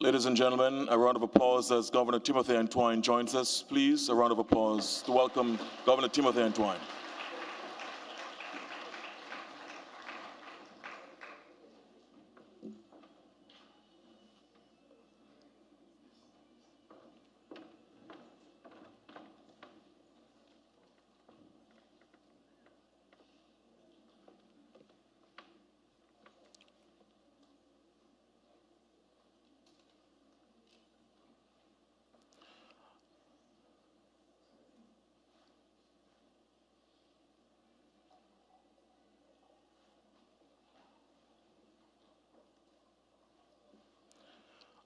Ladies and gentlemen, a round of applause as Governor Timothy Antoine joins us. Please, a round of applause to welcome Governor Timothy Antoine.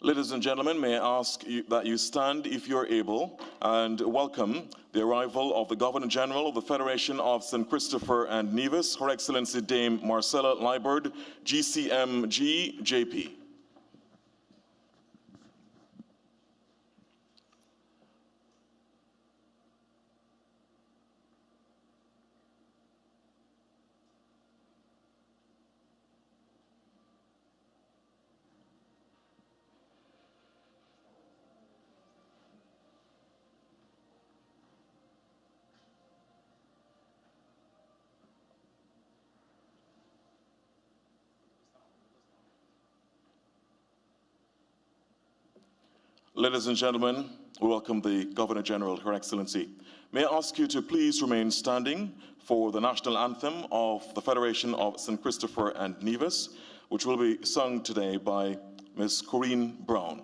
Ladies and gentlemen, may I ask you that you stand if you're able and welcome the arrival of the Governor General of the Federation of St. Christopher and Nevis, Her Excellency Dame Marcella Liburd, GCMG, JP. Ladies and gentlemen, we welcome the Governor General, Her Excellency. May I ask you to please remain standing for the national anthem of the Federation of St. Christopher and Nevis, which will be sung today by Ms. Corinne Brown.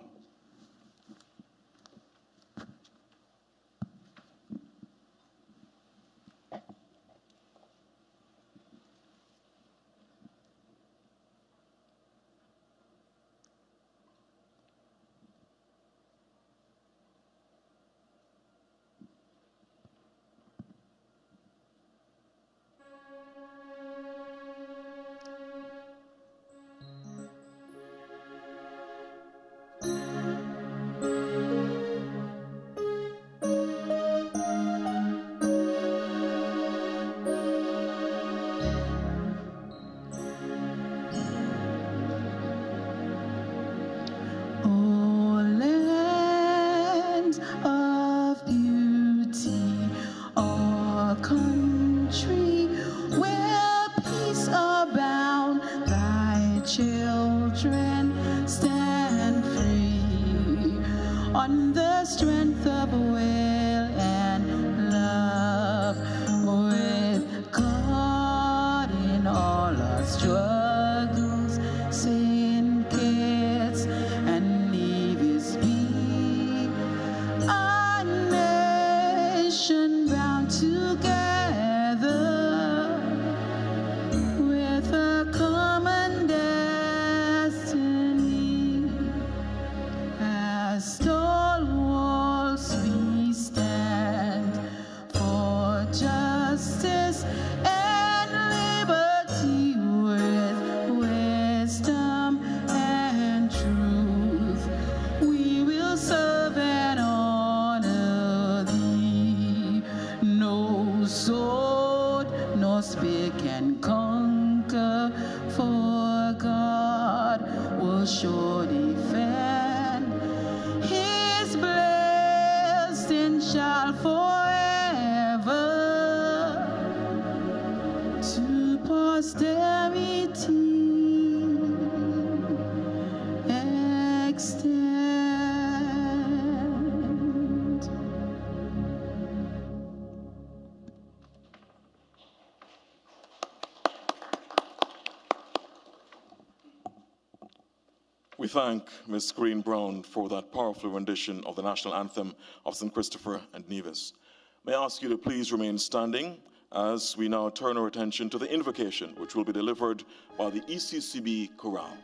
On the strength of will and love, with God in all our struggles, St. Kitts and Nevis be a nation bound together with a common destiny. As stalwarts we stand for justice and liberty, with wisdom and truth. We will serve and honor thee. No sword nor spear can conquer, for God will sure defend. His blessing shall forever to posterity extend. We thank Ms. Corinne Brown for that powerful rendition of the national anthem of St. Christopher and Nevis. May I ask you to please remain standing as we now turn our attention to the invocation, which will be delivered by the ECCB Chorale.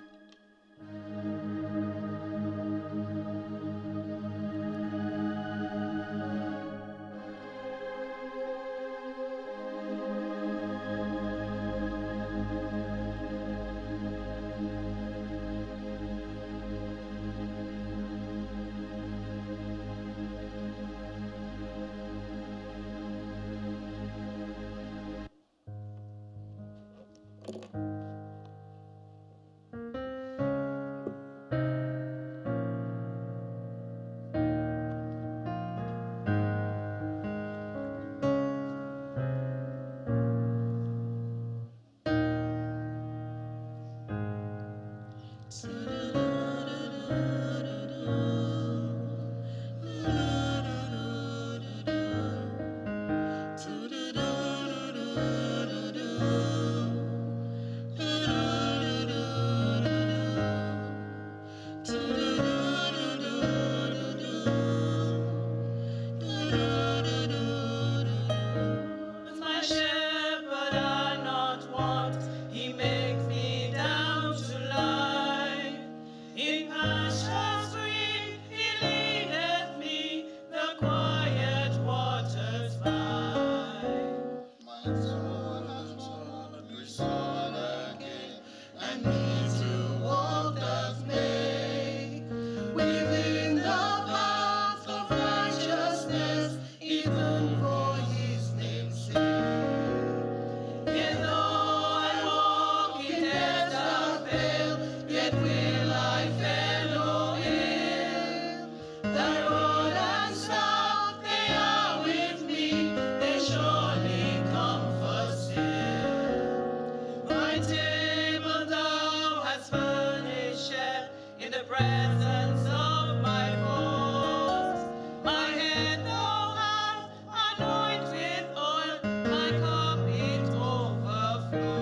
presence of my foes. My head thou hast anointed with oil, my cup it overflows.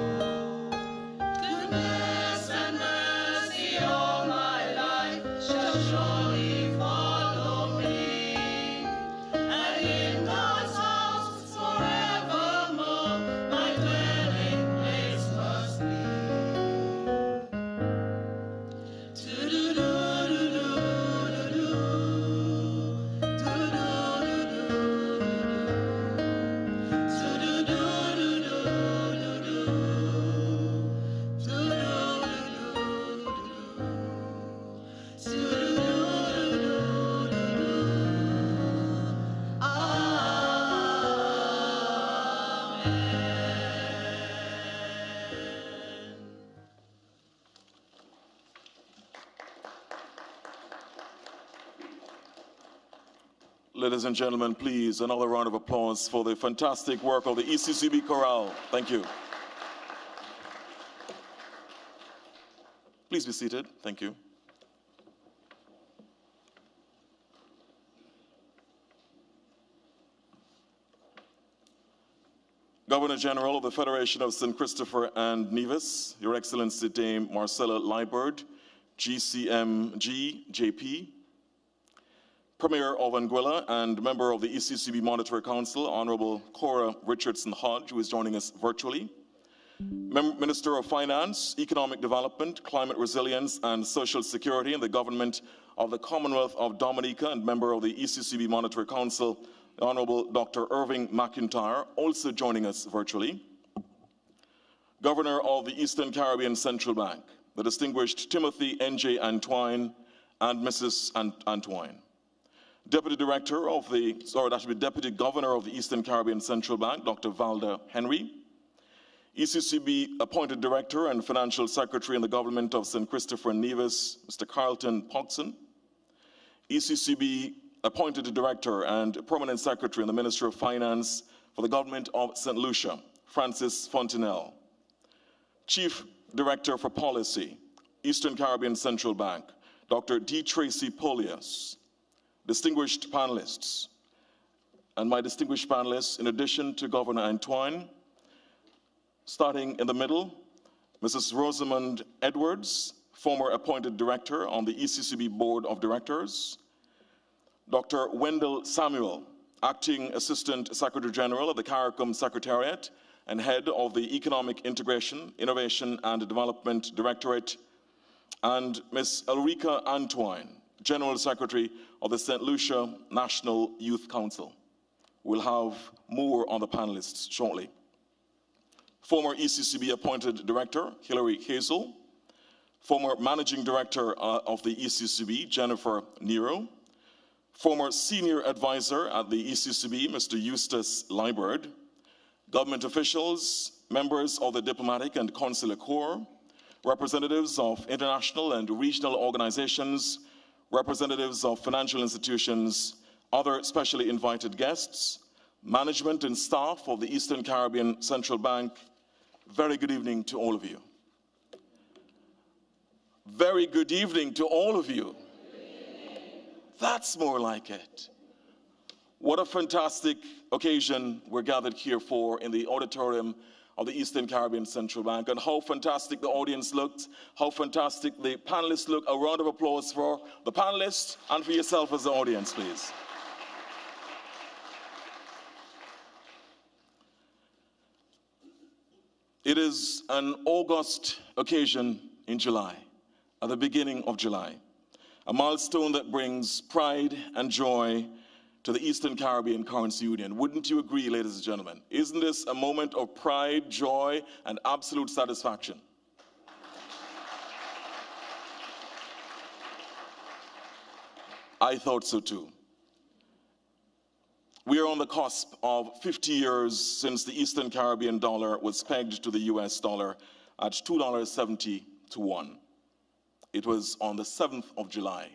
Goodness and mercy all my life shall surely follow me, and in God's house forevermore my dwelling place must be. Ladies and gentlemen, please, another round of applause for the fantastic work of the ECCB Chorale. Thank you. Please be seated. Thank you. Governor General of the Federation of St. Christopher and Nevis, Your Excellency Dame Marcella Liburd, GCMG, JP, Premier of Anguilla and member of the ECCB Monetary Council, Honorable Cora Richardson Hodge, who is joining us virtually, Minister of Finance, Economic Development, Climate Resilience and Social Security in the Government of the Commonwealth of Dominica and member of the ECCB Monetary Council, the Honorable Dr. Irving McIntyre, also joining us virtually, Governor of the Eastern Caribbean Central Bank, the distinguished Timothy N.J. Antwine and Mrs. Antwine, Deputy Director of the, Deputy Governor of the Eastern Caribbean Central Bank, Dr. Valda Henry, ECCB Appointed Director and Financial Secretary in the Government of St. Christopher and Nevis, Mr. Carlton Pogson, ECCB Appointed Director and Permanent Secretary in the Ministry of Finance for the Government of St. Lucia, Francis Fontenelle, Chief Director for Policy, Eastern Caribbean Central Bank, Dr. D. Tracy Polias, distinguished panelists, and my distinguished panelists, in addition to Governor Antwine, starting in the middle, Mrs. Rosamond Edwards, former appointed director on the ECCB Board of Directors, Dr. Wendell Samuel, acting Assistant Secretary General of the CARICOM Secretariat and head of the Economic Integration, Innovation and Development Directorate, and Ms. Ulrika Antwine, General Secretary of the St. Lucia National Youth Council. We'll have more on the panelists shortly. Former ECCB appointed director, Hilary Hazel. Former managing director of the ECCB, Jennifer Nero. Former senior advisor at the ECCB, Mr. Eustace Liburd. Government officials, members of the diplomatic and consular corps, representatives of international and regional organizations, representatives of financial institutions, other specially invited guests, management and staff of the Eastern Caribbean Central Bank, very good evening to all of you. Very good evening to all of you. That's more like it. What a fantastic occasion we're gathered here for in the auditorium of the Eastern Caribbean Central Bank, and how fantastic the audience looked, how fantastic the panelists look. A round of applause for the panelists and for yourself as the audience, please. It is an August occasion in July, at the beginning of July, a milestone that brings pride and joy to the Eastern Caribbean Currency Union. Wouldn't you agree, ladies and gentlemen? Isn't this a moment of pride, joy, and absolute satisfaction? I thought so too. We are on the cusp of 50 years since the Eastern Caribbean dollar was pegged to the US dollar at $2.70 to 1. It was on the 7th of July.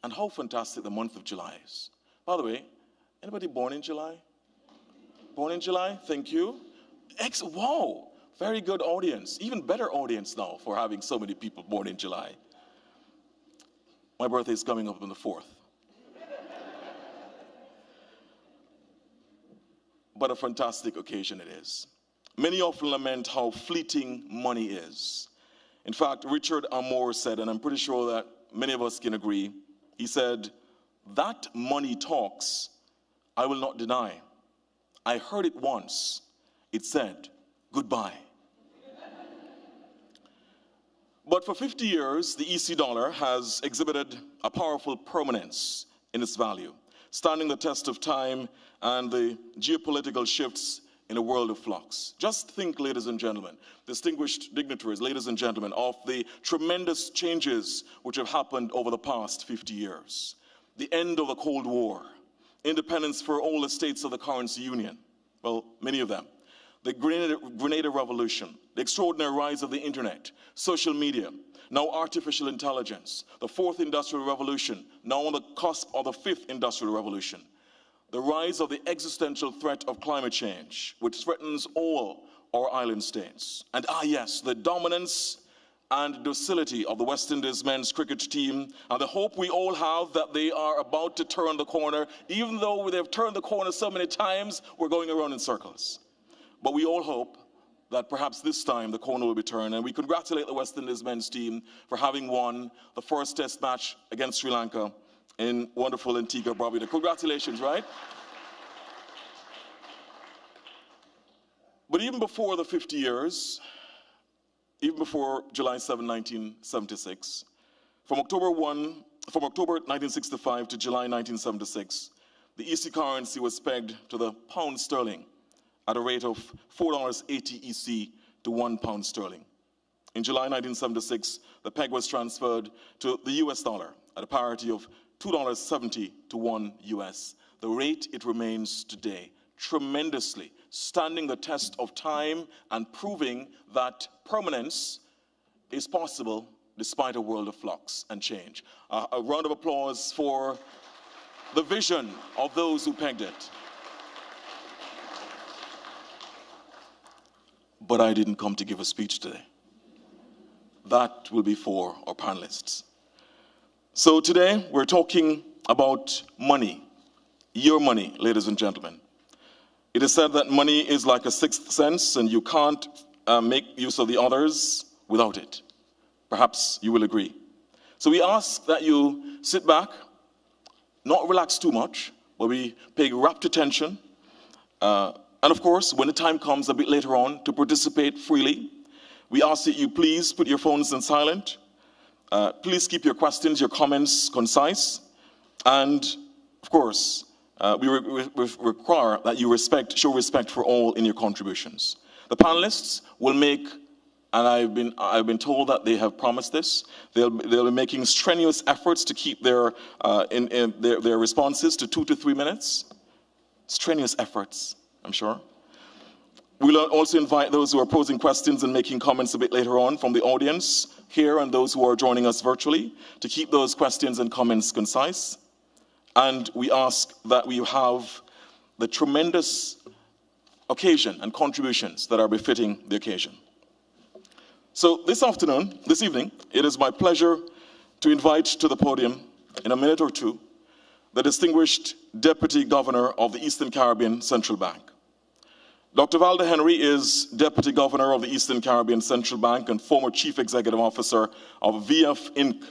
And how fantastic the month of July is. By the way, anybody born in July? Born in July? Thank you. Wow, very good audience. Even better audience now for having so many people born in July. My birthday is coming up on the 4th. But a fantastic occasion it is. Many often lament how fleeting money is. In fact, Richard Amour said, and I'm pretty sure that many of us can agree, he said, "That money talks, I will not deny. I heard it once. It said, goodbye." But for 50 years, the EC dollar has exhibited a powerful permanence in its value, standing the test of time and the geopolitical shifts in a world of flux. Just think, ladies and gentlemen, distinguished dignitaries, ladies and gentlemen, of the tremendous changes which have happened over the past 50 years. The end of the Cold War, independence for all the states of the currency union, well, many of them. The Grenada Revolution, the extraordinary rise of the internet, social media, now artificial intelligence, the fourth industrial revolution, now on the cusp of the fifth industrial revolution. The rise of the existential threat of climate change, which threatens all our island states. And yes, the dominance and docility of the West Indies men's cricket team, and the hope we all have that they are about to turn the corner. Even though they've turned the corner so many times, we're going around in circles. But we all hope that perhaps this time the corner will be turned, and we congratulate the West Indies men's team for having won the first test match against Sri Lanka in wonderful Antigua Barbuda. Congratulations, right? But even before the 50 years, even before July 7, 1976, from October 1965 to July 1976, the EC currency was pegged to the pound sterling at a rate of $4.80 EC to £1 sterling. In July 1976, the peg was transferred to the US dollar at a parity of $2.70 to 1 US. The rate it remains today, tremendously standing the test of time and proving that permanence is possible despite a world of flux and change. A round of applause for the vision of those who pegged it. But I didn't come to give a speech today. That will be for our panelists. So today we're talking about money, your money, ladies and gentlemen. It is said that money is like a sixth sense and you can't make use of the others without it. Perhaps you will agree. So we ask that you sit back, not relax too much, but we pay rapt attention. And of course, when the time comes a bit later on to participate freely, we ask that you please put your phones on silent. Please keep your questions, your comments concise. And of course, we require that you show respect for all in your contributions. The panelists will make, and I've been told that they have promised this, they'll be making strenuous efforts to keep their responses to 2 to 3 minutes. Strenuous efforts, I'm sure. We'll also invite those who are posing questions and making comments a bit later on from the audience here and those who are joining us virtually to keep those questions and comments concise. And we ask that we have the tremendous occasion and contributions that are befitting the occasion. So this evening, it is my pleasure to invite to the podium in a minute or two the distinguished Deputy Governor of the Eastern Caribbean Central Bank. Dr. Valda Henry is Deputy Governor of the Eastern Caribbean Central Bank and former Chief Executive Officer of VF Inc.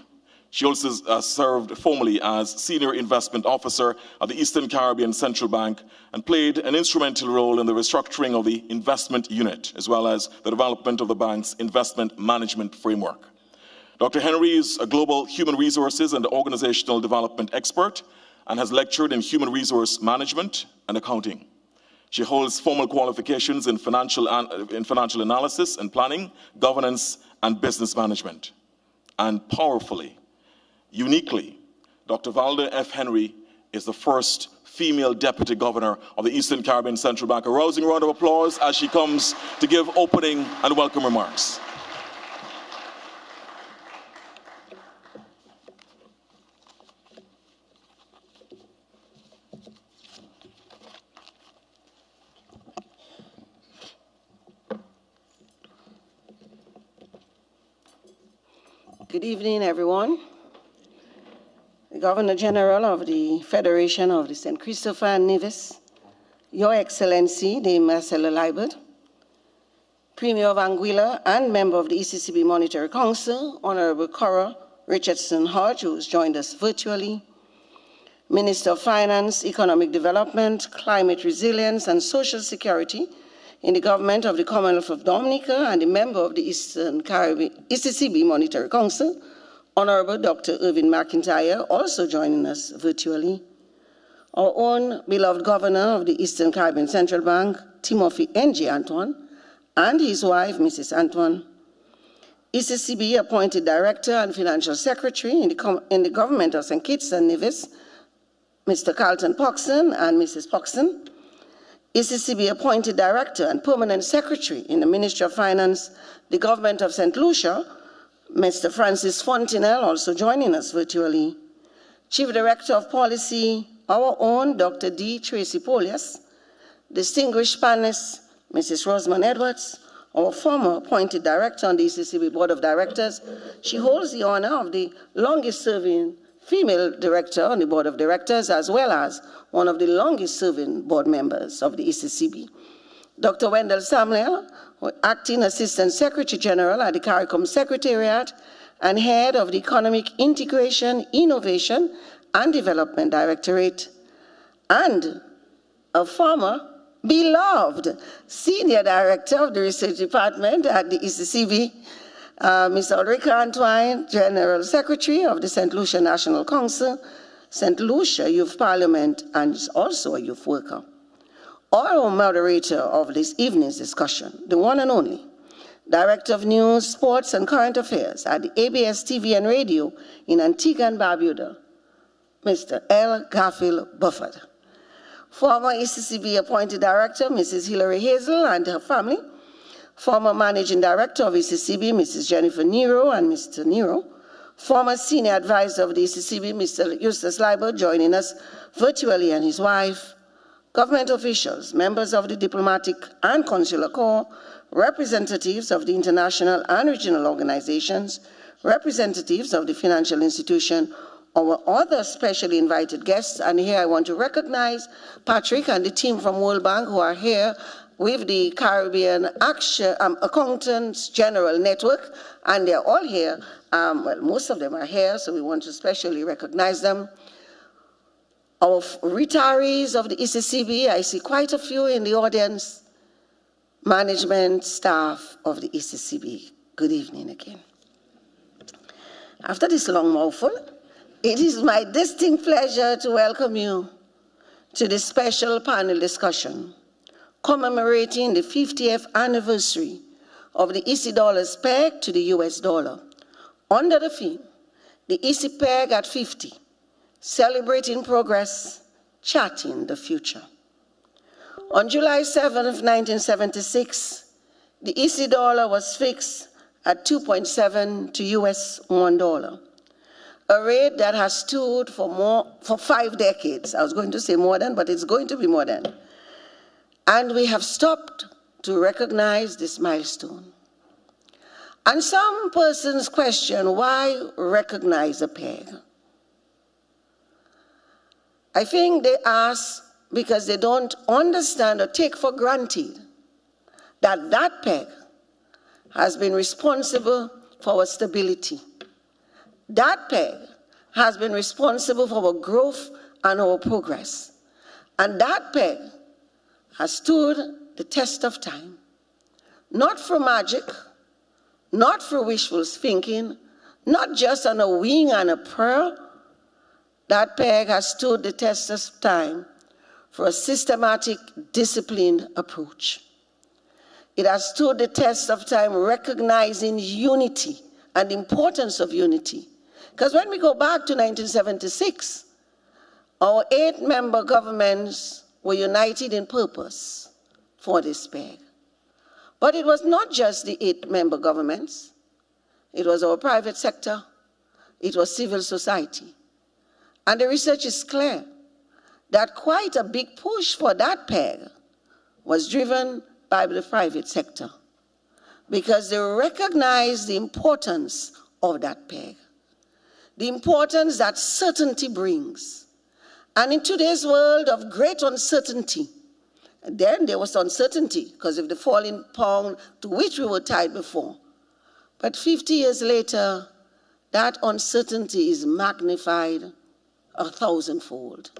She also served formerly as Senior Investment Officer of the Eastern Caribbean Central Bank and played an instrumental role in the restructuring of the investment unit, as well as the development of the bank's investment management framework. Dr. Henry is a global human resources and organizational development expert and has lectured in human resource management and accounting. She holds formal qualifications in financial analysis and planning, governance, and business management. And powerfully, uniquely, Dr. Valda F. Henry is the first female Deputy Governor of the Eastern Caribbean Central Bank. A rousing round of applause as she comes to give opening and welcome remarks. Good evening, everyone. the Governor General of the Federation of the St. Christopher and Nevis, Your Excellency, Dame Marcella Liebert, Premier of Anguilla and member of the ECCB Monetary Council, Honorable Cora Richardson Hodge, who has joined us virtually, Minister of Finance, Economic Development, Climate Resilience, and Social Security in the government of the Commonwealth of Dominica and a member of the Eastern Caribbean ECCB Monetary Council, Honorable Dr. Irvin McIntyre, also joining us virtually. Our own beloved Governor of the Eastern Caribbean Central Bank, Timothy N.G. Antoine, and his wife, Mrs. Antoine. ECCB appointed Director and Financial Secretary in the government of St. Kitts and Nevis, Mr. Carlton Poxon and Mrs. Poxon. ECCB appointed Director and Permanent Secretary in the Ministry of Finance, the government of St. Lucia, Mr. Francis Fontenelle, also joining us virtually. Chief Director of Policy, our own Dr. D. Tracy Polias. Distinguished panelists, Mrs. Rosamond Edwards, our former appointed Director on the ECCB Board of Directors. She holds the honor of the longest-serving female director on the Board of Directors, as well as one of the longest-serving board members of the ECCB. Dr. Wendell Samuel, Acting Assistant Secretary General at the CARICOM Secretariat and Head of the Economic Integration, Innovation, and Development Directorate, and a former beloved Senior Director of the Research Department at the ECCB, Ms. Ulrika Antoine, General Secretary of the St. Lucia National Council, St. Lucia Youth Parliament, and is also a youth worker. Our moderator of this evening's discussion, the one and only Director of News, Sports, and Current Affairs at the ABS TV and Radio in Antigua and Barbuda, Mr. L. Garfield Bufford. Former ECCB appointed Director, Mrs. Hilary Hazel and her family. Former Managing Director of ECCB, Mrs. Jennifer Nero and Mr. Nero. Former Senior Advisor of the ECCB, Mr. Eustace Liebert, joining us virtually, and his wife. Government officials, members of the Diplomatic and Consular Corps, representatives of the international and regional organizations, representatives of the financial institution, our other specially invited guests, and here I want to recognize Patrick and the team from World Bank who are here with the Caribbean Accountants General Network, and they're all here. Well, most of them are here, so we want to specially recognize them. Our retirees of the ECCB, I see quite a few in the audience. Management staff of the ECCB, good evening again. After this long mouthful, it is my distinct pleasure to welcome you to this special panel discussion commemorating the 50th anniversary of the EC dollar's peg to the US dollar under the theme, the EC peg at 50, celebrating progress, charting the future. On July 7th, 1976, the EC dollar was fixed at 2.7 to US $1. A rate that has stood for 5 decades. I was going to say more than, but it's going to be more than. And we have stopped to recognize this milestone. And some persons question, why recognize a peg? I think they ask because they don't understand or take for granted that that peg has been responsible for our stability. That peg has been responsible for our growth and our progress. And that peg has stood the test of time. Not for magic, not for wishful thinking, not just on a wing and a prayer. That peg has stood the test of time for a systematic, disciplined approach. It has stood the test of time recognizing unity and the importance of unity. Because when we go back to 1976, our 8-member governments were united in purpose for this peg. But it was not just the 8-member governments. It was our private sector. It was civil society. And the research is clear that quite a big push for that peg was driven by the private sector because they recognized the importance of that peg. the importance that certainty brings. And in today's world of great uncertainty, then there was uncertainty because of the falling pound to which we were tied before. But 50 years later, that uncertainty is magnified 1,000-fold.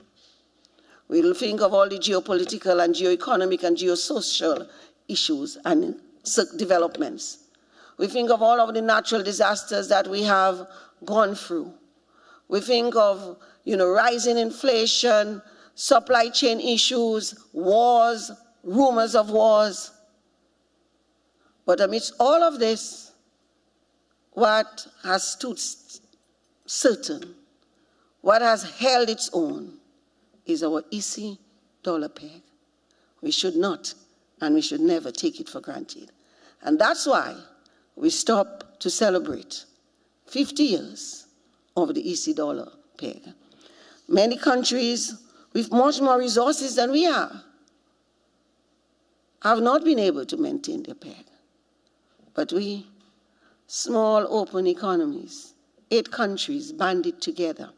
We'll think of all the geopolitical and geoeconomic and geosocial issues and developments. We think of all of the natural disasters that we have gone through. We think of, rising inflation, supply chain issues, wars, rumors of wars. But amidst all of this, what has stood certain, what has held its own, is our EC dollar peg. We should not, and we should never take it for granted. And that's why we stop to celebrate 50 years of the EC dollar peg. Many countries with much more resources than we have not been able to maintain their peg. But we, small open economies, 8 countries banded together,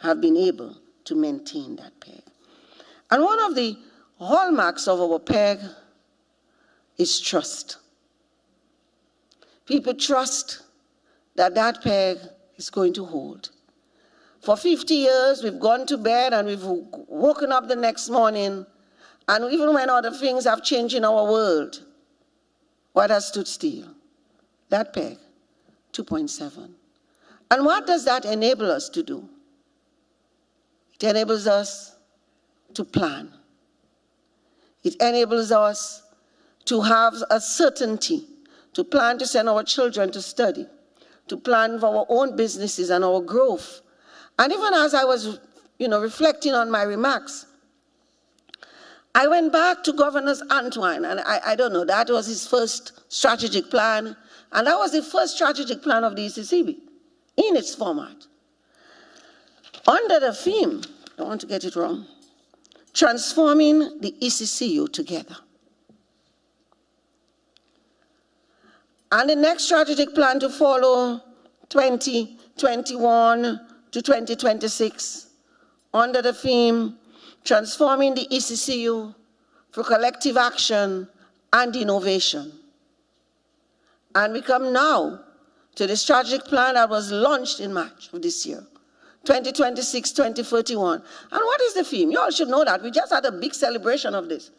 have been able to maintain that peg. And one of the hallmarks of our peg is trust. People trust that that peg is going to hold. For 50 years, we've gone to bed and we've woken up the next morning, and even when other things have changed in our world, what has stood still? That peg, 2.7. And what does that enable us to do? It enables us to plan. It enables us to have a certainty, to plan to send our children to study, to plan for our own businesses and our growth. And even as I was, reflecting on my remarks, I went back to Governor Antoine, and I don't know, that was his first strategic plan, and that was the first strategic plan of the ECCB in its format. Under the theme, I don't want to get it wrong, transforming the ECCU together. And the next strategic plan to follow, 2021 to 2026, under the theme, transforming the ECCU for collective action and innovation. And we come now to the strategic plan that was launched in March of this year, 2026-2031. And what is the theme? You all should know that. We just had a big celebration of this.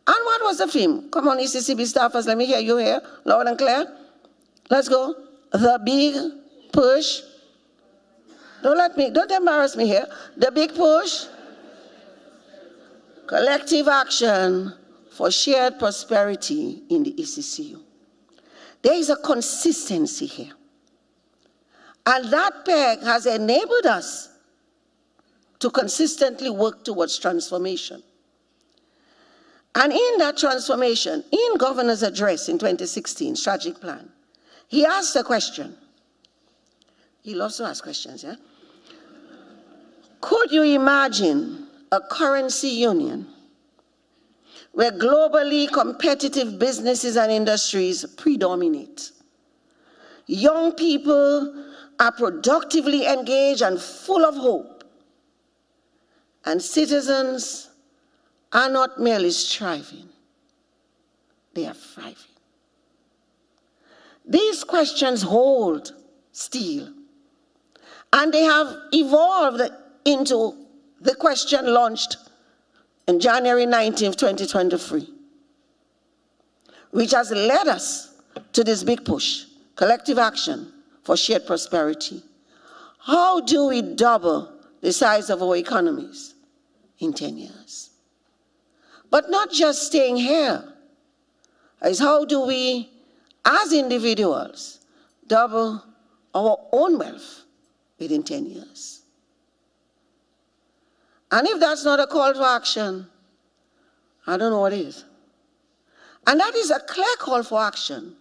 And what was the theme? Come on, ECCB staffers, let me hear you here, loud and clear. Let's go. The big push. Don't embarrass me here. The big push. Collective action for shared prosperity in the ECCU. There is a consistency here. And that peg has enabled us to consistently work towards transformation. And in that transformation, in Governor's address in 2016, strategic plan, he asked a question. He loves to ask questions, yeah? Could you imagine a currency union where globally competitive businesses and industries predominate? Young people are productively engaged and full of hope. And citizens are not merely striving, they are thriving. These questions hold still, and they have evolved into the question launched on January 19th, 2023, which has led us to this big push, collective action for shared prosperity. How do we double the size of our economies in 10 years? But not just staying here, is how do we, as individuals, double our own wealth within 10 years? And if that's not a call to action, I don't know what is. And that is a clear call for action.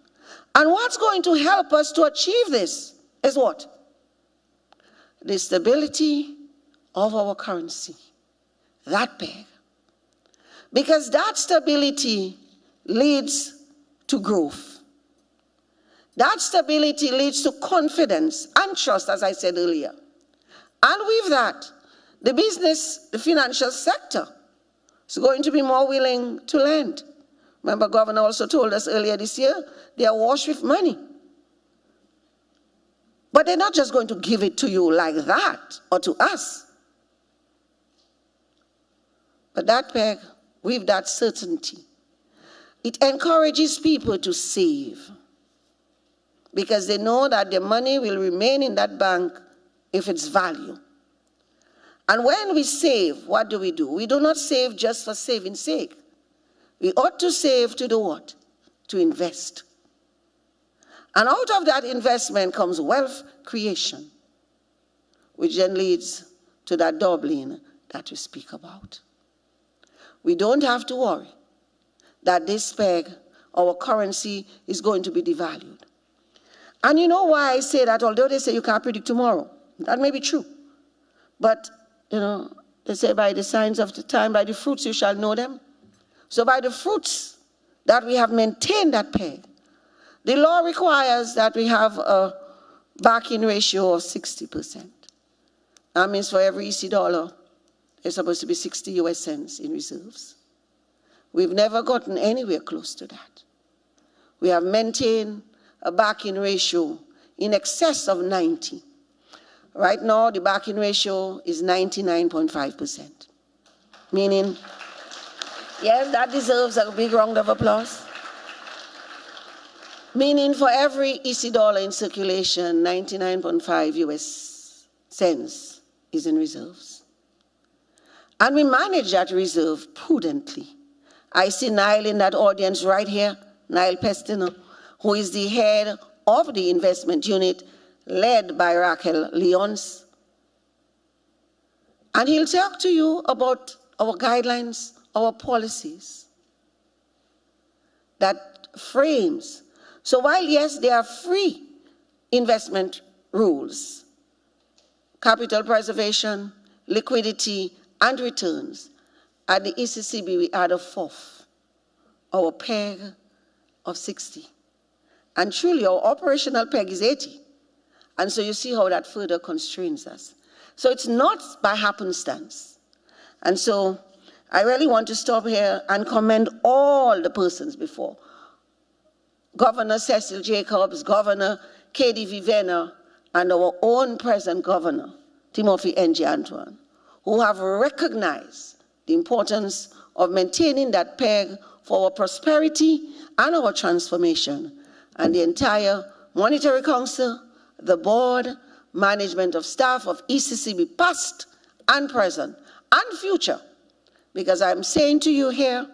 And what's going to help us to achieve this is what? The stability of our currency, that peg. Because that stability leads to growth. That stability leads to confidence and trust, as I said earlier. And with that, the business, the financial sector is going to be more willing to lend. Remember, Governor also told us earlier this year, they are awash with money. But they're not just going to give it to you like that, or to us. But that PEG, with that certainty, it encourages people to save, because they know that their money will remain in that bank if it's value. And when we save, what do? We do not save just for saving's sake. We ought to save to do what? To invest. And out of that investment comes wealth creation, which then leads to that doubling that we speak about. We don't have to worry that this PEG, our currency, is going to be devalued. And you know why I say that? Although they say you can't predict tomorrow, that may be true. But, you know, they say by the signs of the time, by the fruits you shall know them. So by the fruits that we have maintained that PEG, the law requires that we have a backing ratio of 60%. That means for every EC dollar, there's supposed to be 60 US cents in reserves. We've never gotten anywhere close to that. We have maintained a backing ratio in excess of 90. Right now, the backing ratio is 99.5%. Meaning, yes, that deserves a big round of applause. Meaning for every EC dollar in circulation, 99.5 US cents is in reserves. And we manage that reserve prudently. I see Niall in that audience right here, Niall Pestiner, who is the head of the investment unit led by Raquel Leons. And he'll talk to you about our guidelines, our policies that frames. So while, yes, there are free investment rules, capital preservation, liquidity, and returns, at the ECCB we add a fourth, our PEG of 60. And truly our operational PEG is 80. And so you see how that further constrains us. So it's not by happenstance. And so I really want to stop here and commend all the persons before. Governor Cecil Jacobs, Governor K.D. Vivenna, and our own present Governor, Timothy N.J. Antoine, who have recognized the importance of maintaining that PEG for our prosperity and our transformation, and the entire Monetary Council, the board, management of staff of ECCB past and present and future. Because I'm saying to you here,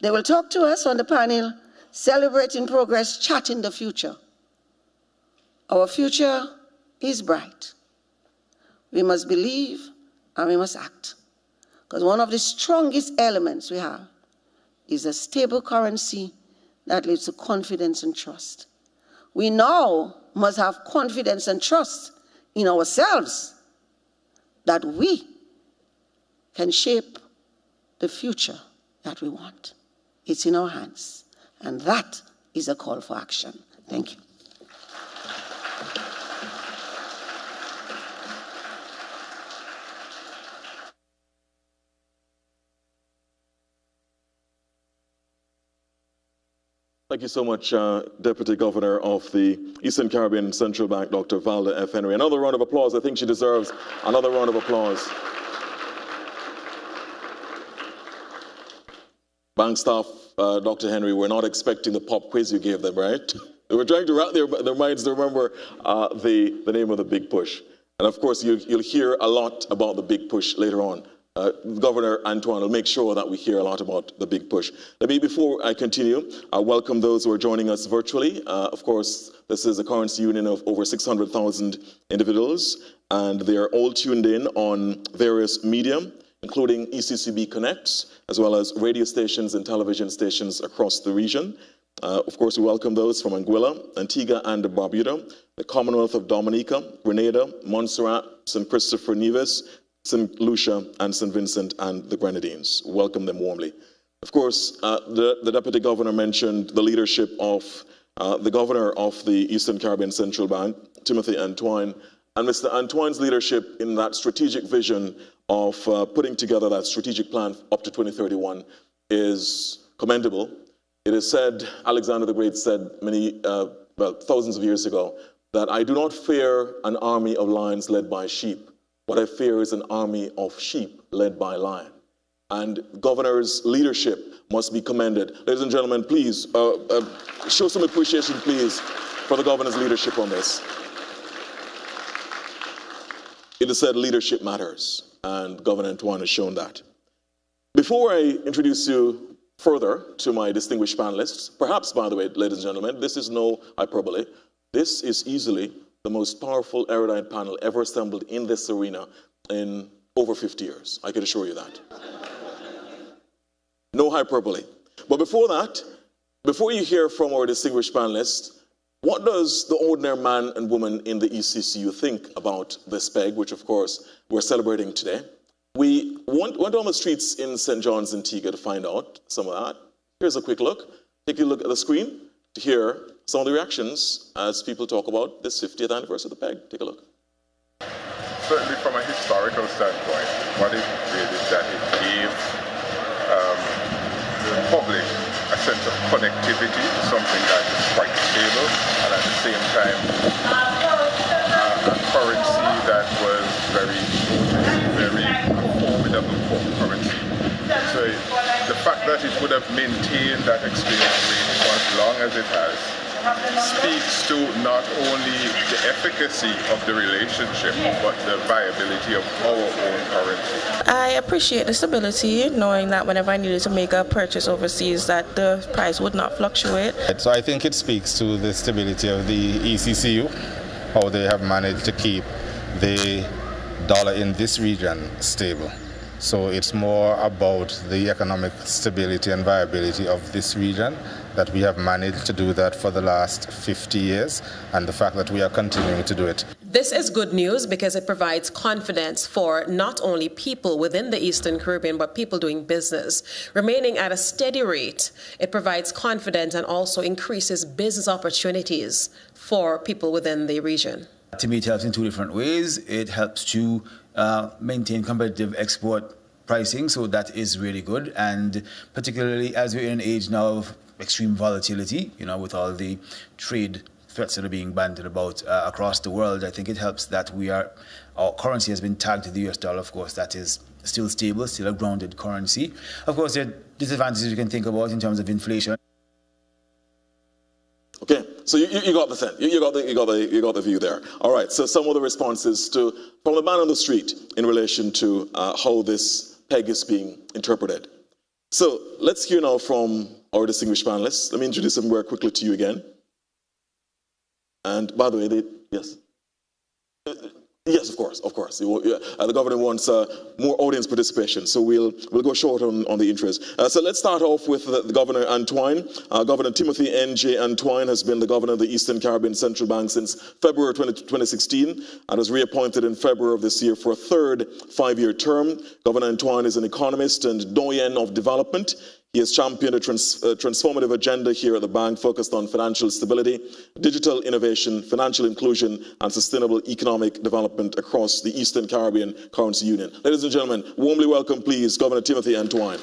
they will talk to us on the panel, celebrating progress, charting the future. Our future is bright. We must believe and we must act. Because one of the strongest elements we have is a stable currency that leads to confidence and trust. We now must have confidence and trust in ourselves that we can shape the future that we want. It's in our hands. And that is a call for action. Thank you. Thank you so much, Deputy Governor of the Eastern Caribbean Central Bank, Dr. Valda F. Henry. Another round of applause. I think she deserves another round of applause. Bank staff, Dr. Henry, were not expecting the pop quiz you gave them, right? They were trying to wrap their minds to remember the name of the Big Push. And of course, you'll hear a lot about the Big Push later on. Governor Antoine will make sure that we hear a lot about the Big Push. Let me, before I continue, welcome those who are joining us virtually. Of course, this is a currency union of over 600,000 individuals, and they are all tuned in on various media, including ECCB Connects, as well as radio stations and television stations across the region. Of course, we welcome those from Anguilla, Antigua and Barbuda, the Commonwealth of Dominica, Grenada, Montserrat, St. Christopher Nevis, St. Lucia, and St. Vincent and the Grenadines. Welcome them warmly. Of course, the Deputy Governor mentioned the leadership of the governor of the Eastern Caribbean Central Bank, Timothy Antoine, and Mr. Antoine's leadership in that strategic vision of putting together that strategic plan up to 2031 is commendable. It is said, Alexander the Great said thousands of years ago, that I do not fear an army of lions led by sheep. What I fear is an army of sheep led by lion. And governor's leadership must be commended. Ladies and gentlemen, please show some appreciation, please, for the governor's leadership on this. It is said leadership matters, and Governor Antoine has shown that. Before I introduce you further to my distinguished panelists, perhaps, by the way, ladies and gentlemen, this is no hyperbole. This is easily the most powerful erudite panel ever assembled in this arena in over 50 years. I can assure you that. No hyperbole. But before that, before you hear from our distinguished panelists, what does the ordinary man and woman in the ECCU think about this peg, which of course we're celebrating today? We went on the streets in St. John's, Antigua to find out some of that. Here's a quick look. Take a look at the screen to hear some of the reactions as people talk about this 50th anniversary of the peg. Take a look. Certainly from a historical standpoint, what it did is that it gave the public a sense of connectivity, something that is quite stable, and at the same time a currency that was very formidable currency. So the fact that it would have maintained that exchange rate for as long as it has speaks to not only the efficacy of the relationship, but the viability of our own currency. I appreciate the stability, knowing that whenever I needed to make a purchase overseas, that the price would not fluctuate. So I think it speaks to the stability of the ECCU, how they have managed to keep the dollar in this region stable. So it's more about the economic stability and viability of this region, that we have managed to do that for the last 50 years, and the fact that we are continuing to do it. This is good news because it provides confidence for not only people within the Eastern Caribbean, but people doing business. Remaining at a steady rate, it provides confidence and also increases business opportunities for people within the region. To me, it helps in two different ways. It helps to maintain competitive export pricing, so that is really good. And particularly as we're in an age now of extreme volatility, with all the trade threats that are being bandied about across the world, I think it helps that our currency has been tagged to the US dollar. Of course, that is still stable, still a grounded currency. Of course, there are disadvantages you can think about in terms of inflation. Okay, so you got the thing. You got the view there. All right. So some of the responses from the man on the street in relation to how this peg is being interpreted. So let's hear now from our distinguished panelists. Let me introduce them very quickly to you again. And by the way, yes. Yes, of course. The governor wants more audience participation, so we'll go short on the interest. So let's start off with the Governor Antoine. Governor Timothy N.J. Antoine has been the governor of the Eastern Caribbean Central Bank since February 2016 and was reappointed in February of this year for a third five-year term. Governor Antoine is an economist and doyen of development. He has championed a transformative agenda here at the bank focused on financial stability, digital innovation, financial inclusion, and sustainable economic development across the Eastern Caribbean Currency Union. Ladies and gentlemen, warmly welcome, please, Governor Timothy Antoine.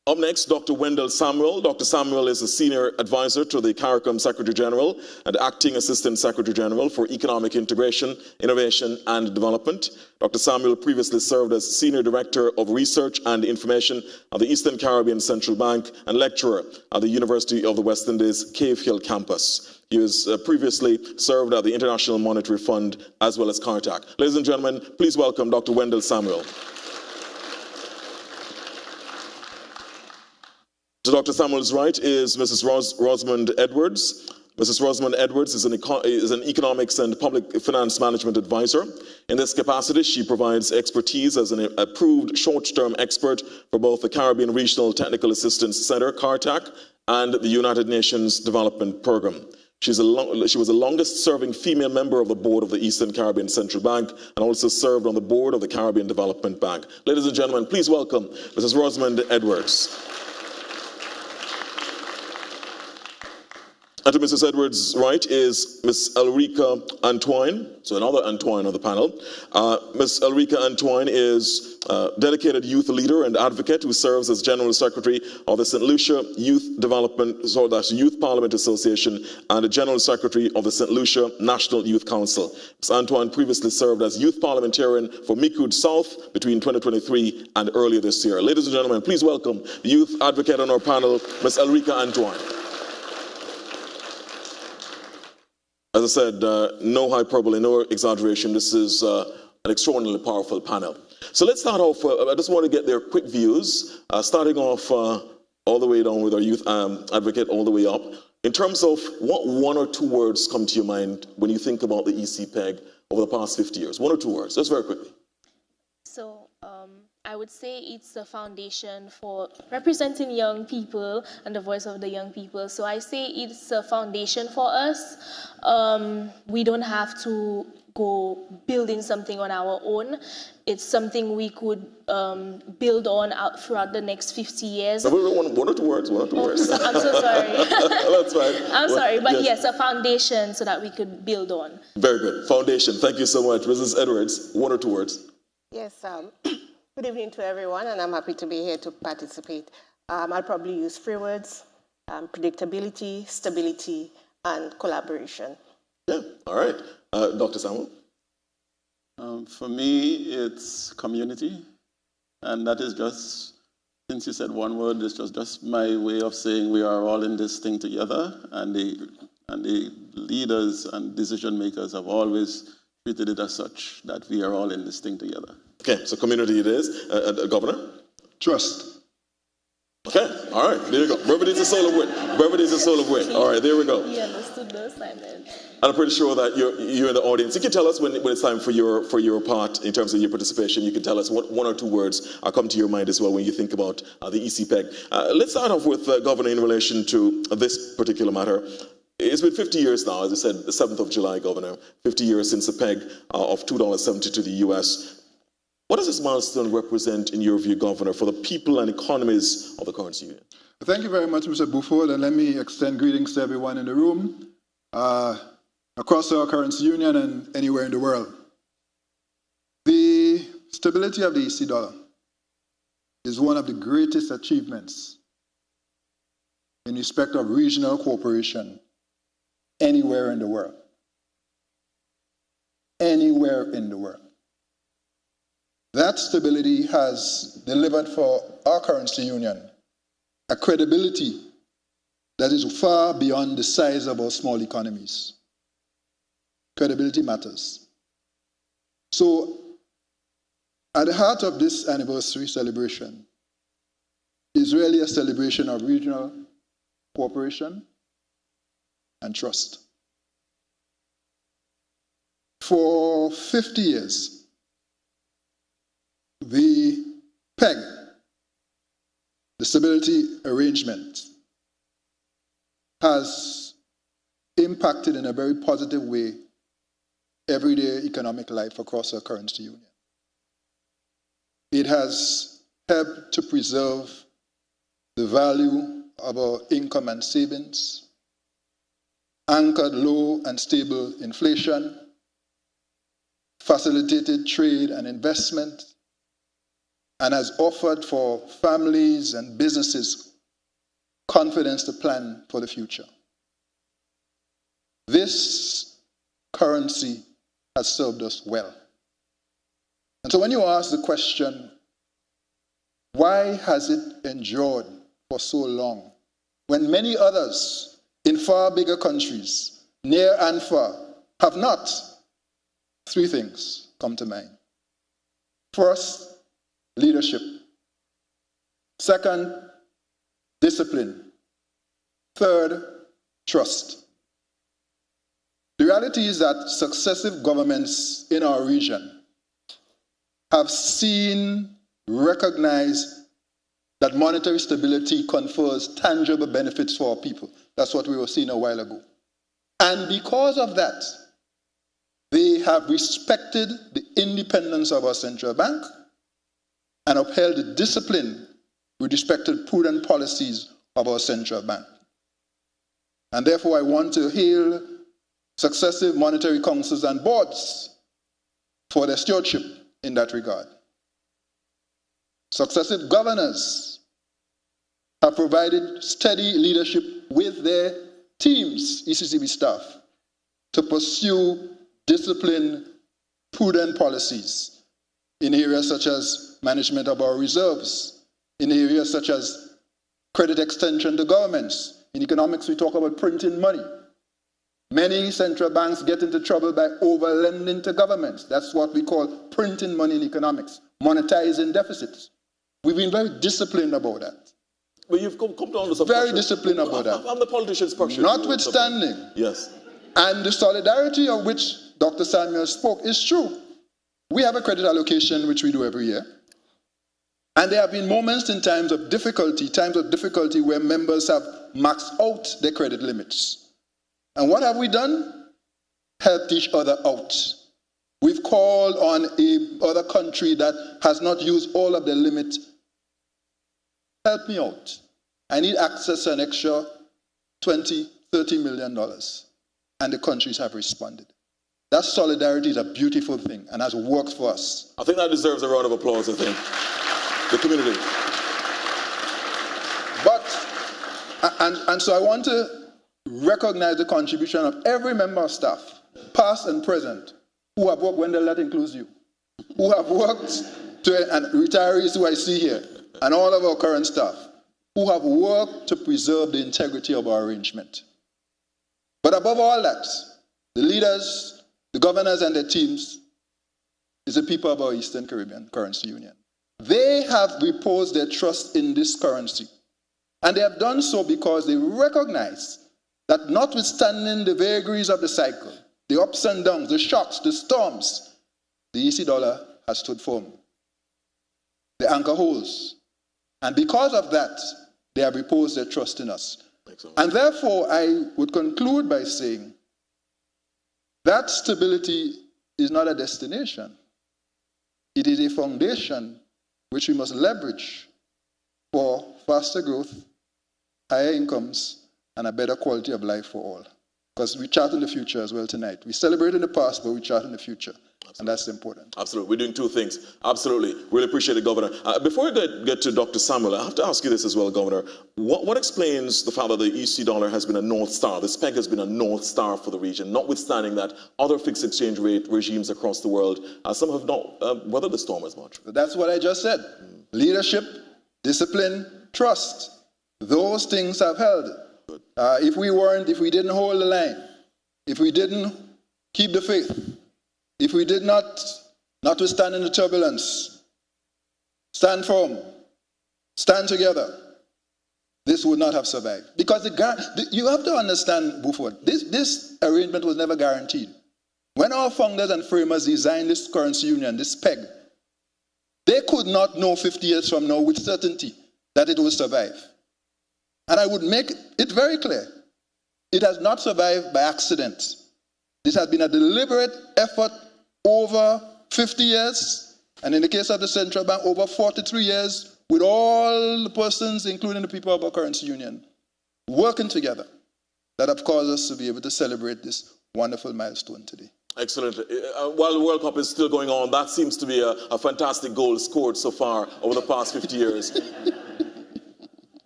Up next, Dr. Wendell Samuel. Dr. Samuel is a senior advisor to the CARICOM Secretary General and acting Assistant Secretary General for Economic Integration, Innovation and Development. Dr. Samuel previously served as Senior Director of Research and Information at the Eastern Caribbean Central Bank and lecturer at the University of the West Indies Cave Hill campus. He was previously served at the International Monetary Fund as well as CARTAC. Ladies and gentlemen, please welcome Dr. Wendell Samuel. To Dr. Samuel's right is Mrs. Rosamond Edwards. Mrs. Rosamond Edwards is an economics and public finance management advisor. In this capacity, she provides expertise as an approved short-term expert for both the Caribbean Regional Technical Assistance Center, CARTAC, and the United Nations Development Program. She was the longest-serving female member of the board of the Eastern Caribbean Central Bank and also served on the board of the Caribbean Development Bank. Ladies and gentlemen, please welcome Mrs. Rosamond Edwards. And to Mrs. Edwards' right is Ms. Elrica Antoine, so another Antoine on the panel. Ms. Elrica Antoine is a dedicated youth leader and advocate who serves as General Secretary of the St. Lucia Youth Development, so that's Youth Parliament Association, and the General Secretary of the St. Lucia National Youth Council. Ms. Antoine previously served as Youth Parliamentarian for Micoud South between 2023 and earlier this year. Ladies and gentlemen, please welcome the youth advocate on our panel, Ms. Elrica Antoine. As I said, no hyperbole, no exaggeration. This is an extraordinarily powerful panel. So let's start off, I just want to get their quick views, starting off all the way down with our youth advocate all the way up. In terms of what one or two words come to your mind when you think about the ECPEG over the past 50 years? One or two words, just very quickly. So I would say it's a foundation for representing young people and the voice of the young people. So I say it's a foundation for us. We don't have to go building something on our own. It's something we could build on out throughout the next 50 years. One or two words, one or two words. I'm so sorry. That's fine. I'm sorry, but yes, a foundation so that we could build on. Very good. Foundation. Thank you so much. Mrs. Edwards, one or two words. Yes, good evening to everyone, and I'm happy to be here to participate. I'll probably use three words: predictability, stability, and collaboration. Yeah, all right. Dr. Samuel? For me, it's community, and that is just, since you said one word, it's just my way of saying we are all in this thing together, and the leaders and decision makers have always treated it as such, that we are all in this thing together. Okay, so community it is. Governor? Trust. Okay, all right, there you go. Brevity is the soul of wit. Brevity is the soul of wit. All right, there we go. He understood the assignment. And I'm pretty sure that you're in the audience. You can tell us when it's time for your part in terms of your participation. You can tell us what one or two words come to your mind as well when you think about the ECPEG. Let's start off with Governor in relation to this particular matter. It's been 50 years now, as I said, the 7th of July, Governor, 50 years since the peg of $2.70 to the US. What does this milestone represent, in your view, Governor, for the people and economies of the currency union? Thank you very much, Mr. Buford, and let me extend greetings to everyone in the room, across our currency union and anywhere in the world. The stability of the EC dollar is one of the greatest achievements in respect of regional cooperation anywhere in the world. Anywhere in the world. That stability has delivered for our currency union a credibility that is far beyond the size of our small economies. Credibility matters. So, at the heart of this anniversary celebration is really a celebration of regional cooperation and trust. For 50 years, the PEG, the stability arrangement, has impacted in a very positive way everyday economic life across our currency union. It has helped to preserve the value of our income and savings, anchored low and stable inflation, facilitated trade and investment, and has offered for families and businesses confidence to plan for the future. This currency has served us well. And so when you ask the question, why has it endured for so long, when many others in far bigger countries, near and far, have not? Three things come to mind. First, leadership. Second, discipline. Third, trust. The reality is that successive governments in our region have seen, recognized that monetary stability confers tangible benefits for our people. That's what we were seeing a while ago. And because of that, they have respected the independence of our central bank and upheld the discipline with respect to the prudent policies of our central bank. And therefore, I want to hail successive monetary councils and boards for their stewardship in that regard. Successive governors have provided steady leadership with their teams, ECCB staff, to pursue disciplined, prudent policies in areas such as management of our reserves, in areas such as credit extension to governments. In economics, we talk about printing money. Many central banks get into trouble by over-lending to governments. That's what we call printing money in economics, monetizing deficits. We've been very disciplined about that. But you've come down to some very pressure. Disciplined about that. I'm the politician's pressure. Notwithstanding. Yes. And the solidarity of which Dr. Samuel spoke is true. We have a credit allocation which we do every year. And there have been moments in times of difficulty where members have maxed out their credit limits. And what have we done? Helped each other out. We've called on other country that has not used all of their limit. Help me out. I need access to an extra $20, $30 million. And the countries have responded. That solidarity is a beautiful thing and has worked for us. I think that deserves a round of applause, I think. The community. But, so I want to recognize the contribution of every member of staff, past and present, who have worked, Wendell, that includes you, who have worked, and retirees who I see here, and all of our current staff, who have worked to preserve the integrity of our arrangement. But above all that, the leaders, the governors and their teams is the people of our Eastern Caribbean Currency Union. They have reposed their trust in this currency. And they have done so because they recognize that notwithstanding the vagaries of the cycle, the ups and downs, the shocks, the storms, the EC dollar has stood firm. The anchor holds. And because of that, they have reposed their trust in us. And therefore, I would conclude by saying that stability is not a destination. It is a foundation which we must leverage for faster growth, higher incomes, and a better quality of life for all. Because we chart in the future as well tonight. We celebrate in the past, but we chart in the future. Absolutely. And that's important. Absolutely. We're doing two things. Absolutely. Really appreciate it, Governor. Before we get to Dr. Samuel, I have to ask you this as well, Governor. What explains the fact that the EC dollar has been a North Star? The peg has been a North Star for the region, notwithstanding that other fixed exchange rate regimes across the world, some have not weathered the storm as much. That's what I just said. Leadership, discipline, trust. Those things have held. If we didn't hold the line, if we didn't keep the faith, if we did not, notwithstanding the turbulence, stand firm, stand together, this would not have survived. Because you have to understand, Buford, this arrangement was never guaranteed. When our founders and framers designed this currency union, this peg, they could not know 50 years from now with certainty that it would survive. And I would make it very clear, it has not survived by accident. This has been a deliberate effort over 50 years, and in the case of the central bank, over 43 years, with all the persons, including the people of our currency union, working together, that have caused us to be able to celebrate this wonderful milestone today. Excellent. While the World Cup is still going on, that seems to be a fantastic goal scored so far over the past 50 years.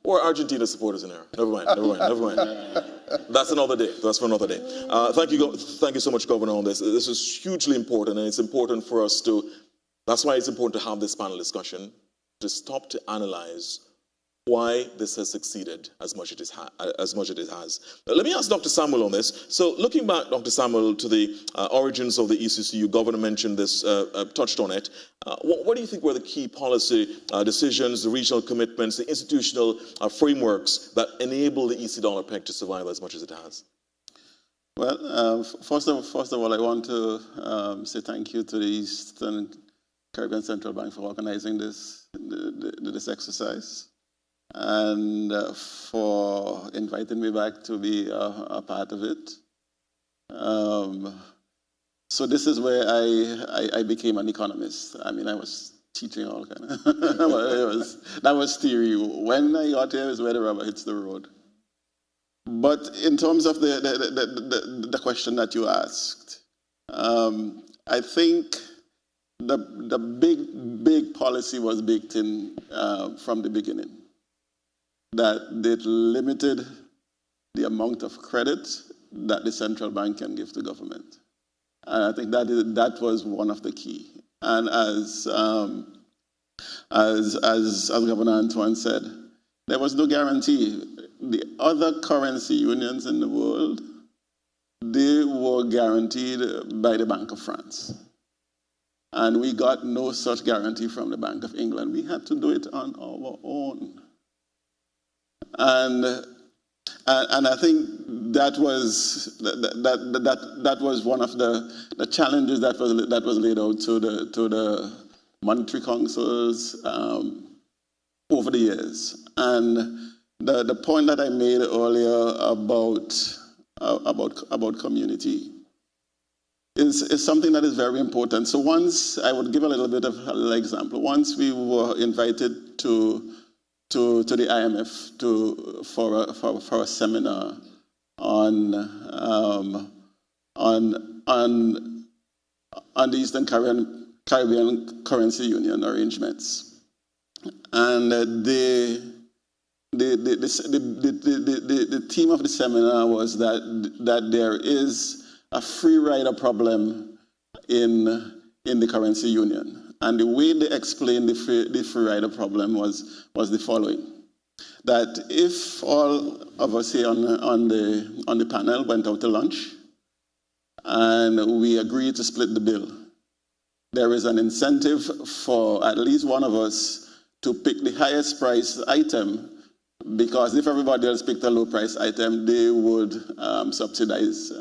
Or Argentina supporters in there. Never mind. That's another day. That's for another day. Thank you so much, Governor, on this. This is hugely important, and it's important for us to, that's why it's important to have this panel discussion, to stop to analyze why this has succeeded as much as it has. Let me ask Dr. Samuel on this. So looking back, Dr. Samuel, to the origins of the ECCU, Governor mentioned this, touched on it. What do you think were the key policy decisions, the regional commitments, the institutional frameworks that enable the EC dollar peg to survive as much as it has? Well, first of all, I want to say thank you to the Eastern Caribbean Central Bank for organizing this exercise, and for inviting me back to be a part of it. So this is where I became an economist. I mean, I was teaching all kind of, that was theory. When I got here is where the rubber hits the road. But in terms of the question that you asked, I think the big policy was baked in from the beginning, that it limited the amount of credit that the central bank can give to government. And I think that was one of the key. And as Governor Antoine said, there was no guarantee. The other currency unions in the world, they were guaranteed by the Bank of France. And we got no such guarantee from the Bank of England. We had to do it on our own. And I think that was one of the challenges that was laid out to the monetary councils over the years. And the point that I made earlier about community is something that is very important. So once, I would give a little bit of an example. Once we were invited to the IMF for a seminar on the Eastern Caribbean currency union arrangements, and the theme of the seminar was that there is a free rider problem in the currency union. And the way they explained the free rider problem was the following: that if all of us here on the panel went out to lunch and we agreed to split the bill, there is an incentive for at least one of us to pick the highest price item, because if everybody else picked a low price item, they would subsidize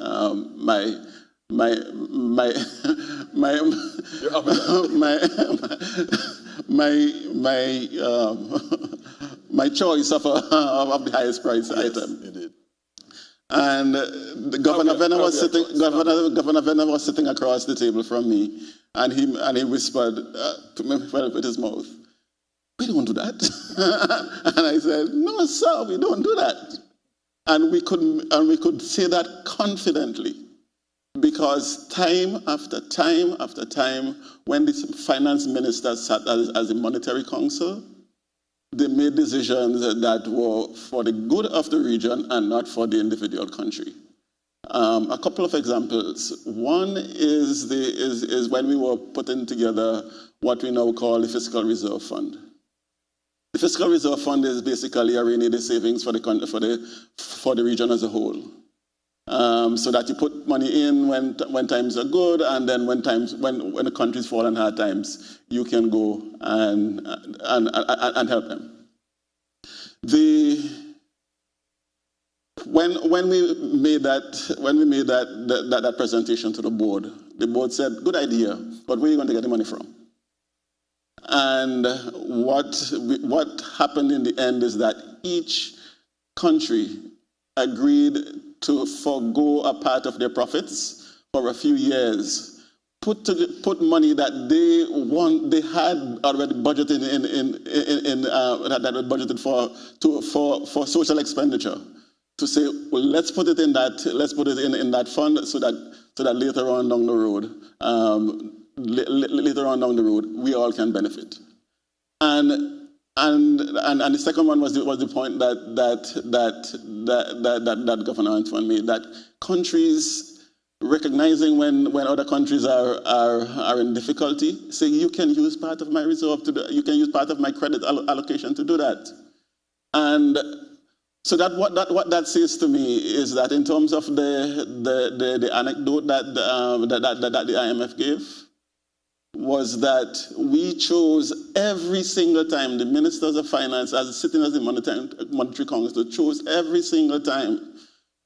my choice of the highest price item. Indeed. And the Governor Venner was sitting across the table from me, and he whispered to me with his mouth, "We don't do that." And I said, "No, sir, we don't do that." And we could say that confidently, because time after time after time, when the finance minister sat as a monetary council, they made decisions that were for the good of the region and not for the individual country. A couple of examples. One is when we were putting together what we now call the Fiscal Reserve Fund. The Fiscal Reserve Fund is basically a rainy day savings for the region as a whole. So that you put money in when times are good, and then when the countries fall in hard times, you can go and help them. When we made that presentation to the board said, "Good idea, but where are you going to get the money from?" And what happened in the end is that each country agreed to forego a part of their profits for a few years, put money that they had already budgeted for social expenditure, to say, well, let's put it in that fund so that later on down the road, we all can benefit. And the second one was the point that Governor Antoine made, that countries recognizing when other countries are in difficulty, say, you can use part of my reserve you can use part of my credit allocation to do that. And so what that says to me is that in terms of the anecdote that the IMF gave, was that we chose every single time, the ministers of finance, as sitting as the monetary council, chose every single time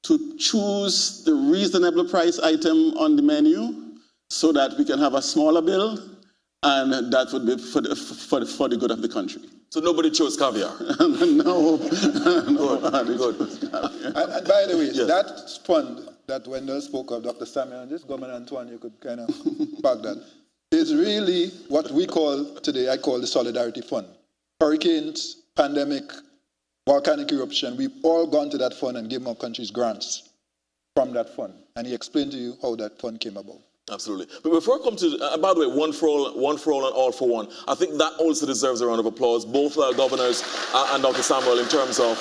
to choose the reasonable price item on the menu so that we can have a smaller bill, and that would be for the good of the country. So nobody chose caviar? No. Good. And by the way, yes, that fund that when they spoke of Dr. Samuel and this Governor Antoine, you could kind of park that, is really what we call today, I call the Solidarity Fund. Hurricanes, pandemic, volcanic eruption, we've all gone to that fund and given our countries grants from that fund. And he explained to you how that fund came about. Absolutely. But before I come to, by the way, one for all and all for one, I think that also deserves a round of applause, both governors and Dr. Samuel, in terms of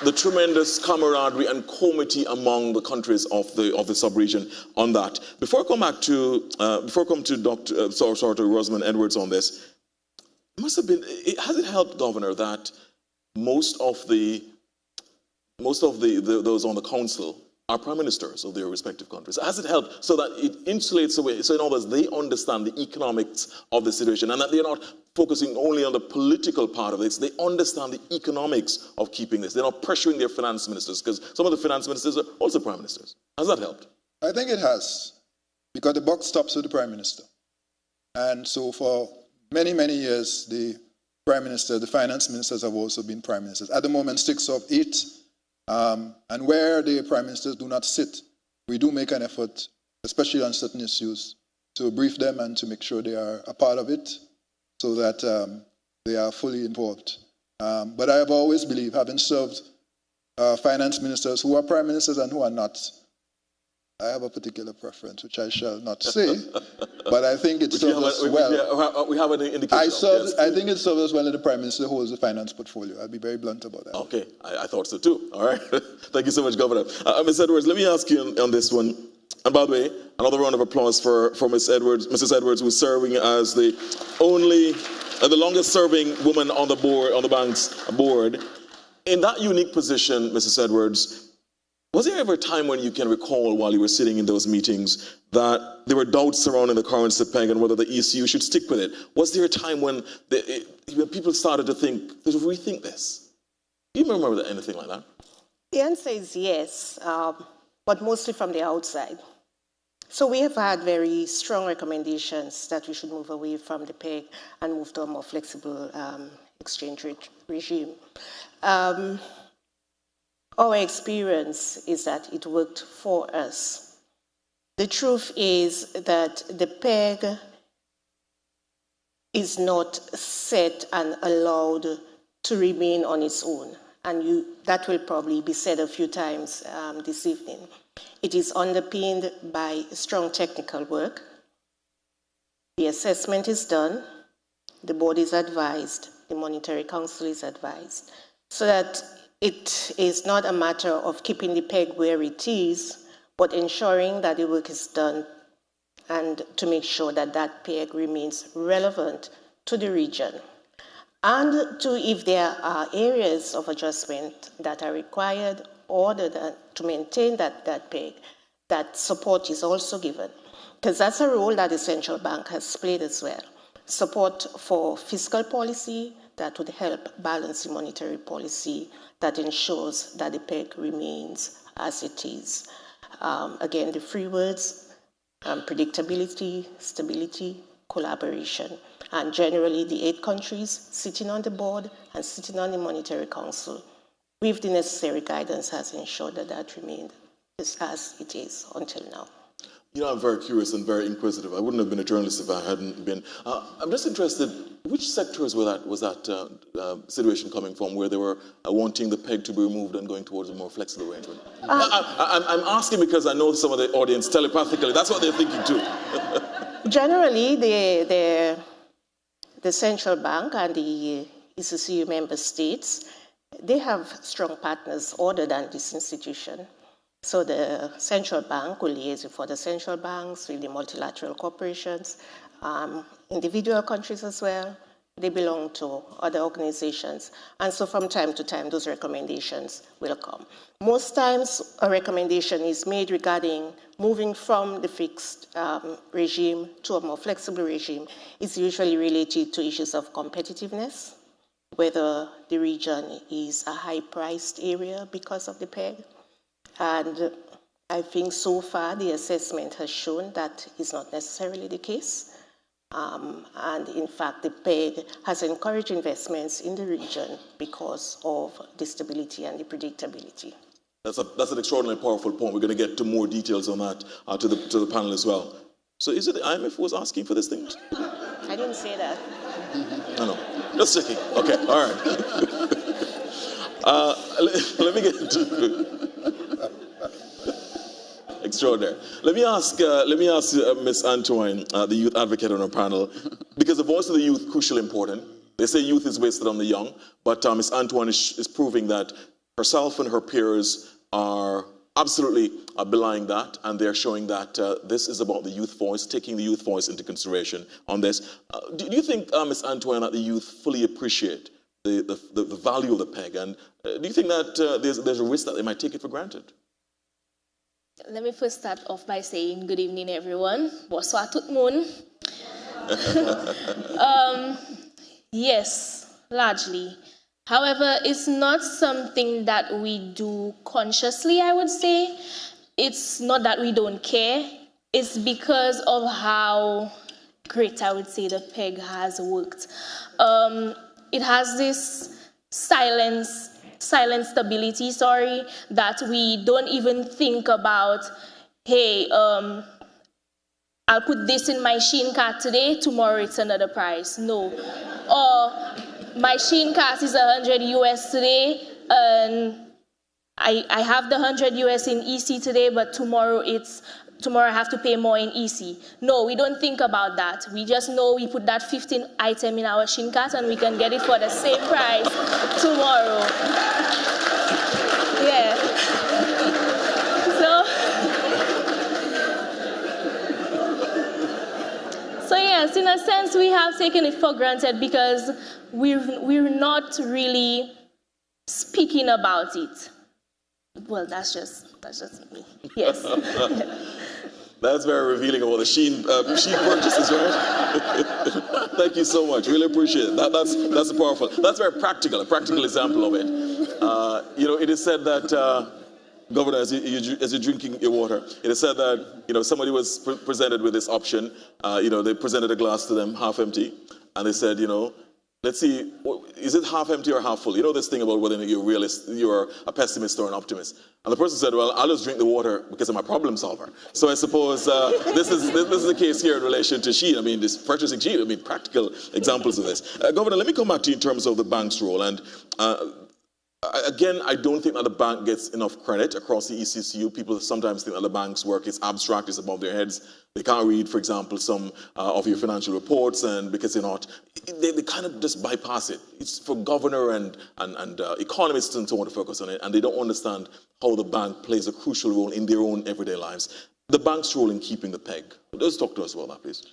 the tremendous camaraderie and comity among the countries of the sub-region on that. Before I come back to, to Rosamond Edwards on this, it must have been, has it helped, Governor, that most of those on the council are prime ministers of their respective countries? Has it helped so that it insulates away, so in other words, they understand the economics of the situation and that they're not focusing only on the political part of this, they understand the economics of keeping this. They're not pressuring their finance ministers, because some of the finance ministers are also prime ministers. Has that helped? I think it has, because the buck stops with the prime minister. And so for many, many years, the prime minister, the finance ministers have also been prime ministers. At the moment, 6 of 8. And where the prime ministers do not sit, we do make an effort, especially on certain issues, to brief them and to make sure they are a part of it so that they are fully involved. But I have always believed, having served finance ministers who are prime ministers and who are not, I have a particular preference, which I shall not say, but I think it serves us well. We have an indication. I think it serves us well that the Prime Minister holds the finance portfolio. I'll be very blunt about that. Okay, I thought so too. All right. Thank you so much, Governor. Ms. Edwards, let me ask you on this one. And by the way, another round of applause for Mrs. Edwards, who's serving as the longest serving woman on the bank's board. In that unique position, Mrs. Edwards, was there ever a time when you can recall while you were sitting in those meetings that there were doubts surrounding the current CPEG and whether the ECU should stick with it? Was there a time when people started to think, let's rethink this? Do you remember anything like that? The answer is yes, but mostly from the outside. So we have had very strong recommendations that we should move away from the PEG and move to a more flexible exchange rate regime. Our experience is that it worked for us. The truth is that the PEG is not set and allowed to remain on its own. And that will probably be said a few times this evening. It is underpinned by strong technical work. The assessment is done. The board is advised. The Monetary Council is advised. So that it is not a matter of keeping the PEG where it is, but ensuring that the work is done and to make sure that that PEG remains relevant to the region. And if there are areas of adjustment that are required to maintain that PEG, that support is also given. Because that's a role that the central bank has played as well. Support for fiscal policy that would help balance the monetary policy that ensures that the PEG remains as it is. Again, the 3 words, predictability, stability, collaboration. And generally, the 8 countries sitting on the board and sitting on the Monetary Council with the necessary guidance has ensured that that remained as it is until now. You know, I'm very curious and very inquisitive. I wouldn't have been a journalist if I hadn't been. I'm just interested, which sectors was that situation coming from, where they were wanting the PEG to be removed and going towards a more flexible arrangement? I'm asking because I know some of the audience telepathically, that's what they're thinking too. Generally, the central bank and the ECCU member states, they have strong partners other than this institution. So the central bank will liaise with other central banks, with the multilateral corporations, individual countries as well. They belong to other organizations. And so from time to time, those recommendations will come. Most times, a recommendation is made regarding moving from the fixed regime to a more flexible regime. It's usually related to issues of competitiveness, whether the region is a high-priced area because of the PEG. And I think so far the assessment has shown that is not necessarily the case. And in fact, the PEG has encouraged investments in the region because of the stability and the predictability. That's an extraordinarily powerful point. We're going to get to more details on that to the panel as well. So is it the IMF who was asking for this thing? I didn't say that. No. Just checking. Okay, all right. Let me get to extraordinary. Let me ask Ms. Antoine, the youth advocate on our panel, because the voice of the youth crucially important. They say youth is wasted on the young, but Ms. Antoine is proving that herself and her peers are absolutely belying that, and they're showing that this is about the youth voice, taking the youth voice into consideration on this. Do you think, Ms. Antoine, that the youth fully appreciate the value of the PEG, and do you think that there's a risk that they might take it for granted? Let me first start off by saying good evening, everyone. Bonsoir tout le monde. Yes, largely. However, it's not something that we do consciously, I would say. It's not that we don't care. It's because of how great, I would say, the PEG has worked. It has this silent stability, that we don't even think about, hey, I'll put this in my Shein cart today, tomorrow it's another price. No. Or my Shein cart is 100 US today, and I have the 100 US in EC today, but tomorrow I have to pay more in EC. No, we don't think about that. We just know we put that 15 item in our Shein cart and we can get it for the same price tomorrow. Yeah. So yes, in a sense, we have taken it for granted because we're not really speaking about it. Well, that's just me. Yes. That's very revealing about the Shein purchases, right? Thank you so much. Really appreciate it. That's powerful. That's very practical, a practical example of it. It is said that, Governor, as you're drinking your water, it is said that, somebody was presented with this option. They presented a glass to them, half empty, and they said, let's see, is it half empty or half full? You know this thing about whether you're a realist, you're a pessimist or an optimist. And the person said, well, I'll just drink the water because I'm a problem solver. So I suppose this is the case here in relation to Shein. I mean, this purchasing Shein, I mean, practical examples of this. Governor, let me come back to you in terms of the bank's role. And again, I don't think that the bank gets enough credit across the ECCU. People sometimes think that the bank's work is abstract, it's above their heads. They can't read, for example, some of your financial reports, and because they're not, they kind of just bypass it. It's for governor and economists and so on to focus on it, and they don't understand how the bank plays a crucial role in their own everyday lives. The bank's role in keeping the PEG. Let's talk to us about that, please.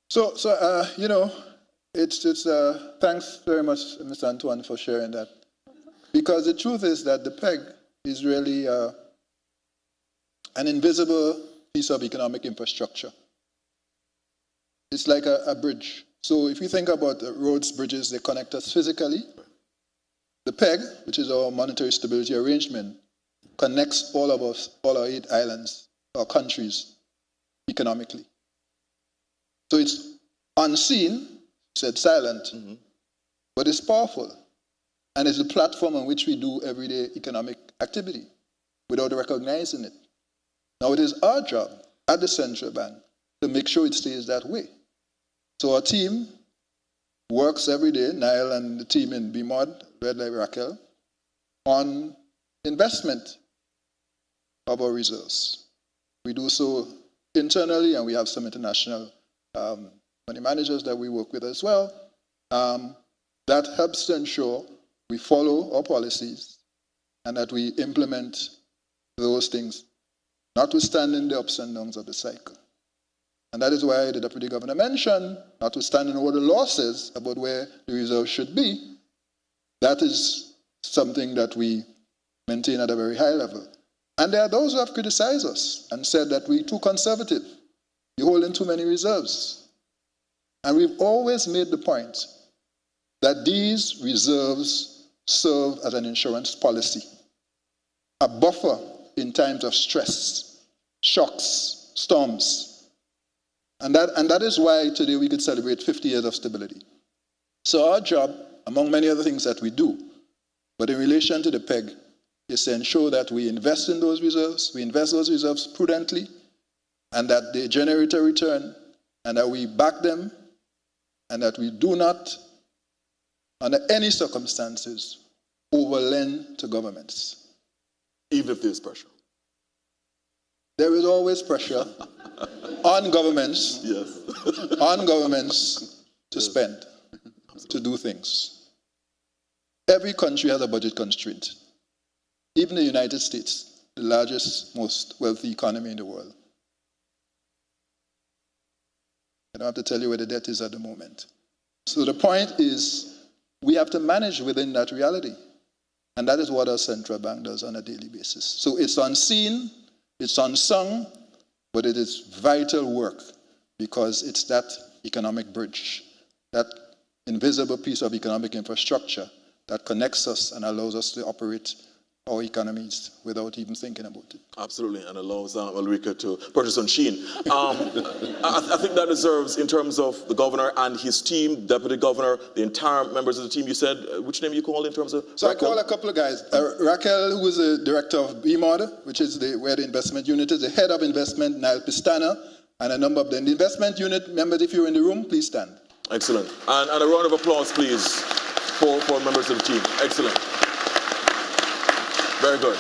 So it's thanks very much, Mr. Antoine, for sharing that. Because the truth is that the PEG is really an invisible piece of economic infrastructure. It's like a bridge. So if you think about the roads, bridges, they connect us physically. The PEG, which is our monetary stability arrangement, connects all of us, all our 8 islands, our countries, economically. So it's unseen, said silent, but it's powerful. And it's the platform on which we do everyday economic activity without recognizing it. Now, it is our job at the central bank to make sure it stays that way. So our team works every day, Niall and the team in BMOD, led by Raquel, on investment of our reserves. We do so internally, and we have some international money managers that we work with as well. That helps to ensure we follow our policies and that we implement those things, notwithstanding the ups and downs of the cycle. And that is why the Deputy Governor mentioned, notwithstanding what the law says about where the reserve should be, that is something that we maintain at a very high level. And there are those who have criticized us and said that we're too conservative, you're holding too many reserves. And we've always made the point that these reserves serve as an insurance policy, a buffer in times of stress, shocks, storms. And that is why today we could celebrate 50 years of stability. So our job, among many other things that we do, but in relation to the PEG, is to ensure that we invest in those reserves, we invest those reserves prudently, and that they generate a return, and that we back them, and that we do not, under any circumstances, overlend to governments. Even if there's pressure? There is always pressure on governments, yes. on governments to spend, to do things. Every country has a budget constraint. Even the United States, the largest, most wealthy economy in the world. I don't have to tell you where the debt is at the moment. So the point is, we have to manage within that reality. And that is what our central bank does on a daily basis. So it's unseen, it's unsung, but it is vital work because it's that economic bridge, that invisible piece of economic infrastructure that connects us and allows us to operate our economies without even thinking about it. Absolutely, and allows Ulrika to purchase on Sheen. I think that deserves, in terms of the governor and his team, deputy governor, the entire members of the team, you said, which name you called in terms of? So Raquel? I call a couple of guys. Raquel, who is the director of BMOD, which is where the investment unit is, the head of investment, Niall Pistana, and a number of them. The investment unit members, if you're in the room, please stand. Excellent. And a round of applause, please, for members of the team. Excellent. Very good.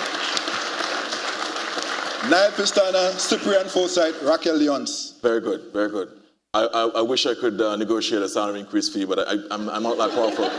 Niall Pistana, Cyprian Forsyth, Raquel Leons. Very good, very good. I wish I could negotiate a salary increase for you, but I'm not that powerful.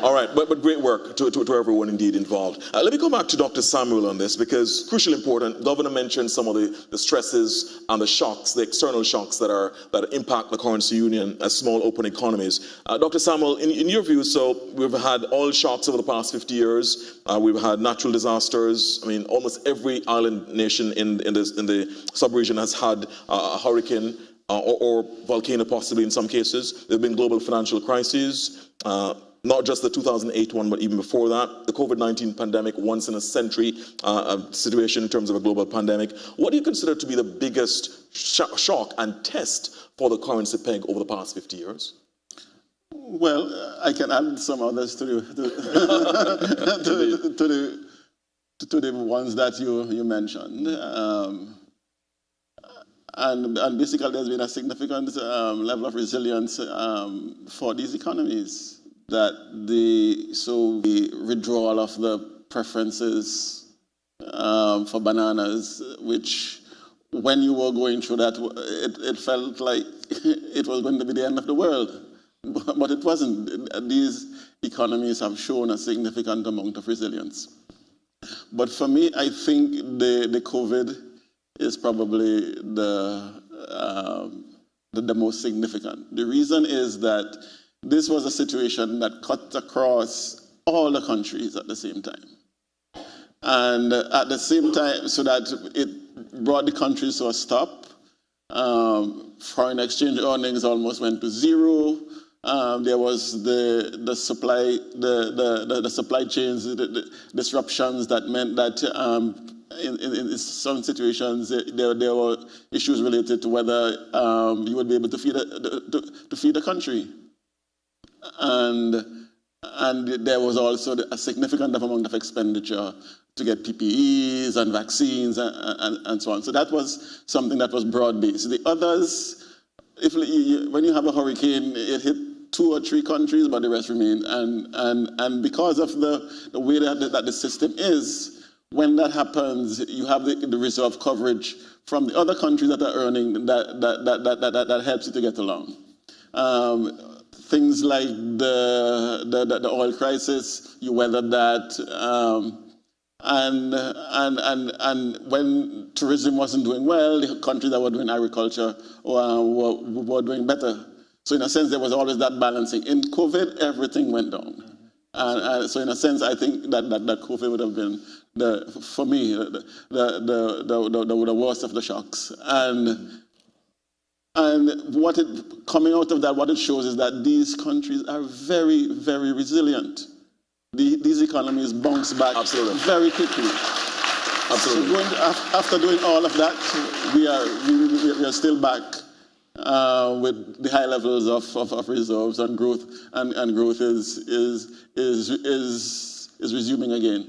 All right, but great work to everyone indeed involved. Let me come back to Dr. Samuel on this, because crucially important. Governor mentioned some of the stresses and the shocks, the external shocks that impact the currency union as small open economies. Dr. Samuel, in your view, so we've had oil shocks over the past 50 years. We've had natural disasters. I mean, almost every island nation in the sub-region has had a hurricane. Or volcano possibly in some cases. There have been global financial crises, not just the 2008 one, but even before that. The COVID-19 pandemic, once in a century situation in terms of a global pandemic. What do you consider to be the biggest shock and test for the currency peg over the past 50 years? Well, I can add some others to the ones that you mentioned. And basically, there's been a significant level of resilience for these economies. The withdrawal of the preferences for bananas, which when you were going through that, it felt like it was going to be the end of the world. But it wasn't. These economies have shown a significant amount of resilience. But for me, I think the COVID is probably the most significant. The reason is that this was a situation that cut across all the countries at the same time. And at the same time, so that it brought the countries to a stop. Foreign exchange earnings almost went to zero. There was the supply chains, the disruptions that meant that in some situations, there were issues related to whether you would be able to feed the country, and there was also a significant amount of expenditure to get PPEs and vaccines and so on. So that was something that was broad-based. The others, when you have a hurricane, it hit 2 or 3 countries, but the rest remained. And because of the way that the system is, when that happens, you have the reserve coverage from the other countries that are earning that helps you to get along. Things like the oil crisis, you weathered that, and when tourism wasn't doing well, the countries that were doing agriculture were doing better. So in a sense, there was always that balancing. In COVID, everything went down. And so in a sense, I think that COVID would have been, for me, the worst of the shocks. And coming out of that, what it shows is that these countries are very, very resilient. These economies bounce back very quickly. Absolutely. So after doing all of that, we are still back with the high levels of reserves and growth, and growth is resuming again.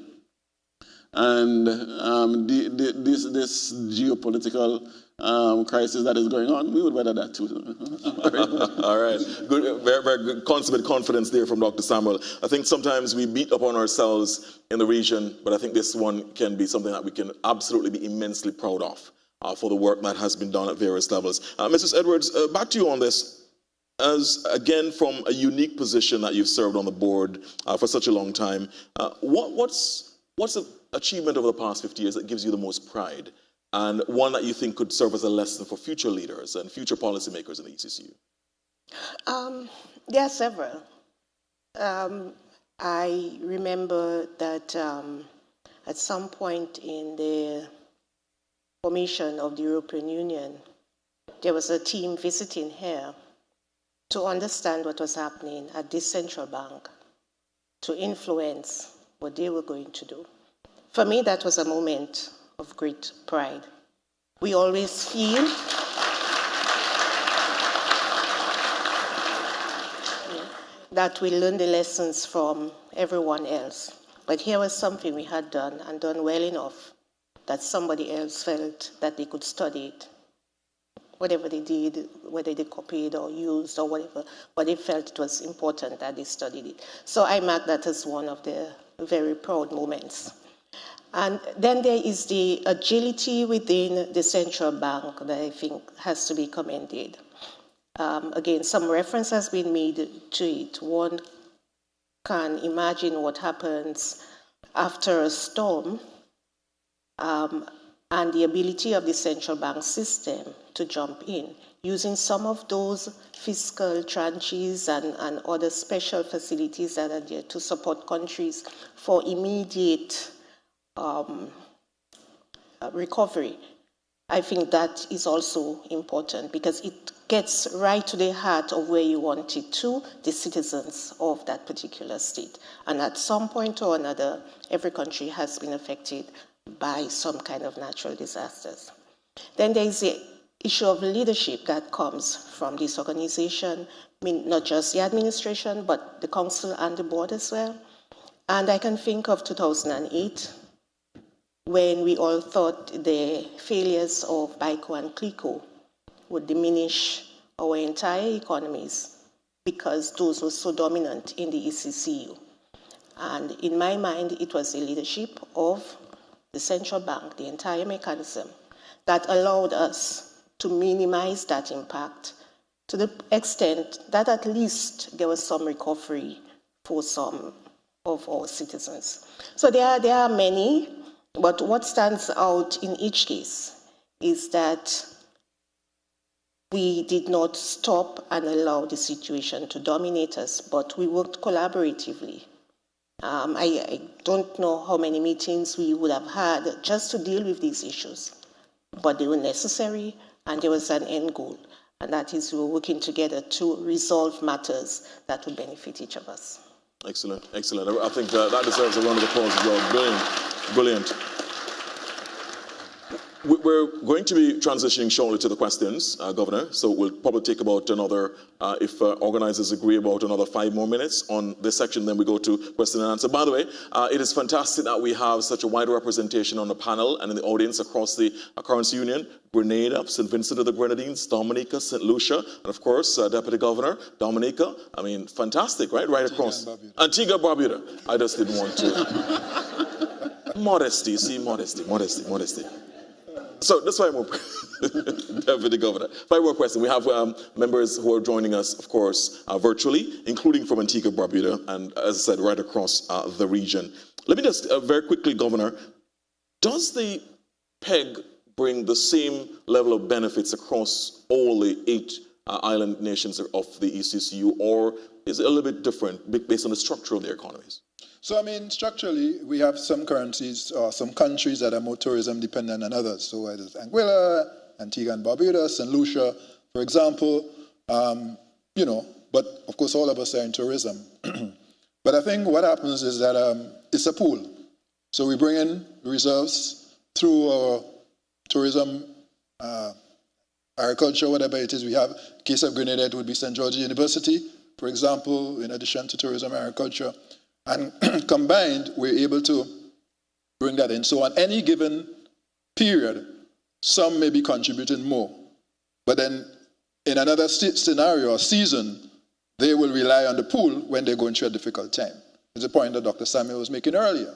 and this geopolitical crisis that is going on, we would weather that too. All right. Good, very, very good consummate confidence there from Dr. Samuel. I think sometimes we beat upon ourselves in the region, but I think this one can be something that we can absolutely be immensely proud of for the work that has been done at various levels. Mrs. Edwards, back to you on this. As, again, from a unique position that you've served on the board for such a long time, what's the achievement over the past 50 years that gives you the most pride, and one that you think could serve as a lesson for future leaders and future policymakers in the ECCU? There are several. I remember that at some point in the formation of the European Union, there was a team visiting here to understand what was happening at this central bank, to influence what they were going to do. For me, that was a moment of great pride. We always feel that we learn the lessons from everyone else. But here was something we had done, and done well enough, that somebody else felt that they could study it. Whatever they did, whether they copied or used or whatever, but they felt it was important that they studied it. So I mark that as one of the very proud moments. And then there is the agility within the central bank that I think has to be commended. Again, some reference has been made to it. One can imagine what happens after a storm, and the ability of the central bank system to jump in, using some of those fiscal tranches and other special facilities that are there to support countries for immediate recovery. I think that is also important because it gets right to the heart of where you want it to, the citizens of that particular state. And at some point or another, every country has been affected by some kind of natural disasters. Then there is the issue of leadership that comes from this organization, I mean, not just the administration, but the council and the board as well. And I can think of 2008, when we all thought the failures of BICO and CLICO would diminish our entire economies because those were so dominant in the ECCU. And in my mind, it was the leadership of the central bank, the entire mechanism, that allowed us to minimize that impact to the extent that at least there was some recovery for some of our citizens. So there are many, but what stands out in each case is that we did not stop and allow the situation to dominate us, but we worked collaboratively. I don't know how many meetings we would have had just to deal with these issues, but they were necessary and there was an end goal, and that is we were working together to resolve matters that would benefit each of us. Excellent, excellent. I think that deserves a round of applause as well. Brilliant, brilliant. We're going to be transitioning shortly to the questions, Governor, so we'll probably take about another, if organizers agree, about another 5 more minutes on this section, then we go to question and answer. By the way, it is fantastic that we have such a wide representation on the panel and in the audience across the currency union. Grenada, St. Vincent of the Grenadines, Dominica, St. Lucia, and of course, Deputy Governor, Dominica. I mean, fantastic, right? Right across. Antigua, Barbuda. I just didn't want to. Modesty, see, modesty. So that's 5 more, Deputy Governor. 5 more questions. We have members who are joining us, of course, virtually, including from Antigua, Barbuda, and as I said, right across the region. Let me just very quickly, Governor, does the PEG bring the same level of benefits across all the 8 island nations of the ECCU, or is it a little bit different based on the structure of their economies? So, I mean, structurally, we have some currencies or some countries that are more tourism dependent than others. So, whether it's Anguilla, Antigua and Barbuda, St. Lucia, for example, you know, but of course, all of us are in tourism. But I think what happens is that it's a pool. So, we bring in reserves through our tourism, agriculture, whatever it is we have. In the case of Grenada, it would be St. George University, for example, in addition to tourism, agriculture. And combined, we're able to bring that in. So on any given period, some may be contributing more. But then in another scenario or season, they will rely on the pool when they're going through a difficult time. It's a point that Dr. Samuel was making earlier.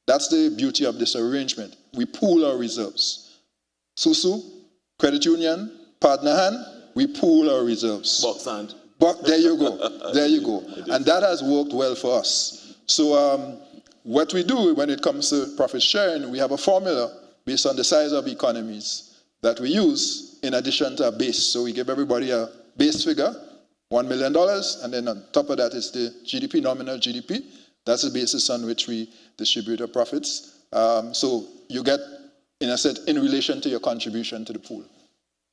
That's the beauty of this arrangement. We pool our reserves. Susu, credit union, partner hand, we pool our reserves. Box hand. But there you go. There you go. And that has worked well for us. So what we do when it comes to profit sharing, we have a formula based on the size of economies that we use in addition to a base. So we give everybody a base figure, $1 million, and then on top of that is the GDP, nominal GDP. That's the basis on which we distribute our profits. So you get, in a sense, in relation to your contribution to the pool.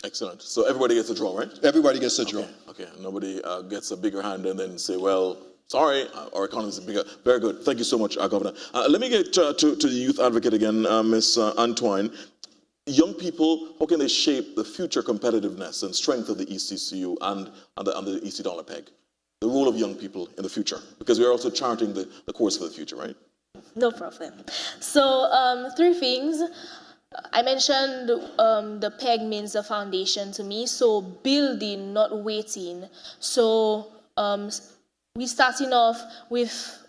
Excellent. So everybody gets a draw, right? Everybody gets a draw. Okay. Nobody gets a bigger hand and then say, well, sorry, our economy is bigger. Very good. Thank you so much, Governor. Let me get to the youth advocate again, Ms. Antoine. Young people, how can they shape the future competitiveness and strength of the ECCU and the EC dollar peg? The role of young people in the future, because we're also charting the course for the future, right? No problem. So 3 things. I mentioned the PEG means the foundation to me, so building, not waiting. So we're starting off with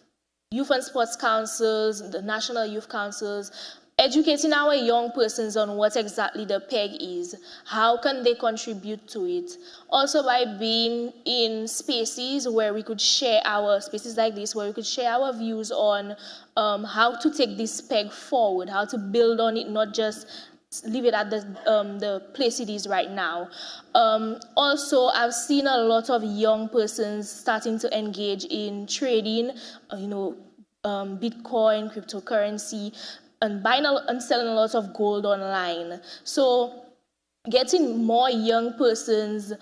youth and sports councils, the national youth councils, educating our young persons on what exactly the PEG is, how can they contribute to it. Also by being in spaces where we could share spaces like this, where we could share our views on how to take this PEG forward, how to build on it, not just leave it at the place it is right now. Also, I've seen a lot of young persons starting to engage in trading, Bitcoin, cryptocurrency, and buying and selling a lot of gold online. So getting more young persons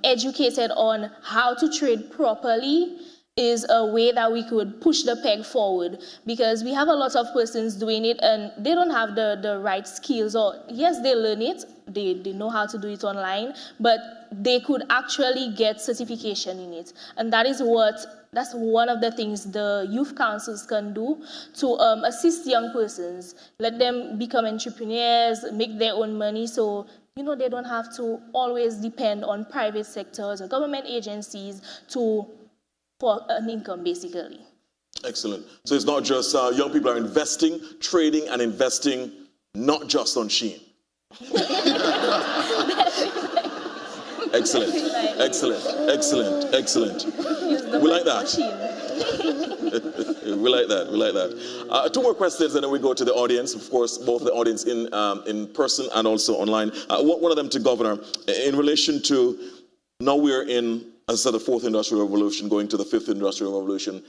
educated on how to trade properly is a way that we could push the PEG forward, because we have a lot of persons doing it and they don't have the right skills, or yes, they learn it, they know how to do it online, but they could actually get certification in it. And that's one of the things the youth councils can do to assist young persons, let them become entrepreneurs, make their own money, so they don't have to always depend on private sectors or government agencies for an income, basically. Excellent. So it's not just young people are investing, trading, and investing, not just on Shein. Excellent, excellent, excellent, excellent. We like that. We like that, we like that. 2 more questions and then we go to the audience. Of course, both the audience in person and also online. One of them to Governor, in relation to, now we're in, as I said, the 4th Industrial Revolution, going to the 5th Industrial Revolution.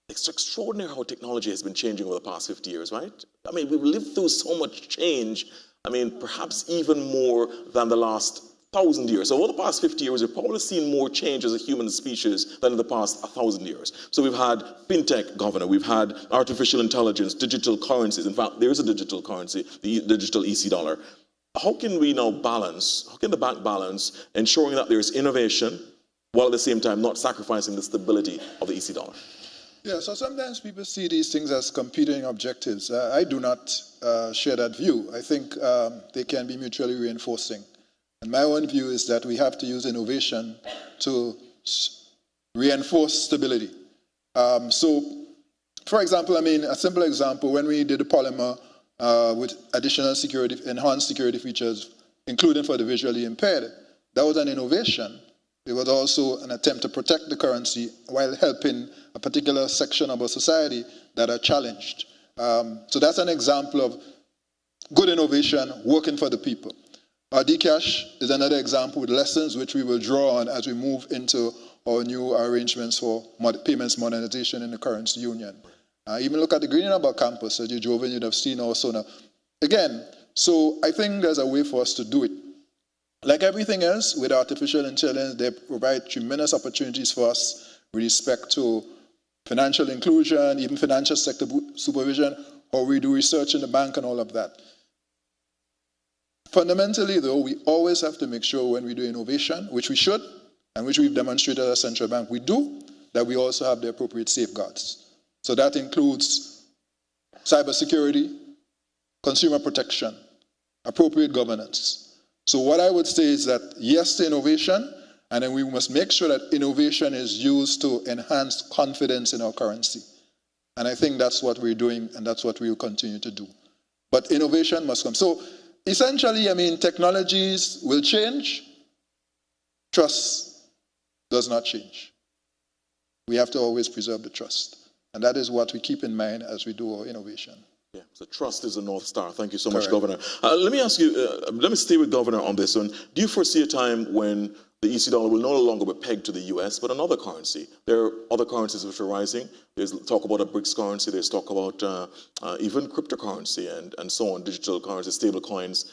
It's extraordinary how technology has been changing over the past 50 years, right? I mean, we've lived through so much change. I mean, perhaps even more than the last 1,000 years. So over the past 50 years, we've probably seen more change as a human species than in the past 1,000 years. So we've had fintech, Governor, we've had artificial intelligence, digital currencies. In fact, there is a digital currency, the digital EC dollar. How can we now balance, how can the bank balance ensuring that there is innovation while at the same time not sacrificing the stability of the EC dollar? Yeah, so sometimes people see these things as competing objectives. I do not share that view. I think they can be mutually reinforcing. And my own view is that we have to use innovation to reinforce stability. So, for example, a simple example, when we did the polymer with additional security, enhanced security features, including for the visually impaired, that was an innovation. It was also an attempt to protect the currency while helping a particular section of our society that are challenged. So that's an example of good innovation working for the people. Dcash is another example with lessons which we will draw on as we move into our new arrangements for payments modernization in the currency union. Even look at the Green Harbor campus, as you drove in, you'd have seen also now. Again, so I think there's a way for us to do it. Like everything else, with artificial intelligence, they provide tremendous opportunities for us with respect to financial inclusion, even financial sector supervision, how we do research in the bank and all of that. Fundamentally, though, we always have to make sure when we do innovation, which we should, and which we've demonstrated as a central bank we do, that we also have the appropriate safeguards. So that includes cybersecurity, consumer protection, appropriate governance. So what I would say is that yes to innovation, and then we must make sure that innovation is used to enhance confidence in our currency. And I think that's what we're doing, and that's what we will continue to do. But innovation must come. So essentially, I mean, technologies will change. Trust does not change. We have to always preserve the trust. And that is what we keep in mind as we do our innovation. Yeah, so trust is the North Star. Thank you so much, Governor. Let me ask you, let me stay with Governor on this one. Do you foresee a time when the EC dollar will no longer be pegged to the US, but another currency? There are other currencies which are rising. There's talk about a BRICS currency. There's talk about even cryptocurrency and so on, digital currency, stable coins.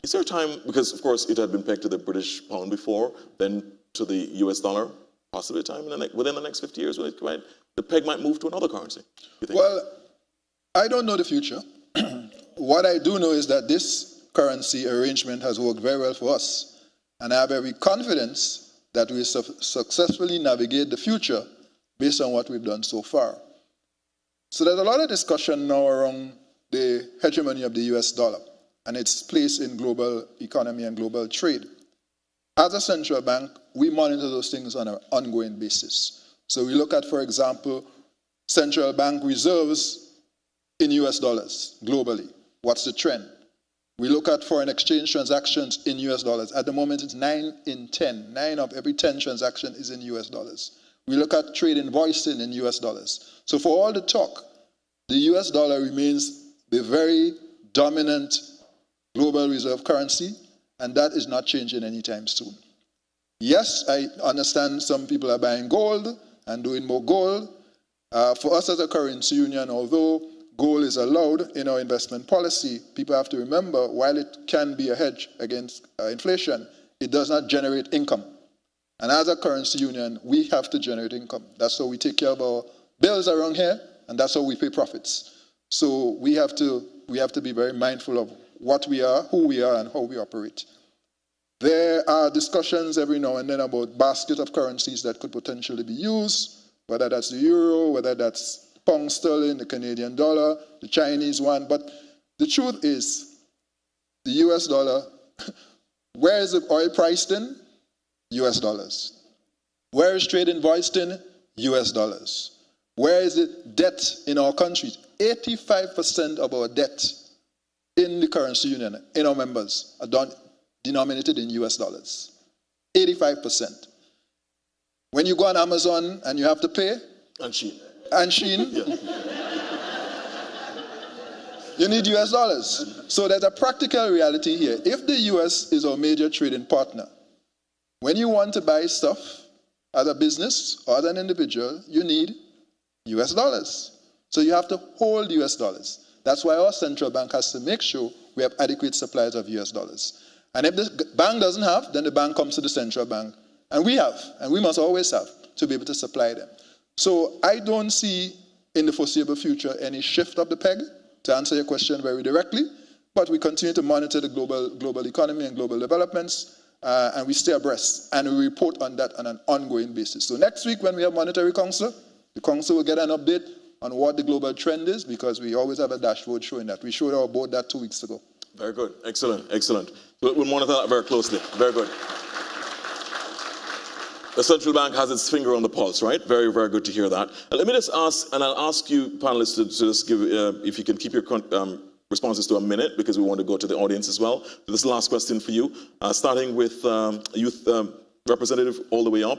Is there a time, because of course it had been pegged to the British pound before, then to the US dollar, possibly a time within the next 50 years when the peg might move to another currency, you think? Well, I don't know the future. What I do know is that this currency arrangement has worked very well for us. And I have every confidence that we successfully navigate the future based on what we've done so far. So there's a lot of discussion now around the hegemony of the US dollar and its place in global economy and global trade. As a central bank, we monitor those things on an ongoing basis. So we look at, for example, central bank reserves in US dollars globally. What's the trend? We look at foreign exchange transactions in US dollars. At the moment, it's 9 in 10. 9 of every 10 transactions is in US dollars. We look at trade invoicing in US dollars. So for all the talk, the US dollar remains the very dominant global reserve currency, and that is not changing anytime soon. Yes, I understand some people are buying gold and doing more gold. For us as a currency union, although gold is allowed in our investment policy, people have to remember, while it can be a hedge against inflation, it does not generate income. And as a currency union, we have to generate income. That's how we take care of our bills around here, and that's how we pay profits. So we have to be very mindful of what we are, who we are, and how we operate. There are discussions every now and then about basket of currencies that could potentially be used, whether that's the euro, whether that's pound sterling, the Canadian dollar, the Chinese one. But the truth is, the US dollar, where is the oil priced in? US dollars. Where is trade invoiced in? US dollars. Where is the debt in our countries? 85% of our debt in the currency union, in our members, are denominated in US dollars. 85%. When you go on Amazon and you have to pay, and Shein, yeah. You need US dollars. So there's a practical reality here. If the US is our major trading partner, when you want to buy stuff as a business or as an individual, you need US dollars. So you have to hold US dollars. That's why our central bank has to make sure we have adequate supplies of US dollars. And if the bank doesn't have, then the bank comes to the central bank. And we have, and we must always have, to be able to supply them. So I don't see in the foreseeable future any shift of the peg, to answer your question very directly, but we continue to monitor the global economy and global developments, and we stay abreast, and we report on that on an ongoing basis. So next week when we have Monetary Council, the Council will get an update on what the global trend is, because we always have a dashboard showing that. We showed our board that 2 weeks ago. Very good. Excellent. Excellent. We'll monitor that very closely. Very good. The central bank has its finger on the pulse, right? Very, very good to hear that. And let me just ask, and I'll ask you, panelists, to just give, if you can keep your responses to a minute, because we want to go to the audience as well. This is the last question for you, starting with youth representative all the way up.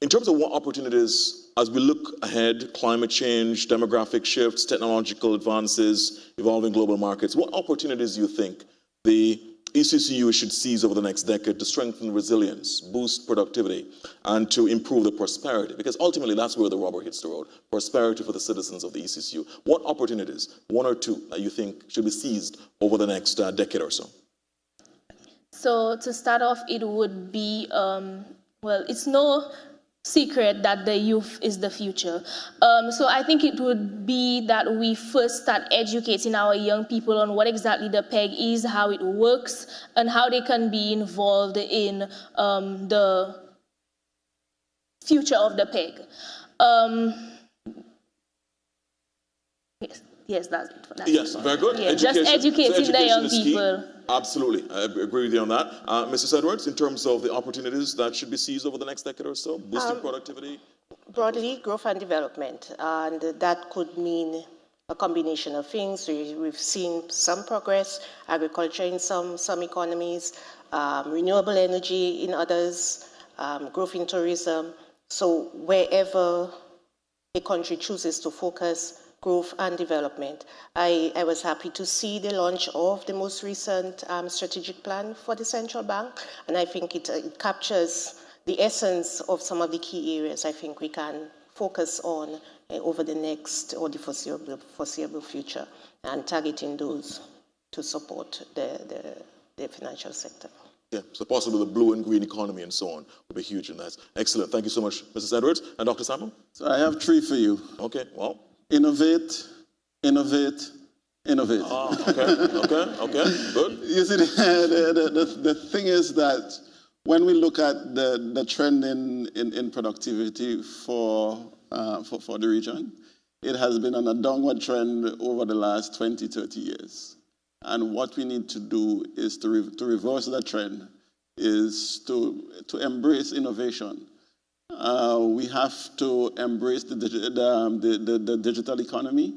In terms of what opportunities, as we look ahead, climate change, demographic shifts, technological advances, evolving global markets, what opportunities do you think the ECCU should seize over the next decade to strengthen resilience, boost productivity, and to improve the prosperity? Because ultimately that's where the rubber hits the road, prosperity for the citizens of the ECCU. What opportunities, one or two, that you think should be seized over the next decade or so? So to start off, it would be, well, it's no secret that the youth is the future. So I think it would be that we first start educating our young people on what exactly the PEG is, how it works, and how they can be involved in the future of the PEG. Yes. Yes, that's yes, very good. Yeah, just educating the young people. Absolutely, I agree with you on that. Mrs. Edwards, in terms of the opportunities that should be seized over the next decade or so, boosting productivity? Broadly, growth and development, and that could mean a combination of things. We've seen some progress, agriculture in some economies, renewable energy in others, growth in tourism. So wherever a country chooses to focus, growth and development. I was happy to see the launch of the most recent strategic plan for the central bank, and I think it captures the essence of some of the key areas I think we can focus on over the next or the foreseeable future, and targeting those to support the financial sector. Yeah, so possibly the blue and green economy and so on will be huge in that. Excellent. Thank you so much, Mrs. Edwards. And Dr. Samuel? So I have 3 for you. Okay, well. Innovate, innovate, innovate. Okay, good. You see, the thing is that when we look at the trend in productivity for the region, it has been on a downward trend over the last 20, 30 years. And what we need to do is to reverse that trend, is to embrace innovation. We have to embrace the digital economy.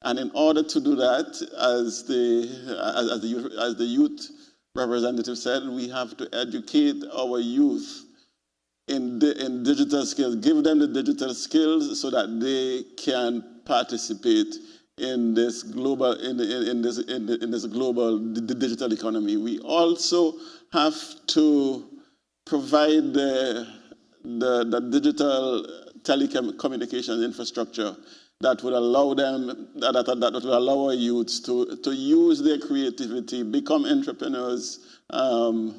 And in order to do that, as the youth representative said, we have to educate our youth in digital skills, give them the digital skills so that they can participate in this global digital economy. We also have to provide the digital telecommunications infrastructure that would allow them, that would allow our youths to use their creativity, become entrepreneurs in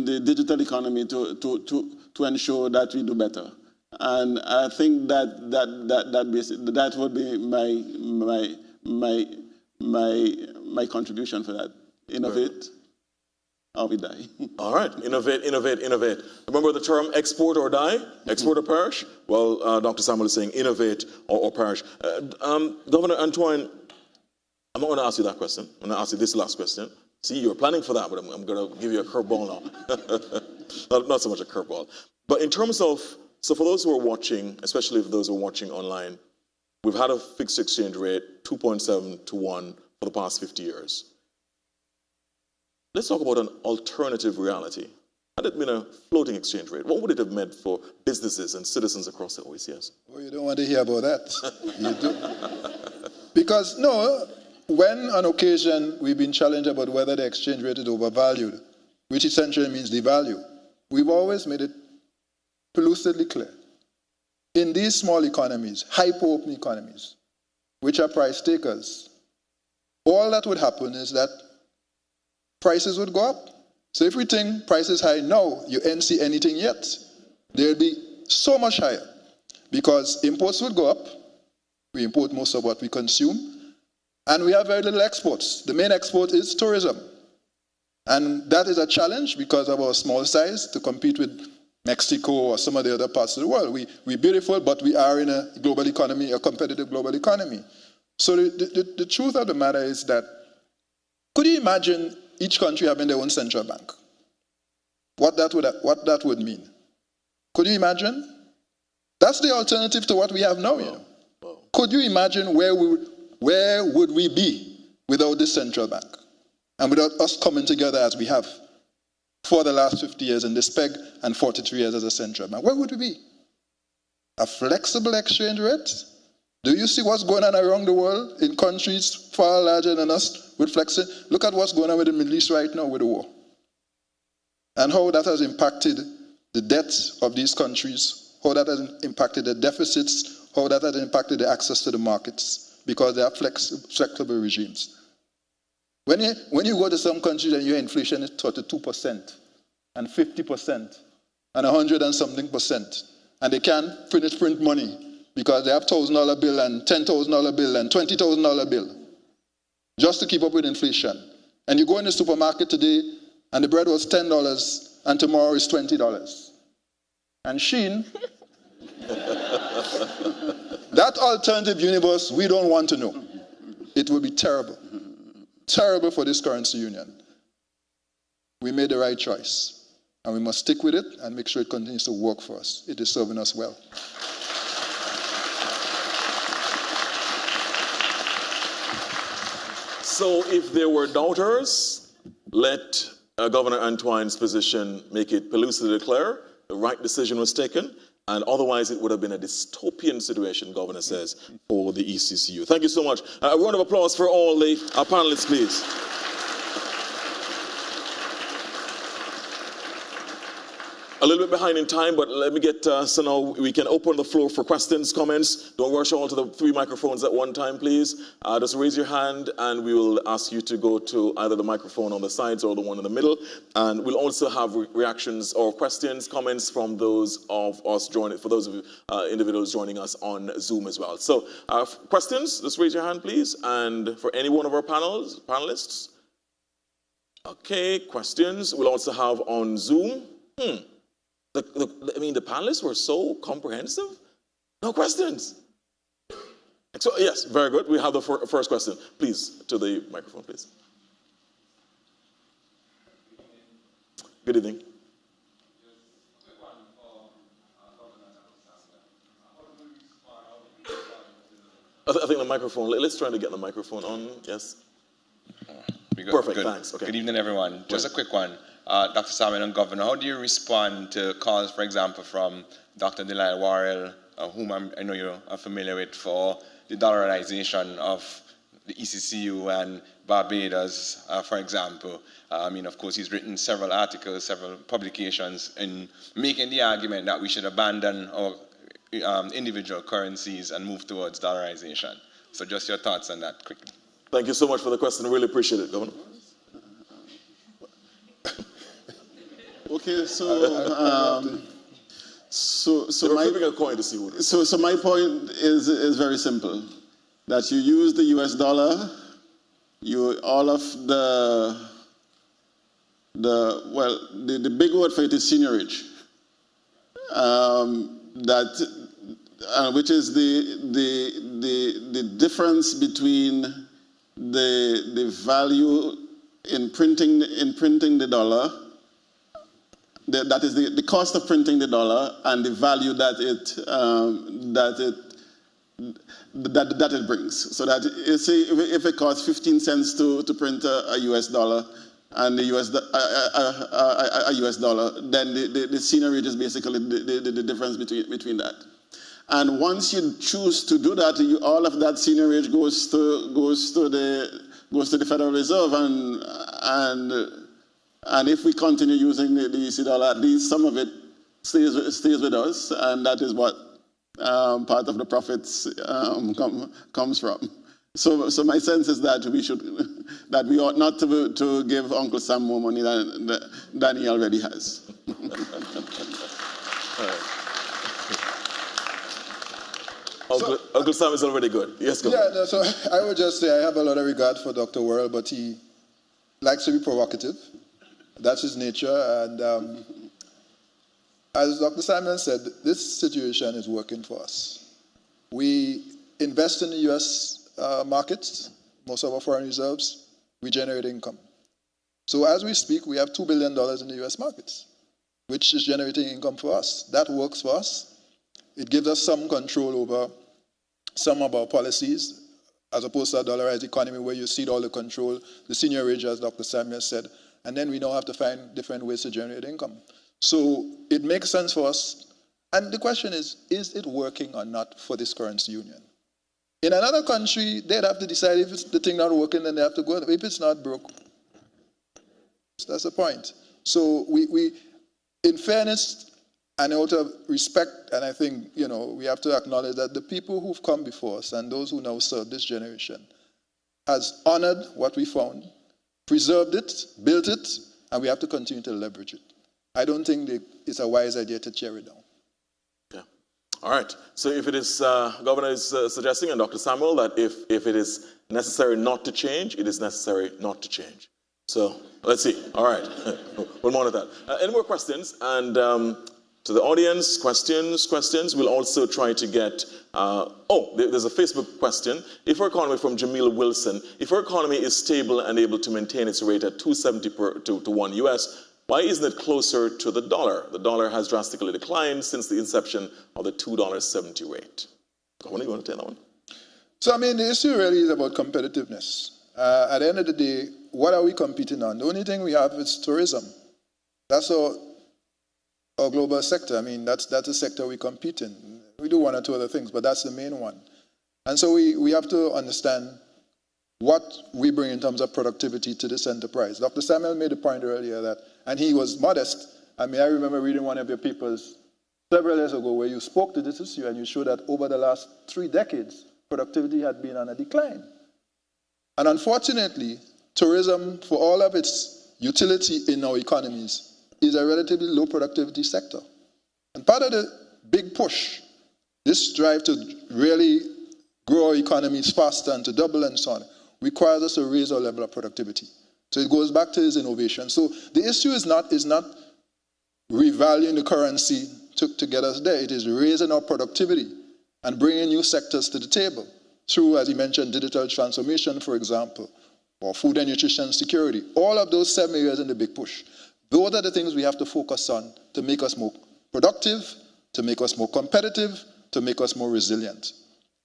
the digital economy to ensure that we do better. And I think that would be my contribution for that. Innovate, or we die. All right, innovate, innovate, innovate. Remember the term export or die, export or perish? Well, Dr. Samuel is saying innovate or perish. Governor Antoine, I'm not going to ask you that question. I'm going to ask you this last question. See, you're planning for that, but I'm going to give you a curveball now. not so much a curveball. But in terms of, so for those who are watching, especially for those who are watching online, we've had a fixed exchange rate, 2.7 to 1 for the past 50 years. Let's talk about an alternative reality. Had it been a floating exchange rate, what would it have meant for businesses and citizens across the OECS? Well, you don't want to hear about that. You do. Because, no, when on occasion we've been challenged about whether the exchange rate is overvalued, which essentially means devalue, we've always made it lucidly clear. In these small economies, hyper-open economies, which are price takers, all that would happen is that prices would go up. So if we think price is high now, you ain't see anything yet. They'll be so much higher because imports would go up. We import most of what we consume. And we have very little exports. The main export is tourism. And that is a challenge because of our small size to compete with Mexico or some of the other parts of the world. We're beautiful, but we are in a global economy, a competitive global economy. So the truth of the matter is that, could you imagine each country having their own central bank? What that would mean? Could you imagine? That's the alternative to what we have now. You know? Could you imagine where would we be without this central bank and without us coming together as we have for the last 50 years in this PEG and 43 years as a central bank? Where would we be? A flexible exchange rate? Do you see what's going on around the world in countries far larger than us with flexing? Look at what's going on with the Middle East right now with the war. And how that has impacted the debts of these countries, how that has impacted the deficits, how that has impacted the access to the markets, because they are flexible regimes. When you go to some countries and your inflation is 32% and 50% and 100 and something %, and they can't print money because they have $1,000 bill and $10,000 bill and $20,000 bill just to keep up with inflation. And you go in the supermarket today and the bread was $10 and tomorrow is $20. And Shein That alternative universe, we don't want to know. It will be terrible. Terrible for this currency union. We made the right choice, and we must stick with it and make sure it continues to work for us. It is serving us well. So if there were doubters, let Governor Antoine's position make it pellucidly clear the right decision was taken, and otherwise it would have been a dystopian situation, Governor says, for the ECCU. Thank you so much. A round of applause for all the panelists, please. A little bit behind in time, but let me get, so now we can open the floor for questions, comments. Don't rush all to the 3 microphones at one time, please. Just raise your hand and we will ask you to go to either the microphone on the sides or the one in the middle. And we'll also have reactions or questions, comments from those of us joining, for those of you, individuals joining us on Zoom as well. So questions, just raise your hand, please. And for any one of our panelists. Okay, questions we'll also have on Zoom. I mean, the panelists were so comprehensive. No questions. So, yes, very good. We have the first question. Please, to the microphone, please. Good evening. I think the microphone, let's try to get the microphone on, yes. Perfect, good. Thanks. Okay. Good evening, everyone. Just a quick one. Dr. Samuel and Governor, how do you respond to calls, for example, from Dr. Delilah Warrell, whom I know you are familiar with, for the dollarization of the ECCU and Barbados, for example? I mean, of course, he's written several articles, several publications in making the argument that we should abandon our individual currencies and move towards dollarization. So just your thoughts on that quickly. Thank you so much for the question. I really appreciate it, Governor. Okay, so my point is very simple. That you use the US dollar, all of the big word for it is seigniorage. Which is the difference between the value in printing the dollar. That is the cost of printing the dollar and the value that it brings. So that you see, if it costs 15 cents to print a US dollar and a US dollar, then the seigniorage is basically the difference between that. And once you choose to do that, all of that seigniorage goes to the Federal Reserve, and if we continue using the EC dollar, at least some of it stays with us, and that is what part of the profits comes from. So my sense is that we ought not to give Uncle Sam more money than he already has. Uncle Sam is already good. Yes, go. Yeah, so I would just say I have a lot of regard for Dr. Worrell, but he likes to be provocative. That's his nature, and as Dr. Simon said, this situation is working for us. We invest in the U.S. Markets, most of our foreign reserves, we generate income. So as we speak, we have $2 billion in the U.S. markets, which is generating income for us. That works for us. It gives us some control over some of our policies, as opposed to a dollarized economy where you cede all the control, the seigniorage, as Dr. Samuel said, and then we now have to find different ways to generate income. So it makes sense for us. And the question is it working or not for this currency union? In another country, they'd have to decide if it's the thing not working, then they have to go. If it's not broke, that's the point. So we in fairness and out of respect, and I think, we have to acknowledge that the people who've come before us and those who now serve this generation has honored what we found, preserved it, built it, and we have to continue to leverage it. I don't think it's a wise idea to tear it down. Yeah. All right. So if it is, Governor is suggesting, and Dr. Samuel, that if it is necessary not to change, it is necessary not to change. So let's see. All right. We'll monitor that. Any more questions? And To the audience, questions. We'll also try to get, there's a Facebook question. If our economy, from Jamil Wilson, if our economy is stable and able to maintain its rate at 270 to 1 US, why isn't it closer to the dollar? The dollar has drastically declined since the inception of the $2.70 rate. Governor, you want to take that one? So, I mean, the issue really is about competitiveness. At the end of the day, what are we competing on? The only thing we have is tourism. That's our global sector. I mean, that's a sector we compete in. We do one or two other things, but that's the main one. And so we have to understand what we bring in terms of productivity to this enterprise. Dr. Samuel made a point earlier that, and he was modest. I mean, I remember reading one of your papers several years ago where you spoke to this issue and you showed that over the last 3 decades, productivity had been on a decline. And unfortunately, tourism, for all of its utility in our economies, is a relatively low productivity sector. And part of the big push, this drive to really grow our economies faster and to double and so on, requires us to raise our level of productivity. So it goes back to this innovation. So the issue is not revaluing the currency to get us there. It is raising our productivity and bringing new sectors to the table through, as you mentioned, digital transformation, for example, or food and nutrition security. All of those 7 areas in the big push. Those are the things we have to focus on to make us more productive, to make us more competitive, to make us more resilient.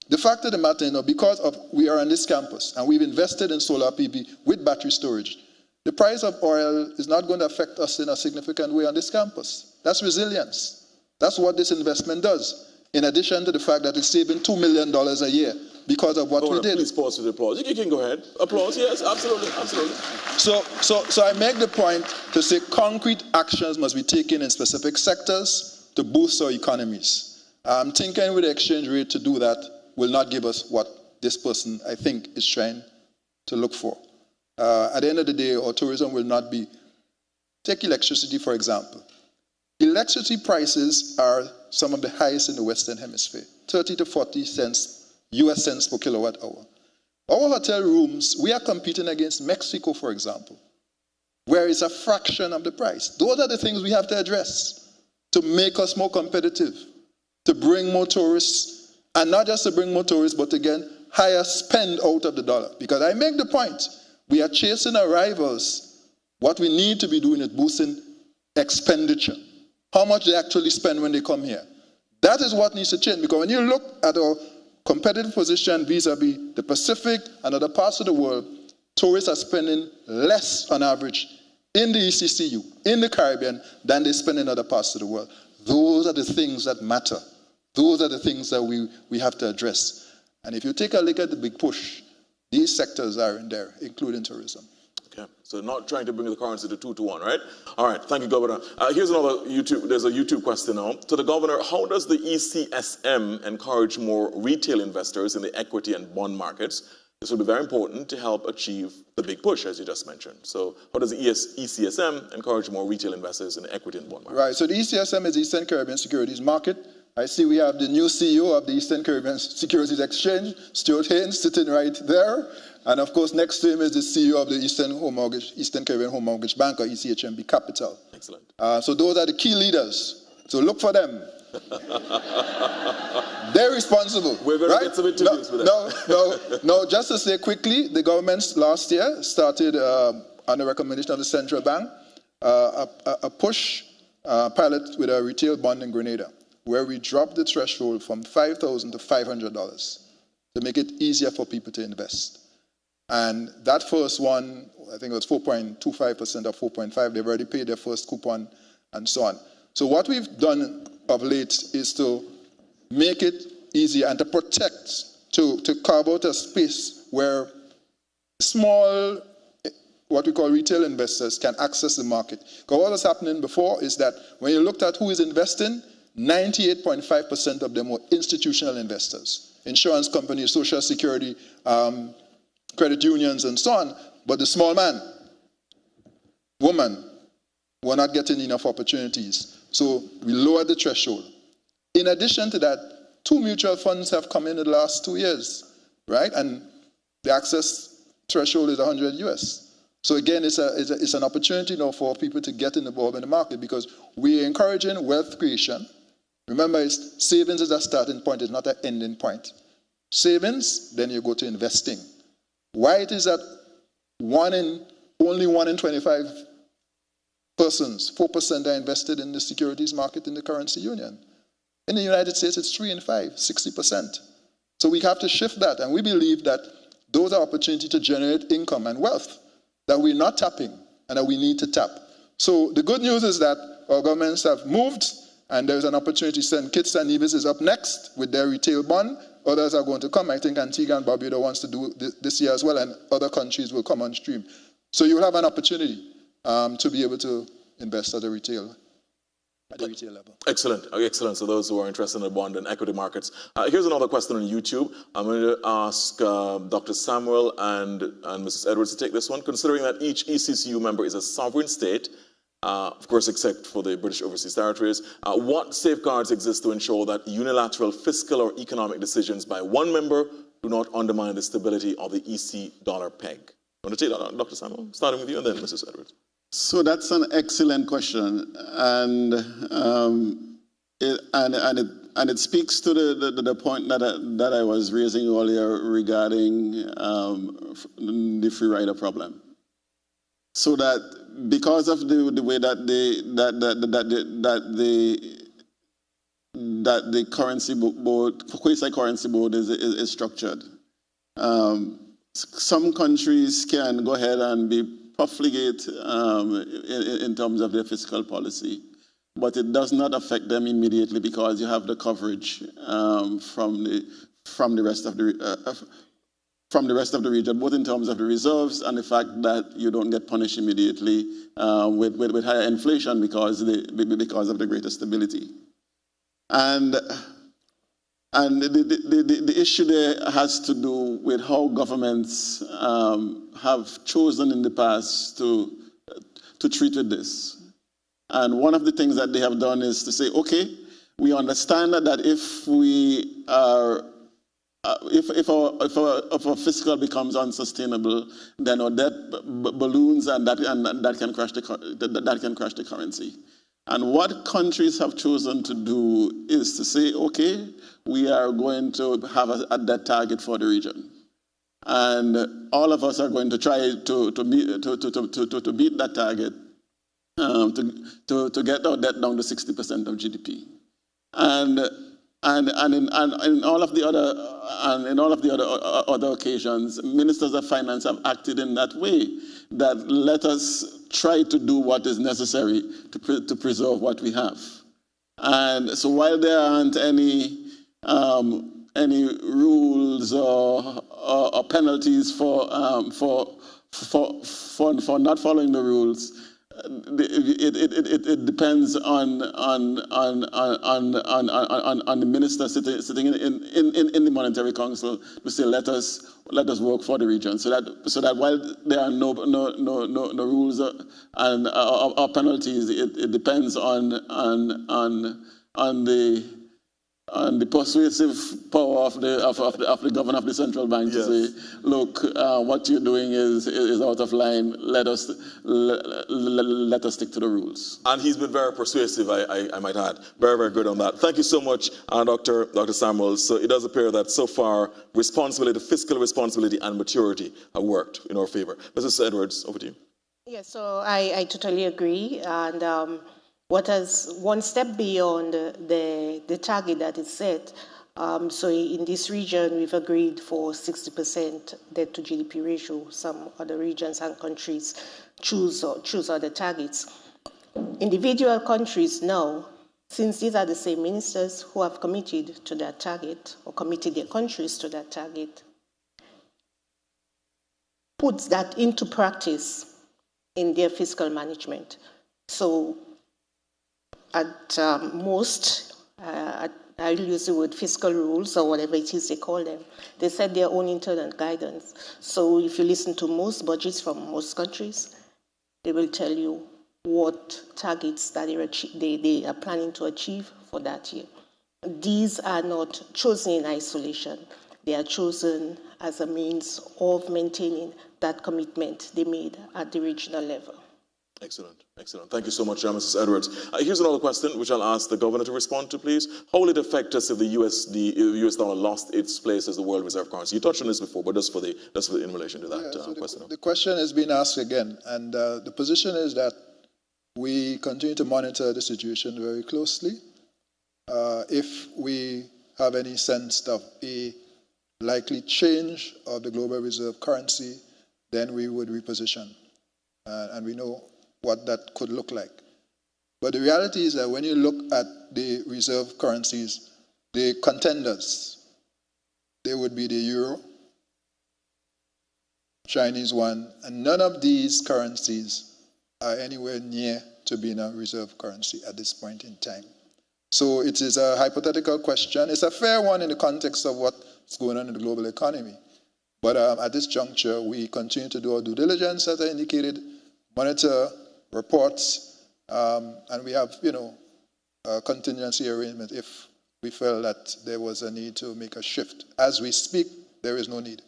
The fact of the matter, because we are on this campus and we've invested in solar PV with battery storage, the price of oil is not going to affect us in a significant way on this campus. That's resilience. That's what this investment does, in addition to the fact that it's saving $2 million a year because of what we did. Please pause with the applause. You can go ahead. Applause, yes, absolutely, absolutely. So I make the point to say concrete actions must be taken in specific sectors to boost our economies. Tinkering with the exchange rate to do that will not give us what this person, I think, is trying to look for. At the end of the day, our tourism will not be... Take electricity, for example. Electricity prices are some of the highest in the Western Hemisphere, 30 to 40 cents, US cents per kilowatt hour. Our hotel rooms, we are competing against Mexico, for example, where it's a fraction of the price. Those are the things we have to address to make us more competitive, to bring more tourists, and not just to bring more tourists, but again, higher spend out of the dollar. Because I make the point, we are chasing our rivals. What we need to be doing is boosting expenditure. How much they actually spend when they come here. That is what needs to change, because when you look at our competitive position vis-a-vis the Pacific and other parts of the world, tourists are spending less on average in the ECCU, in the Caribbean, than they spend in other parts of the world. Those are the things that matter. Those are the things that we have to address. And if you take a look at the big push, these sectors are in there, including tourism. Okay, so not trying to bring the currency to 2 to 1, right? All right, thank you, Governor. Here's another there's a YouTube question now. To the Governor, how does the ECSM encourage more retail investors in the equity and bond markets? This will be very important to help achieve the big push, as you just mentioned. So how does the ECSM encourage more retail investors in the equity and bond market? Right, so the ECSM is Eastern Caribbean Securities Market. I see we have the new CEO of the Eastern Caribbean Securities Exchange, Stuart Haynes, sitting right there. And of course, next to him is the CEO of the Eastern Caribbean Home Mortgage Bank, or ECHMB Capital. Excellent. So those are the key leaders. So look for them. They're responsible. We're going to get some interviews with them. No, just to say quickly, the government last year started, on the recommendation of the central bank, a push pilot with a retail bond in Grenada, where we dropped the threshold from $5,000 to $500 to make it easier for people to invest. And that first one, I think it was 4.25% or 4.5%. They've already paid their first coupon and so on. So what we've done of late is to make it easier and to protect, to carve out a space where small, what we call retail investors, can access the market. Because what was happening before is that when you looked at who is investing, 98.5% of them were institutional investors, insurance companies, social security, credit unions, and so on. But the small man, woman, were not getting enough opportunities. So we lowered the threshold. In addition to that, 2 mutual funds have come in the last 2 years, right? And the access threshold is 100 US. So again, it's an opportunity now for people to get involved in the market because we are encouraging wealth creation. Remember, savings is a starting point, it's not an ending point. Savings, then you go to investing. Why it is that only 1 in 25 persons, 4% are invested in the securities market in the currency union. In the United States, it's 3 in 5, 60%. So we have to shift that, and we believe that those are opportunities to generate income and wealth that we're not tapping and that we need to tap. So the good news is that our governments have moved, and there's an opportunity. St. Kitts and Nevis is up next with their retail bond. Others are going to come. I think Antigua and Barbuda wants to do this year as well, and other countries will come on stream. So you'll have an opportunity to be able to invest at the retail level. Excellent, excellent. So those who are interested in the bond and equity markets. Here's another question on YouTube. I'm going to ask Dr. Samuel and Mrs. Edwards to take this one. Considering that each ECCU member is a sovereign state, of course, except for the British Overseas Territories, what safeguards exist to ensure that unilateral fiscal or economic decisions by one member do not undermine the stability of the EC dollar peg? I want to take that, Dr. Samuel, starting with you and then Mrs. Edwards. So that's an excellent question, and it speaks to the point that I was raising earlier regarding the free rider problem. So that because of the way that the currency board, quasi-currency board is structured, some countries can go ahead and be profligate in terms of their fiscal policy, but it does not affect them immediately because you have the coverage from the rest of the region, both in terms of the reserves and the fact that you don't get punished immediately with higher inflation because of the greater stability. And the issue there has to do with how governments have chosen in the past to treat with this. And one of the things that they have done is to say, okay, we understand that if we are if our fiscal becomes unsustainable, then our debt balloons, and that can crash the currency. And what countries have chosen to do is to say, okay, we are going to have a debt target for the region, and all of us are going to try to meet that target, to get our debt down to 60% of GDP, and in all of the other occasions, ministers of finance have acted in that way, that let us try to do what is necessary to preserve what we have. And so while there aren't any rules or penalties for not following the rules, it depends on the minister sitting in the Monetary Council to say let us work for the region, so that while there are no rules or penalties, it depends on the persuasive power of the governor of the central bank to say, look, what you're doing is out of line. Let us stick to the rules. And he's been very persuasive, I might add. Very, very good on that. Thank you so much, Dr. Samuel. So it does appear that so far responsibility, fiscal responsibility and maturity have worked in our favor. Mrs. Edwards, over to you. Yes, so I totally agree. And what is one step beyond the target that is set. So in this region, we've agreed for 60% debt to GDP ratio. Some other regions and countries choose other targets. Individual countries now, since these are the same ministers who have committed to that target or committed their countries to that target, puts that into practice in their fiscal management. So at most, I'll use the word fiscal rules or whatever it is they call them, they set their own internal guidance. So if you listen to most budgets from most countries, they will tell you what targets that they are planning to achieve for that year. These are not chosen in isolation. they are chosen as a means of maintaining that commitment they made at the regional level. Excellent, excellent. Thank you so much, Mrs. Edwards. Here's another question which I'll ask the Governor to respond to, please. How will it affect us if the US dollar lost its place as the world reserve currency? You touched on this before, but just in relation to that question. The question has been asked again, and the position is that we continue to monitor the situation very closely. If we have any sense of a likely change of the global reserve currency, then we would reposition. And we know what that could look like. But the reality is that when you look at the reserve currencies, the contenders, they would be the euro, Chinese yuan, and none of these currencies are anywhere near to being a reserve currency at this point in time. So it is a hypothetical question. It's a fair one in the context of what's going on in the global economy. But at this juncture, we continue to do our due diligence, as I indicated, monitor reports, and we have, a contingency arrangement if we felt that there was a need to make a shift. As we speak, there is no need,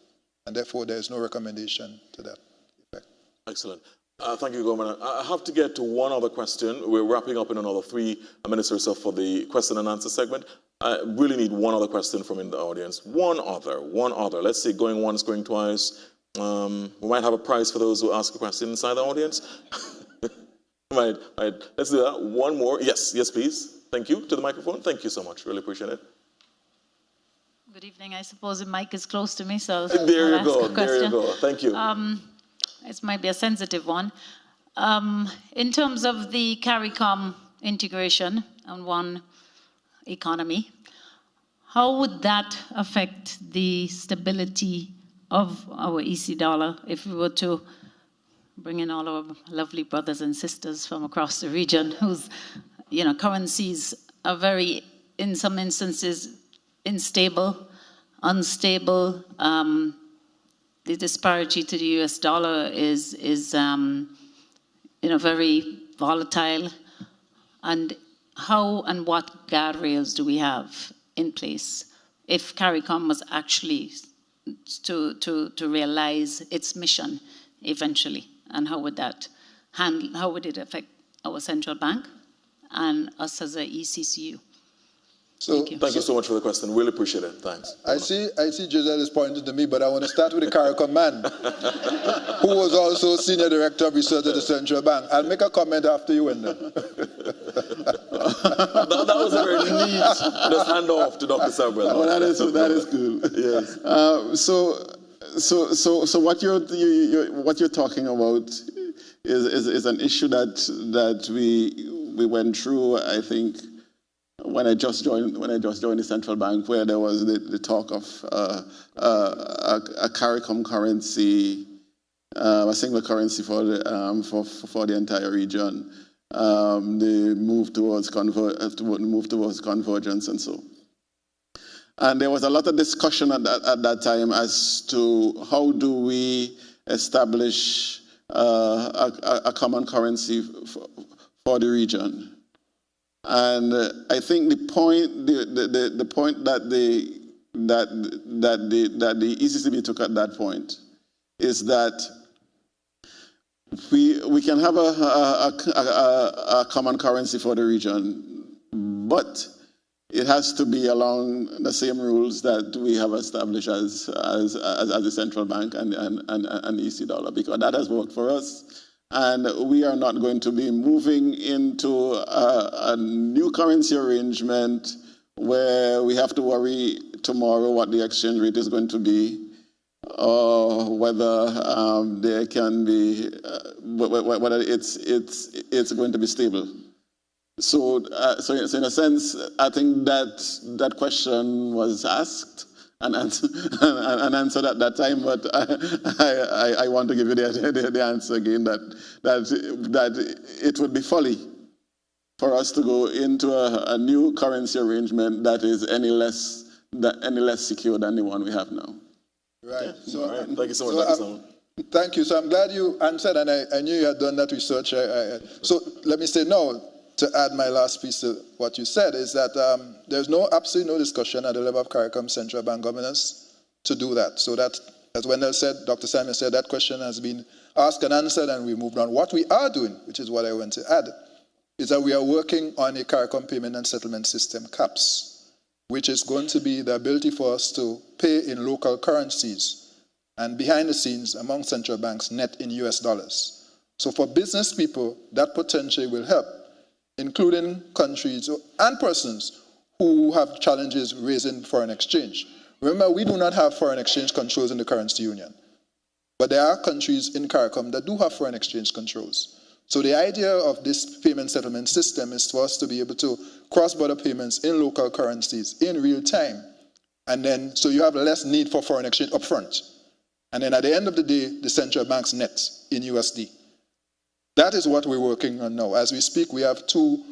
and therefore there is no recommendation to that effect. Excellent. Thank you, Governor. I have to get to one other question. We're wrapping up in another 3 minutes or so for the question and answer segment. I really need one other question from in the audience. One other. Let's see, going once, going twice. We might have a prize for those who ask a question inside the audience. Right. Let's do that. One more. Yes, please. Thank you. To the microphone. Thank you so much. Really appreciate it. Good evening. I suppose the mic is close to me, so there you go. Thank you. It might be a sensitive one. In terms of the CARICOM integration on one economy, how would that affect the stability of our EC dollar if we were to bring in all our lovely brothers and sisters from across the region whose currencies are very, in some instances, unstable. The disparity to the US dollar is very volatile. And how and what guardrails do we have in place if CARICOM was actually to realize its mission eventually? And how would it affect our central bank and us as a ECCU? Thank you so much for the question. Really appreciate it. Thanks. I see Giselle is pointing to me, but I want to start with the CARICOM man, who was also Senior Director of Research at the Central Bank. I'll make a comment after you, Wendell. that was a very neat just hand off to Dr. Samuel. Well, that is good. Yes. So what you're talking about is an issue that we went through, I think, when I just joined the central bank, where there was the talk of a CARICOM currency, a single currency for the entire region, the move towards convergence and so. And there was a lot of discussion at that time as to how do we establish a common currency for the region. And I think the point that the ECCB took at that point is that we can have a common currency for the region, but it has to be along the same rules that we have established as the central bank and the EC dollar, because that has worked for us. And we are not going to be moving into a new currency arrangement where we have to worry tomorrow what the exchange rate is going to be, or whether there can be whether it's going to be stable. So in a sense, I think that question was asked and answered at that time, but I want to give you the answer again, that it would be folly for us to go into a new currency arrangement that is any less secure than the one we have now. Right. So, all right. Thank you so much, Dr. Salmon. Thank you. So I'm glad you answered, and I knew you had done that research. So let me say no. To add my last piece to what you said is that there's absolutely no discussion at the level of CARICOM Central Bank governors to do that. So that, as Wendell said, Dr. Simon said, that question has been asked and answered, and we moved on. What we are doing, which is what I want to add, is that we are working on a CARICOM payment and settlement system, CAPS, which is going to be the ability for us to pay in local currencies and behind the scenes among central banks net in US dollars. So for business people, that potentially will help, including countries and persons who have challenges raising foreign exchange. Remember, we do not have foreign exchange controls in the currency union, but there are countries in CARICOM that do have foreign exchange controls. So the idea of this payment settlement system is for us to be able to cross-border payments in local currencies in real time. And then, so you have less need for foreign exchange upfront. And then at the end of the day, the central banks net in USD. That is what we're working on now. As we speak, we have 2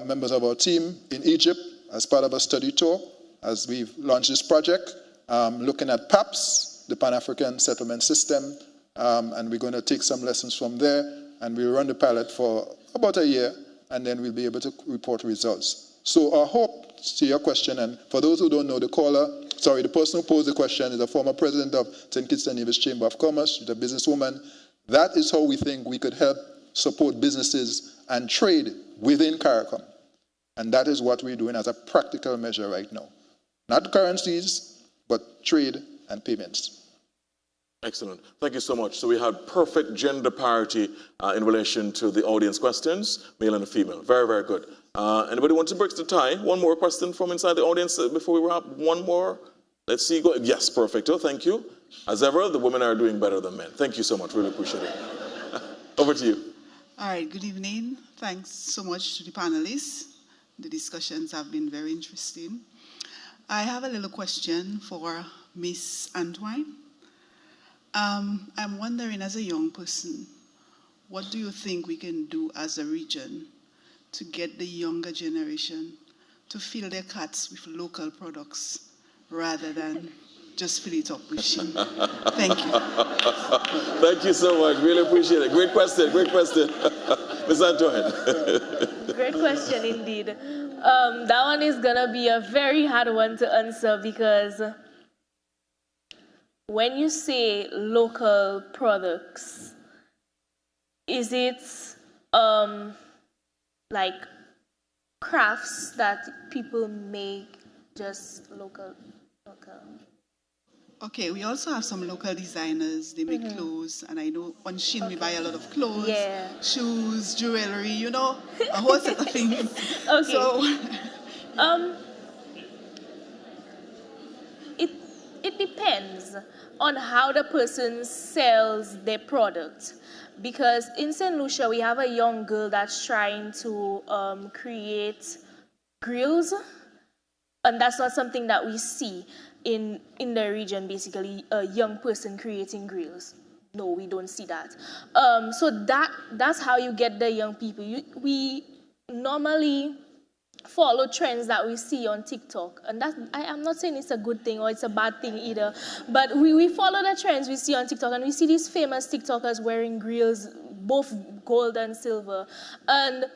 members of our team in Egypt as part of a study tour, as we've launched this project, looking at PAPS, the Pan-African Settlement System, and we're going to take some lessons from there. And we'll run the pilot for about a year, and then we'll be able to report results. So our hope, to your question, and for those who don't know, the person who posed the question is a former president of St. Kitts and Nevis Chamber of Commerce, she's a businesswoman. That is how we think we could help support businesses and trade within CARICOM. And that is what we're doing as a practical measure right now. Not currencies, but trade and payments. Excellent. Thank you so much. So we had perfect gender parity in relation to the audience questions, male and female. Very, very good. Anybody want to break the tie? One more question from inside the audience before we wrap. One more. Let's see. Go. Yes, perfecto. Thank you. As ever, the women are doing better than men. Thank you so much. Really appreciate it. Over to you. All right. Good evening. Thanks so much to the panelists. The discussions have been very interesting. I have a little question for Miss Antoine. I'm wondering, as a young person, what do you think we can do as a region to get the younger generation to fill their carts with local products rather than just fill it up with Shein? Thank you. Thank you so much. Really appreciate it. Great question. Great question. Ms. Antoine. Great question indeed. That one is going to be a very hard one to answer because when you say local products, is it like crafts that people make just local? Okay, we also have some local designers. They make clothes, and I know on Shein we buy a lot of clothes, shoes, jewelry, you know, a whole set of things. Okay. So, it depends on how the person sells their product. Because in St. Lucia, we have a young girl that's trying to create grills. And that's not something that we see in the region, basically, a young person creating grills. No, we don't see that. So that's how you get the young people. We normally follow trends that we see on TikTok. And I'm not saying it's a good thing or it's a bad thing either, but we follow the trends we see on TikTok, and we see these famous TikTokers wearing grills, both gold and silver. And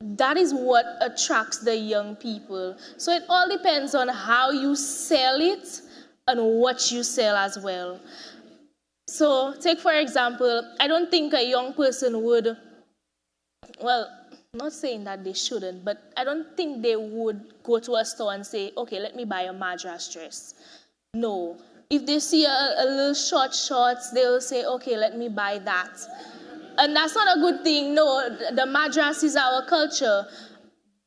that is what attracts the young people. So it all depends on how you sell it and what you sell as well. So take, for example, I don't think a young person would, well, not saying that they shouldn't, but I don't think they would go to a store and say, okay, let me buy a Madras dress. No. If they see a little shorts, they'll say, okay, let me buy that. And that's not a good thing. No, the Madras is our culture.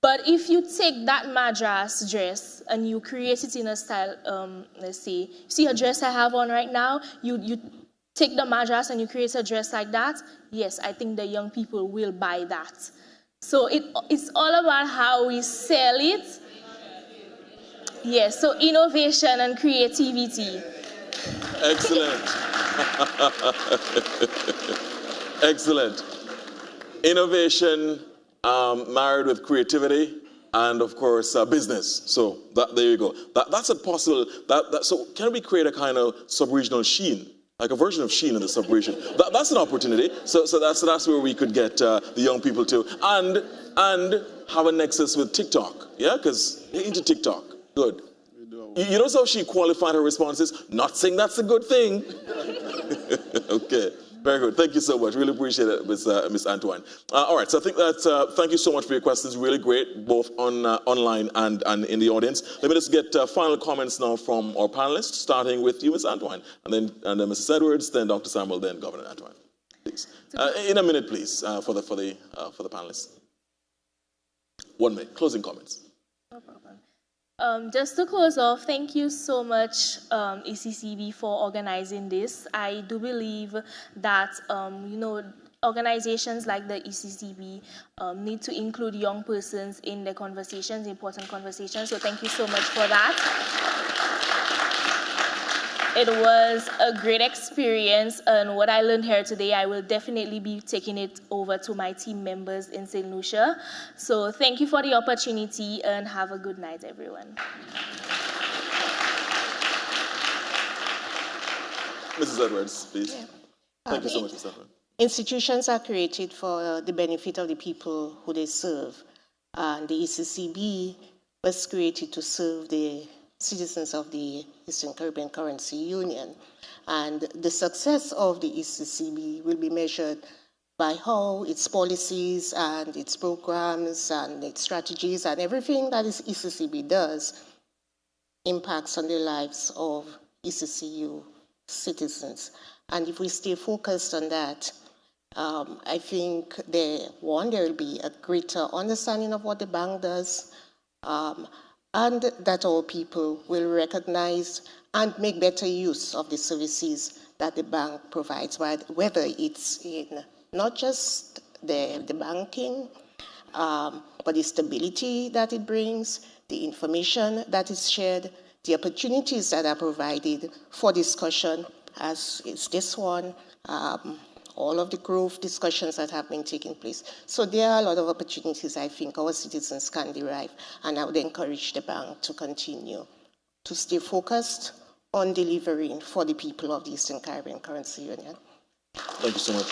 But if you take that Madras dress and you create it in a style, let's see a dress I have on right now, you take the Madras and you create a dress like that, yes, I think the young people will buy that. So it's all about how we sell it. Yes, so innovation and creativity. Excellent. Excellent. Innovation married with creativity and, of course, business. So there you go. That's a possible. So can we create a kind of sub-regional Shein? Like a version of Shein in the sub-region. That's an opportunity. So that's where we could get the young people to. And have a nexus with TikTok. Yeah, because they're into TikTok. Good. We do a you notice how she qualified her responses? Not saying that's a good thing. Okay, very good. Thank you so much. Really appreciate it, Ms. Antoine. All right, so I think that, thank you so much for your questions. Really great, both online and in the audience. Let me just get final comments now from our panelists, starting with you, Ms. Antoine, and then Mrs. Edwards, then Dr. Samuel, then Governor Antoine. Please. In a minute, please, for the panelists. 1 minute. Closing comments. No problem. Just to close off, thank you so much, ECCB, for organizing this. I do believe that, organizations like the ECCB need to include young persons in their conversations, important conversations. So thank you so much for that. It was a great experience, and what I learned here today, I will definitely be taking it over to my team members in St. Lucia. So thank you for the opportunity, and have a good night, everyone. Mrs. Edwards, please. Yeah. Thank you so much, Mrs. Edwards. Institutions are created for the benefit of the people who they serve. And the ECCB was created to serve the citizens of the Eastern Caribbean Currency Union. And the success of the ECCB will be measured by how its policies and its programs and its strategies and everything that is ECCB does impacts on the lives of ECCU citizens. And if we stay focused on that, I think there will be a greater understanding of what the bank does, and that our people will recognize and make better use of the services that the bank provides, whether it's in not just the banking, but the stability that it brings, the information that is shared, the opportunities that are provided for discussion, as is this one, all of the growth discussions that have been taking place. So there are a lot of opportunities I think our citizens can derive, and I would encourage the bank to continue to stay focused on delivering for the people of the Eastern Caribbean Currency Union. Thank you so much.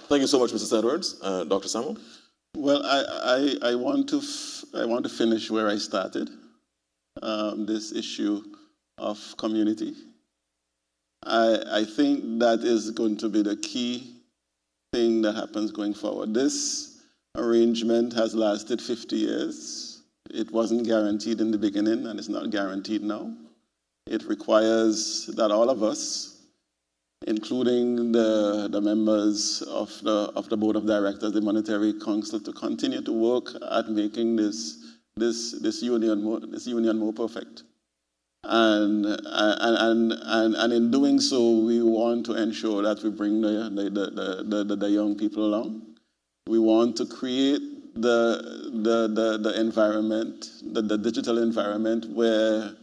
Thank you so much, Mrs. Edwards. Dr. Samuel? Well, I want to finish where I started, this issue of community. I think that is going to be the key thing that happens going forward. This arrangement has lasted 50 years. It wasn't guaranteed in the beginning, and it's not guaranteed now. It requires that all of us, including the members of the Board of Directors, the Monetary Council, to continue to work at making this union more perfect. And in doing so, we want to ensure that we bring the young people along. We want to create the environment, the digital environment where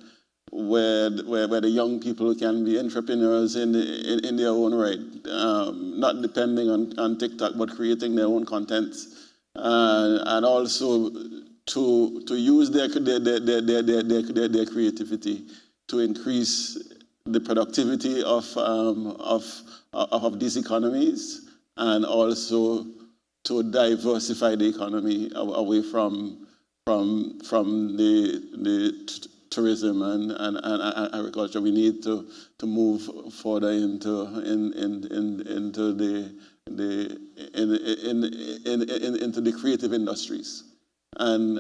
the young people can be entrepreneurs in their own right, not depending on TikTok, but creating their own content, and also to use their creativity to increase the productivity of these economies, and also to diversify the economy away from the tourism and agriculture. We need to move further into the creative industries. And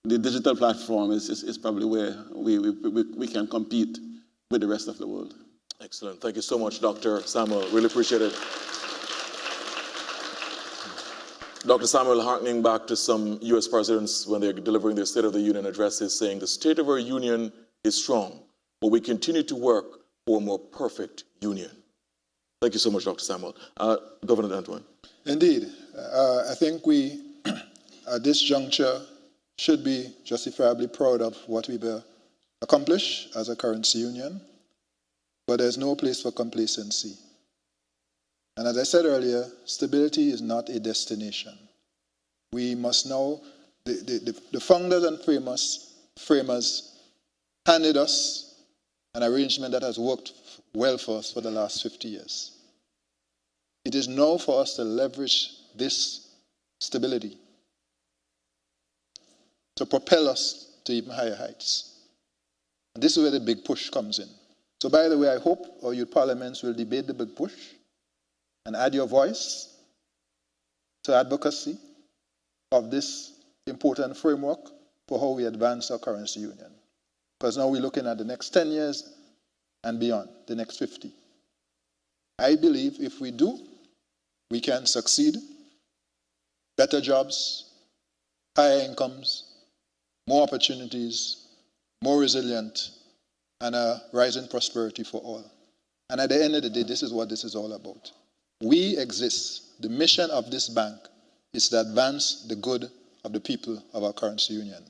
the digital platform is probably where we can compete with the rest of the world. Excellent. Thank you so much, Dr. Samuel. Really appreciate it. Dr. Samuel, harkening back to some U.S. presidents when they're delivering their State of the Union addresses, saying the state of our union is strong, but we continue to work for a more perfect union. Thank you so much, Dr. Samuel. Governor Antoine. Indeed. I think we, at this juncture, should be justifiably proud of what we've accomplished as a currency union, but there's no place for complacency. And as I said earlier, stability is not a destination. We must now, the founders and framers handed us an arrangement that has worked well for us for the last 50 years. It is now for us to leverage this stability, to propel us to even higher heights. And this is where the big push comes in. So by the way, I hope our youth parliaments will debate the big push and add your voice to advocacy of this important framework for how we advance our currency union. Because now we're looking at the next 10 years and beyond, the next 50. I believe if we do, we can succeed. Better jobs, higher incomes, more opportunities, more resilient, and a rising prosperity for all. And at the end of the day, this is what this is all about. We exist. The mission of this bank is to advance the good of the people of our currency union,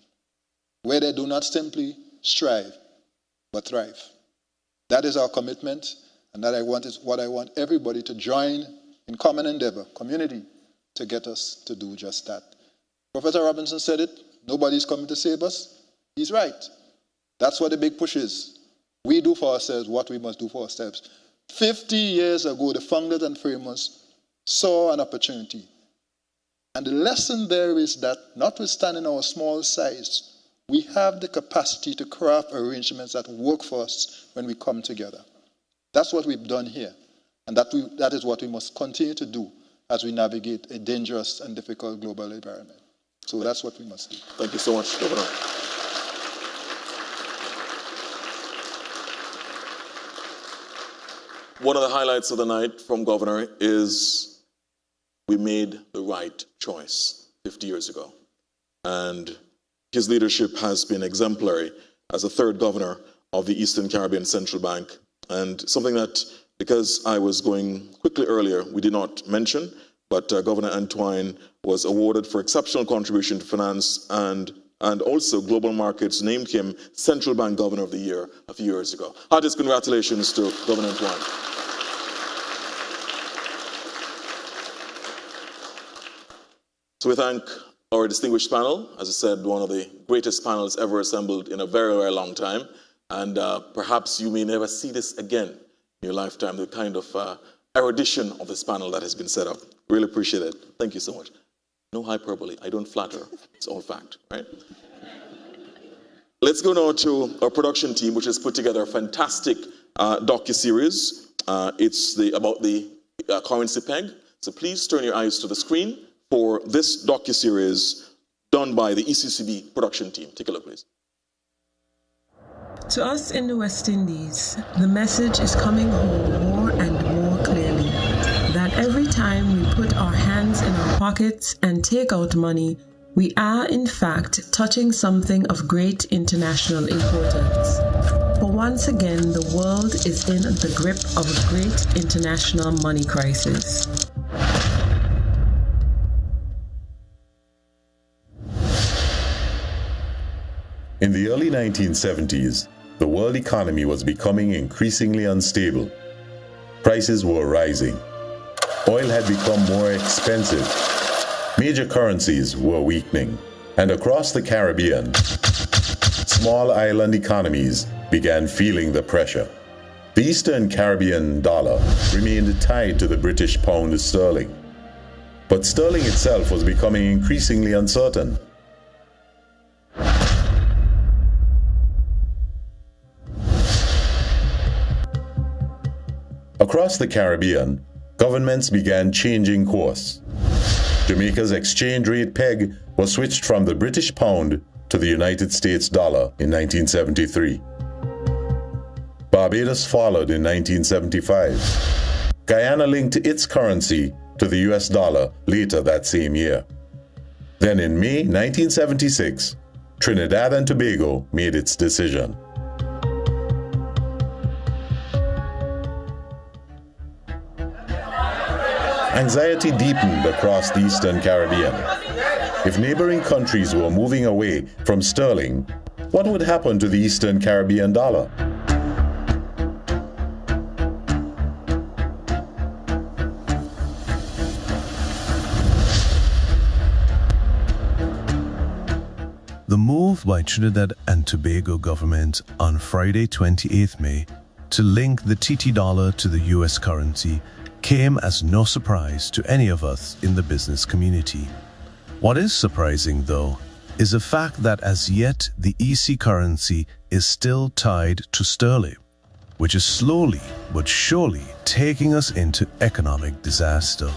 where they do not simply strive, but thrive. That is our commitment, and that is what I want everybody to join in common endeavor, community, to get us to do just that. Professor Robinson said it, nobody's coming to save us. He's right. That's what the big push is. We do for ourselves what we must do for ourselves. 50 years ago, the founders and framers saw an opportunity. And the lesson there is that, notwithstanding our small size, we have the capacity to craft arrangements that work for us when we come together. That's what we've done here. And that is what we must continue to do as we navigate a dangerous and difficult global environment. So that's what we must do. Thank you so much, Governor. One of the highlights of the night from Governor is we made the right choice 50 years ago. And his leadership has been exemplary as the third governor of the Eastern Caribbean Central Bank. And something that, because I was going quickly earlier, we did not mention, but Governor Antoine was awarded for exceptional contribution to finance, and also Global Markets named him Central Bank Governor of the Year a few years ago. Heartiest congratulations to Governor Antoine. So we thank our distinguished panel. As I said, one of the greatest panels ever assembled in a very, very long time. And perhaps you may never see this again in your lifetime, the kind of erudition of this panel that has been set up. Really appreciate it. Thank you so much. No hyperbole. I don't flatter. It's all fact, right? Let's go now to our production team, which has put together a fantastic docuseries. It's about the currency peg. So please turn your eyes to the screen for this docuseries done by the ECCB production team. Take a look, please. To us in the West Indies, the message is coming home more and more clearly that every time we put our hands in our pockets and take out money, we are in fact touching something of great international importance. For once again, the world is in the grip of a great international money crisis. In the early 1970s, the world economy was becoming increasingly unstable. Prices were rising. Oil had become more expensive. Major currencies were weakening. And across the Caribbean, small island economies began feeling the pressure. The Eastern Caribbean dollar remained tied to the British pound sterling. But sterling itself was becoming increasingly uncertain. Across the Caribbean, governments began changing course. Jamaica's exchange rate peg was switched from the British pound to the United States dollar in 1973. Barbados followed in 1975. Guyana linked its currency to the US dollar later that same year. Then in May 1976, Trinidad and Tobago made its decision. Anxiety deepened across the Eastern Caribbean. If neighboring countries were moving away from sterling, what would happen to the Eastern Caribbean dollar? The move by Trinidad and Tobago government on Friday 28th May to link the TT dollar to the US currency came as no surprise to any of us in the business community. What is surprising, though, is the fact that as yet the EC currency is still tied to sterling, which is slowly but surely taking us into economic disaster.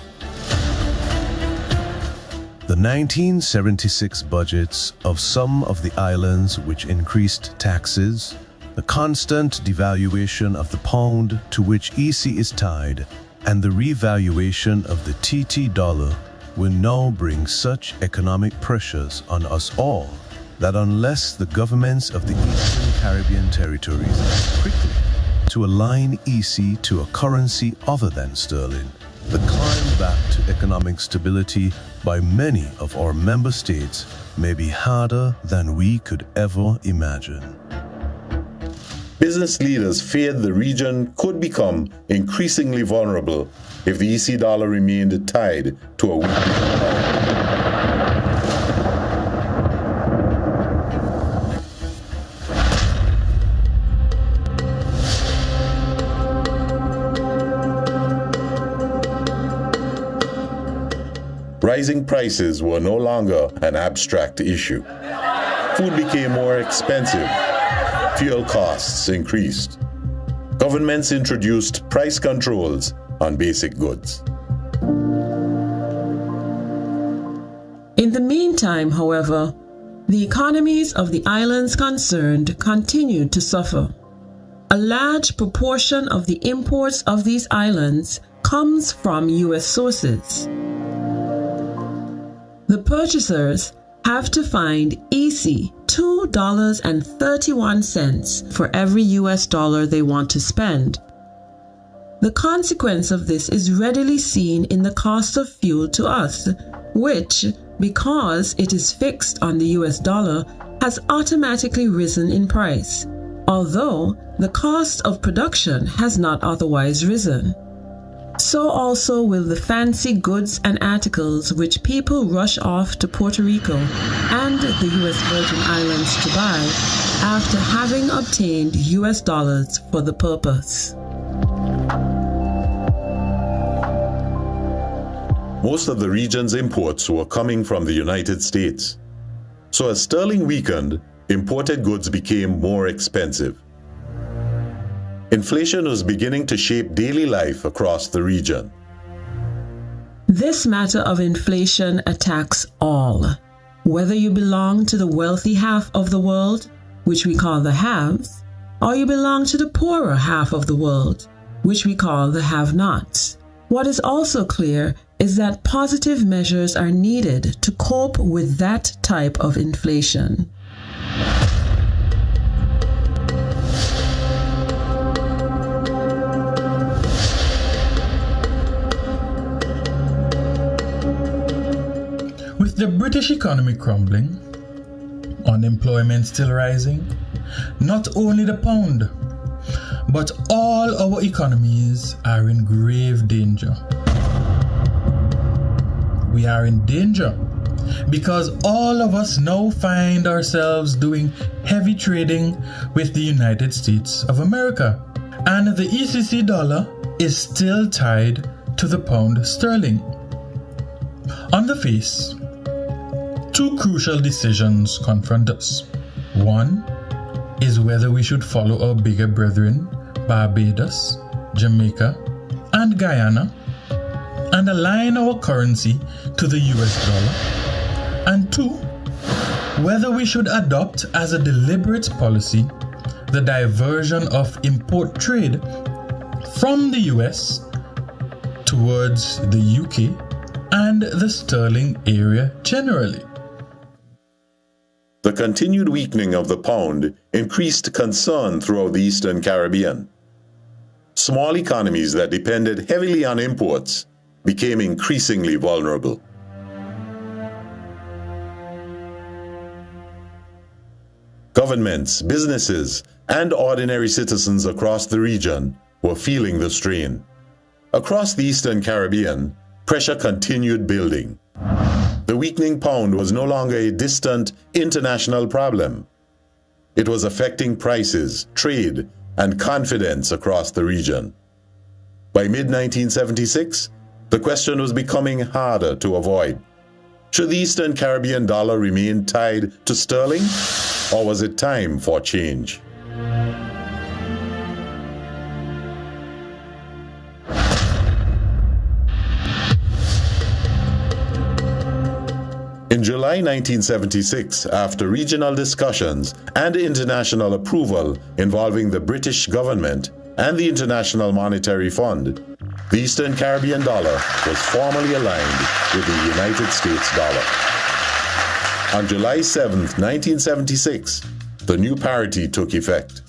The 1976 budgets of some of the islands which increased taxes, the constant devaluation of the pound to which EC is tied, and the revaluation of the TT dollar will now bring such economic pressures on us all that unless the governments of the Eastern Caribbean territories act quickly to align EC to a currency other than sterling, the climb back to economic stability by many of our member states may be harder than we could ever imagine. Business leaders feared the region could become increasingly vulnerable if the EC dollar remained tied to a weakening pound. Rising prices were no longer an abstract issue. Food became more expensive. Fuel costs increased. Governments introduced price controls on basic goods. In the meantime, however, the economies of the islands concerned continued to suffer. A large proportion of the imports of these islands comes from U.S. sources. The purchasers have to find EC $2.31 for every US dollar they want to spend. The consequence of this is readily seen in the cost of fuel to us, which, because it is fixed on the US dollar, has automatically risen in price, although the cost of production has not otherwise risen. So also will the fancy goods and articles which people rush off to Puerto Rico and the U.S. Virgin Islands to buy after having obtained U.S. dollars for the purpose. Most of the region's imports were coming from the United States. So as sterling weakened, imported goods became more expensive. Inflation was beginning to shape daily life across the region. This matter of inflation attacks all, whether you belong to the wealthy half of the world, which we call the haves, or you belong to the poorer half of the world, which we call the have-nots. What is also clear is that positive measures are needed to cope with that type of inflation. With the British economy crumbling, unemployment still rising, not only the pound, but all our economies are in grave danger. We are in danger because all of us now find ourselves doing heavy trading with the United States of America, and the ECC dollar is still tied to the pound sterling. On the face, two crucial decisions confront us. One is whether we should follow our bigger brethren, Barbados, Jamaica, and Guyana, and align our currency to the US dollar. And two, whether we should adopt as a deliberate policy the diversion of import trade from the US towards the UK and the sterling area generally. The continued weakening of the pound increased concern throughout the Eastern Caribbean. Small economies that depended heavily on imports became increasingly vulnerable. Governments, businesses, and ordinary citizens across the region were feeling the strain. Across the Eastern Caribbean, pressure continued building. The weakening pound was no longer a distant international problem. It was affecting prices, trade, and confidence across the region. By mid-1976, the question was becoming harder to avoid. Should the Eastern Caribbean dollar remain tied to sterling, or was it time for change? In July 1976, after regional discussions and international approval involving the British government and the International Monetary Fund, the Eastern Caribbean dollar was formally aligned with the United States dollar. On July 7, 1976, the new parity took effect.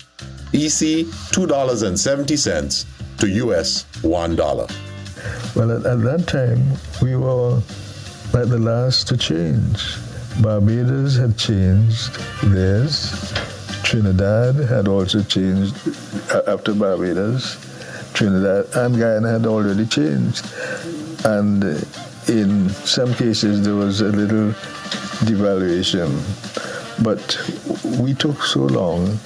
EC $2.70 to US $1. Well, at that time, we were like the last to change. Barbados had changed theirs. Trinidad had also changed after Barbados. Trinidad and Guyana had already changed. And in some cases, there was a little devaluation. But we took so long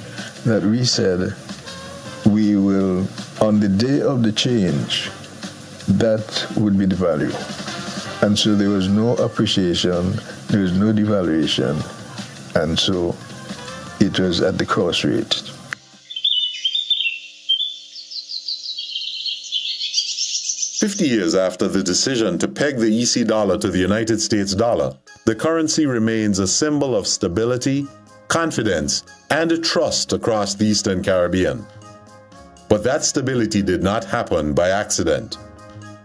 that we said we will, on the day of the change, that would be the value. And so there was no appreciation, there was no devaluation, and so it was at the cross rate. "50 years after the decision to peg the EC dollar to the United States dollar, the currency remains a symbol of stability, confidence, and trust across the Eastern Caribbean. But that stability did not happen by accident.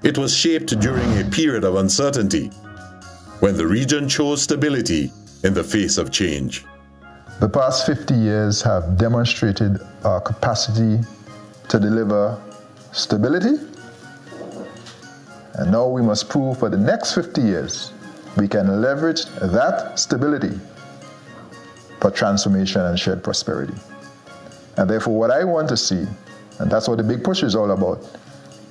It was shaped during a period of uncertainty, when the region chose stability in the face of change. The past 50 years have demonstrated our capacity to deliver stability, and now we must prove for the next 50 years we can leverage that stability for transformation and shared prosperity. And therefore, what I want to see, and that's what the big push is all about,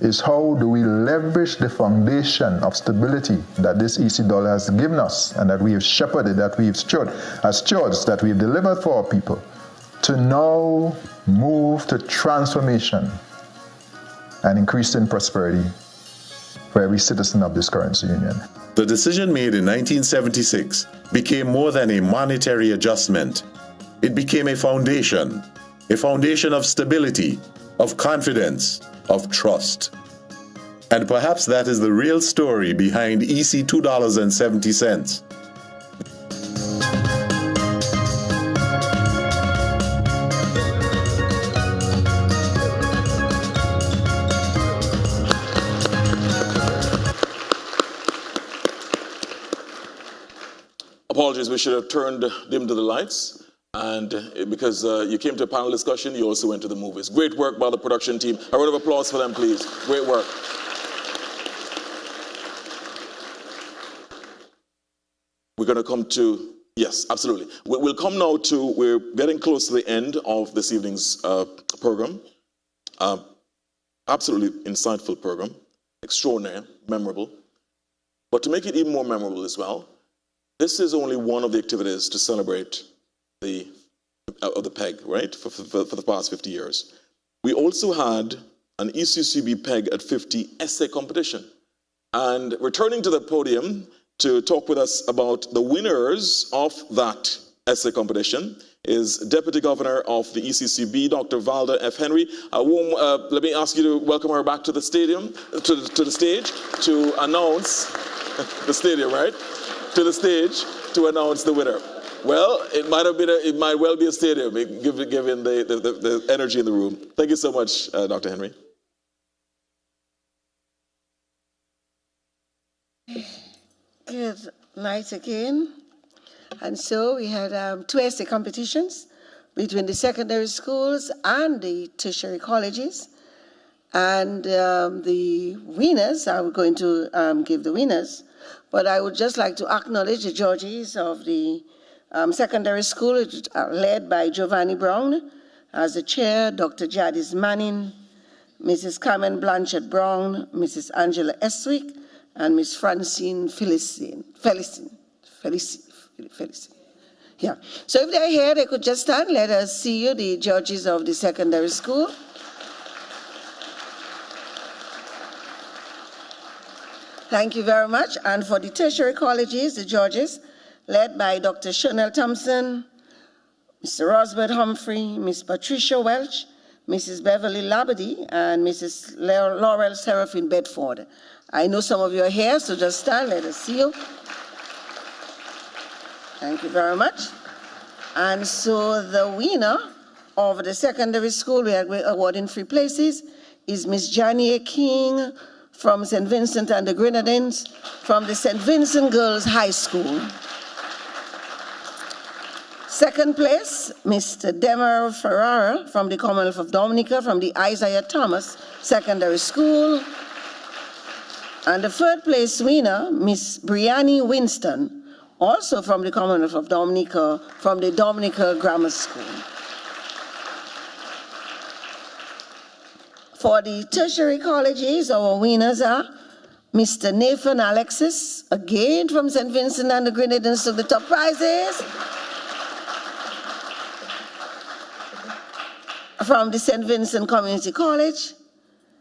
is how do we leverage the foundation of stability that this EC dollar has given us and that we have shepherded, that we have steward, as stewards, that we have delivered for our people, to now move to transformation and increasing prosperity for every citizen of this currency union. The decision made in 1976 became more than a monetary adjustment. It became a foundation of stability, of confidence, of trust. And perhaps that is the real story behind EC $2.70. Apologies, we should have dimmed the lights. And because you came to a panel discussion, you also went to the movies. Great work by the production team. A round of applause for them, please. Great work. We're going to come to, yes, absolutely. We'll come now to, we're getting close to the end of this evening's program. Absolutely insightful program, extraordinary, memorable. But to make it even more memorable as well, this is only one of the activities to celebrate the PEG, right, for the past 50 years. We also had an ECCB PEG at 50 essay competition. And returning to the podium to talk with us about the winners of that essay competition is Deputy Governor of the ECCB, Dr. Valda F. Henry. Let me ask you to welcome her back to the stadium, to the stage, to announce the stadium, right? To the stage to announce the winner. Well, it might well be a stadium, given the energy in the room. Thank you so much, Dr. Henry. Good night again. And so we had 2 essay competitions between the secondary schools and the tertiary colleges. And the winners, I'm going to give the winners, but I would just like to acknowledge the judges of the secondary school, led by Giovanni Brown as the chair, Dr. Jadis Manning, Mrs. Carmen Blanchard Brown, Mrs. Angela Eswick, and Miss Francine Felicin. Yeah. So if they're here, they could just stand. Let us see you, the judges of the secondary school. Thank you very much. And for the tertiary colleges, the judges, led by Dr. Chanel Thompson, Mr. Rosbert Humphrey, Ms. Patricia Welch, Mrs. Beverly Labadie, and Mrs. Laurel Seraphine Bedford. I know some of you are here, so just stand, let us see you. Thank you very much. And so the winner of the secondary school, we are awarding 3 places, is Miss Janie King from St. Vincent and the Grenadines from the St. Vincent Girls High School. Second place, Mr. Demer Ferrara from the Commonwealth of Dominica from the Isaiah Thomas Secondary School. And the third place winner, Miss Brianni Winston, also from the Commonwealth of Dominica from the Dominica Grammar School. For the tertiary colleges, our winners are Mr. Nathan Alexis, again from St. Vincent and the Grenadines, to the top prizes. From the St. Vincent Community College.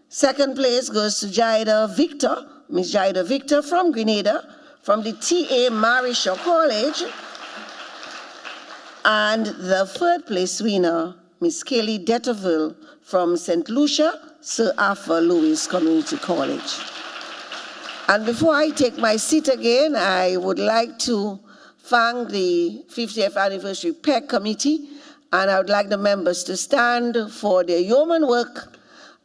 Second place goes to Jaida Victor, Miss Jaida Victor from Grenada, from the T.A. Marisha College. And the third place winner, Miss Kelly Detterville from St. Lucia, Sir Arthur Lewis Community College. And before I take my seat again, I would like to thank the 50th Anniversary PEC Committee, and I would like the members to stand for their yeoman work.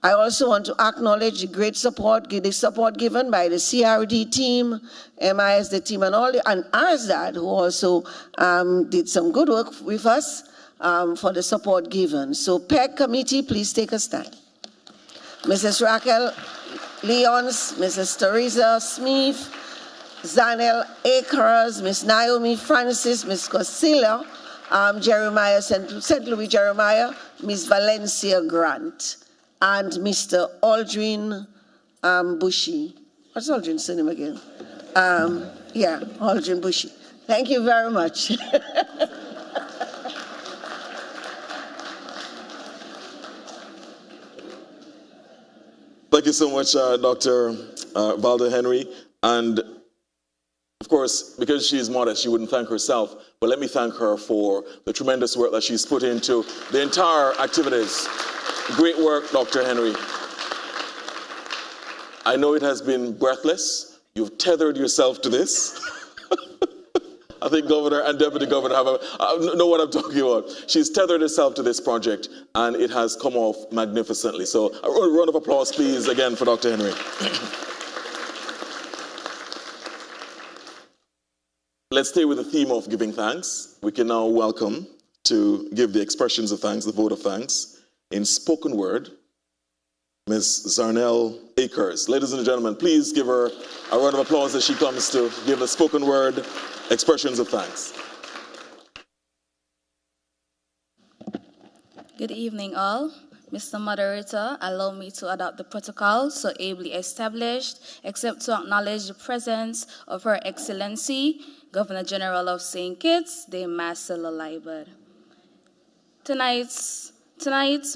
I also want to acknowledge the great support, given by the CRD team, MISD team, and RSDAD, who also did some good work with us for the support given. So PEC Committee, please take a stand. Mrs. Raquel Leons, Mrs. Teresa Smith, Zanel Akers, Miss Naomi Francis, Miss Cosilla, Jeremiah, St. Louis Jeremiah, Miss Valencia Grant, and Mr. Aldrin Bushy. What's Aldrin's surname again? Yeah, Aldrin Bushy. Thank you very much. Thank you so much, Dr. Valda Henry. And of course, because she is modest, she wouldn't thank herself, but let me thank her for the tremendous work that she's put into the entire activities. Great work, Dr. Henry. I know it has been breathless. You've tethered yourself to this. I think Governor and Deputy Governor know what I'm talking about. She's tethered herself to this project, and it has come off magnificently. So a round of applause, please, again for Dr. Henry. Let's stay with the theme of giving thanks. We can now welcome to give the expressions of thanks, the vote of thanks, in spoken word, Ms. Zarnell Akers. Ladies and gentlemen, please give her a round of applause as she comes to give the spoken word expressions of thanks. Good evening, all. Mr. Moderator, allow me to adopt the protocol so ably established, except to acknowledge the presence of Her Excellency, Governor General of St. Kitts, Dame Marcella Liebert. Tonight's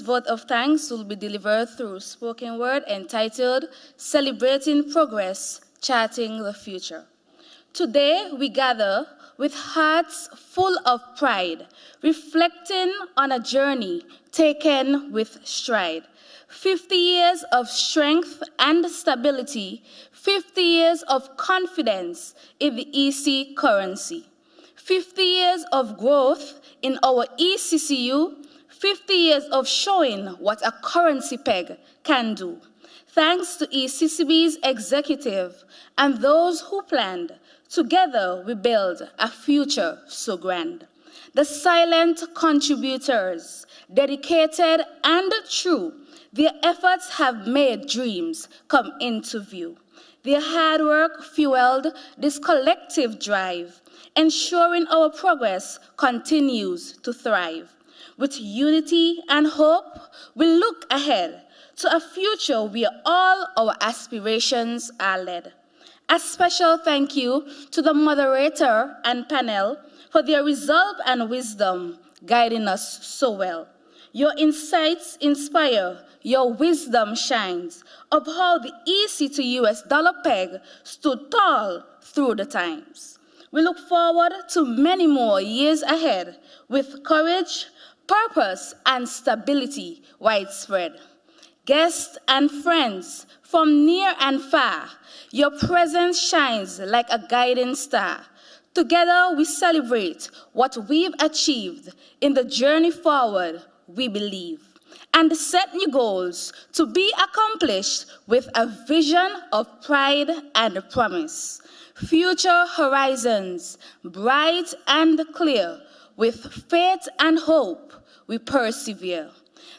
vote of thanks will be delivered through spoken word entitled Celebrating Progress, Charting the Future. Today, we gather with hearts full of pride, reflecting on a journey taken with stride. 50 years of strength and stability, 50 years of confidence in the EC currency, 50 years of growth in our ECCU, 50 years of showing what a currency peg can do. Thanks to ECCB's executive and those who planned, together we build a future so grand. The silent contributors, dedicated and true, their efforts have made dreams come into view. Their hard work fueled this collective drive, ensuring our progress continues to thrive. With unity and hope, we look ahead to a future where all our aspirations are led. A special thank you to the moderator and panel for their resolve and wisdom guiding us so well. Your insights inspire, your wisdom shines, of how the EC to US dollar peg stood tall through the times. We look forward to many more years ahead with courage, purpose, and stability widespread. Guests and friends from near and far, your presence shines like a guiding star. Together we celebrate what we've achieved in the journey forward we believe, and set new goals to be accomplished with a vision of pride and promise. Future horizons, bright and clear, with faith and hope we persevere.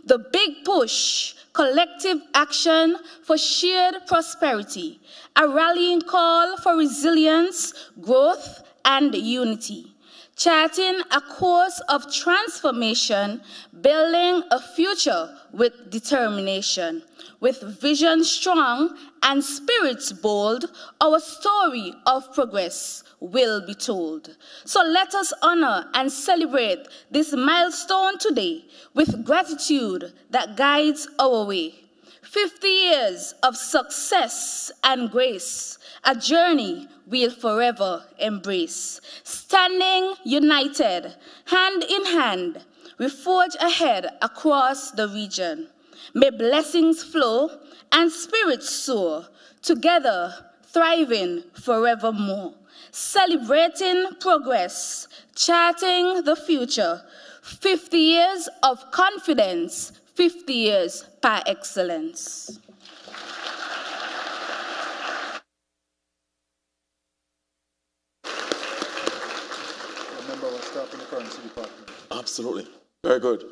The big push, collective action for shared prosperity, a rallying call for resilience, growth, and unity. Charting a course of transformation, building a future with determination. With vision strong and spirits bold, our story of progress will be told. So let us honor and celebrate this milestone today with gratitude that guides our way. 50 years of success and grace, a journey we'll forever embrace. Standing united, hand in hand, we forge ahead across the region. May blessings flow and spirits soar, together thriving forevermore. Celebrating progress, charting the future. 50 years of confidence, 50 years par excellence. Absolutely. Very good.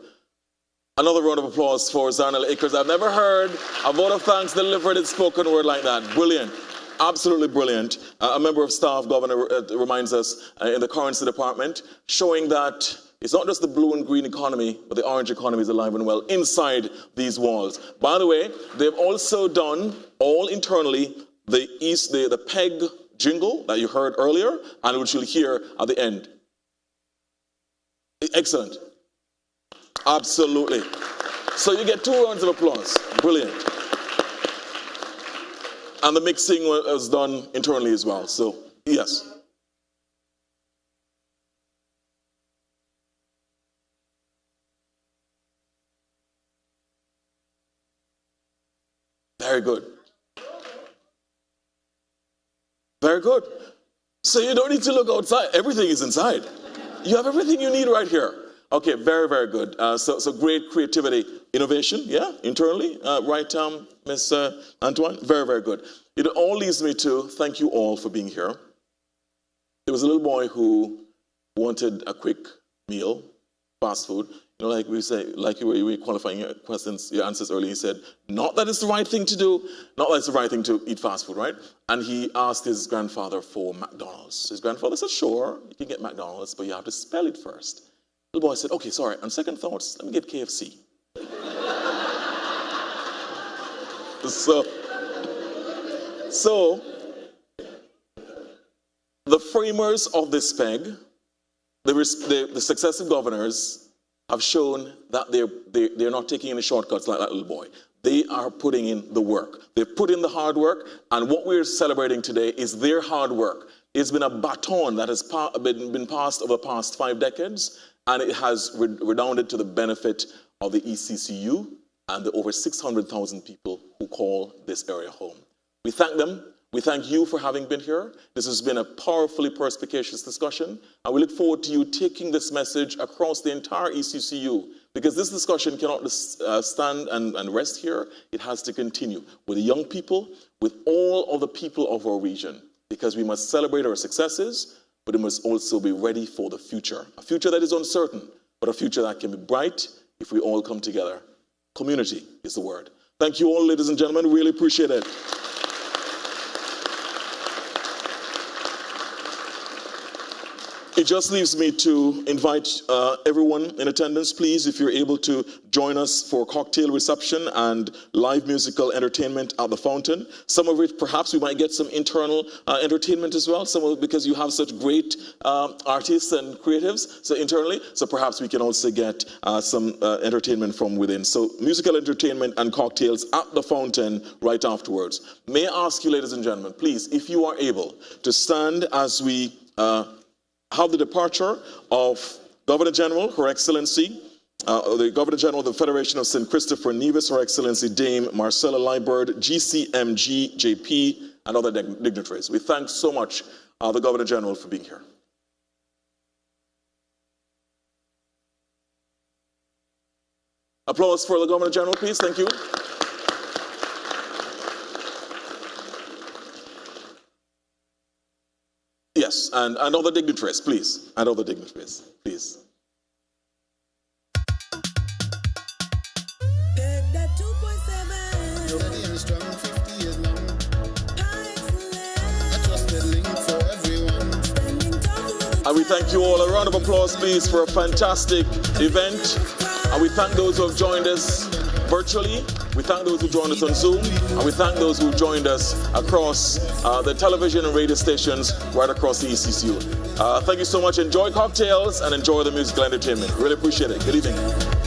Another round of applause for Zarnel Akers. I've never heard a vote of thanks delivered in spoken word like that. Brilliant. Absolutely brilliant. A member of staff, Governor, reminds us in the currency department, showing that it's not just the blue and green economy, but the orange economy is alive and well inside these walls. By the way, they've also done, all internally, the PEG jingle that you heard earlier, and which you'll hear at the end. Excellent. Absolutely. So you get 2 rounds of applause. Brilliant. And the mixing was done internally as well. So, yes. Very good. Very good. So you don't need to look outside. Everything is inside. You have everything you need right here. Okay, very, very good. So great creativity, innovation, yeah, internally, right, Ms. Antoine? Very, very good. It all leads me to thank you all for being here. There was a little boy who wanted a quick meal, fast food. You know, like we say, like you were qualifying your questions, your answers earlier. He said, not that it's the right thing to do, not that it's the right thing to eat fast food, right? And he asked his grandfather for McDonald's. His grandfather said, sure, you can get McDonald's, but you have to spell it first. The boy said, okay, sorry, on second thoughts, let me get KFC. So, the framers of this PEG, the successive governors, have shown that they're not taking any shortcuts like that little boy. They are putting in the work. They've put in the hard work, and what we're celebrating today is their hard work. It's been a baton that has been passed over the past 5 decades, and it has redounded to the benefit of the ECCU and the over 600,000 people who call this area home. We thank them. We thank you for having been here. This has been a powerfully perspicacious discussion, and we look forward to you taking this message across the entire ECCU, because this discussion cannot stand and rest here. It has to continue with the young people, with all of the people of our region, because we must celebrate our successes, but it must also be ready for the future. A future that is uncertain, but a future that can be bright if we all come together. Community is the word. Thank you all, ladies and gentlemen. Really appreciate it. It just leaves me to invite everyone in attendance, please, if you're able to join us for cocktail reception and live musical entertainment at the fountain. Some of it, perhaps we might get some internal entertainment as well, some of it because you have such great artists and creatives so internally, so perhaps we can also get some entertainment from within. So musical entertainment and cocktails at the fountain right afterwards. May I ask you, ladies and gentlemen, please, if you are able to stand as we have the departure of Governor General, Her Excellency, the Governor General of the Federation of St. Christopher Nevis, Her Excellency Dame Marcella Liburd, GCMG, JP, and other dignitaries. We thank so much the Governor General for being here. Applause for the Governor General, please. Thank you. Yes, and other dignitaries, please. And other dignitaries, please. And we thank you all. A round of applause, please, for a fantastic event. And we thank those who have joined us virtually. We thank those who joined us on Zoom, and we thank those who joined us across the television and radio stations right across the ECCU. Thank you so much. Enjoy cocktails and enjoy the musical entertainment. Really appreciate it. Good evening.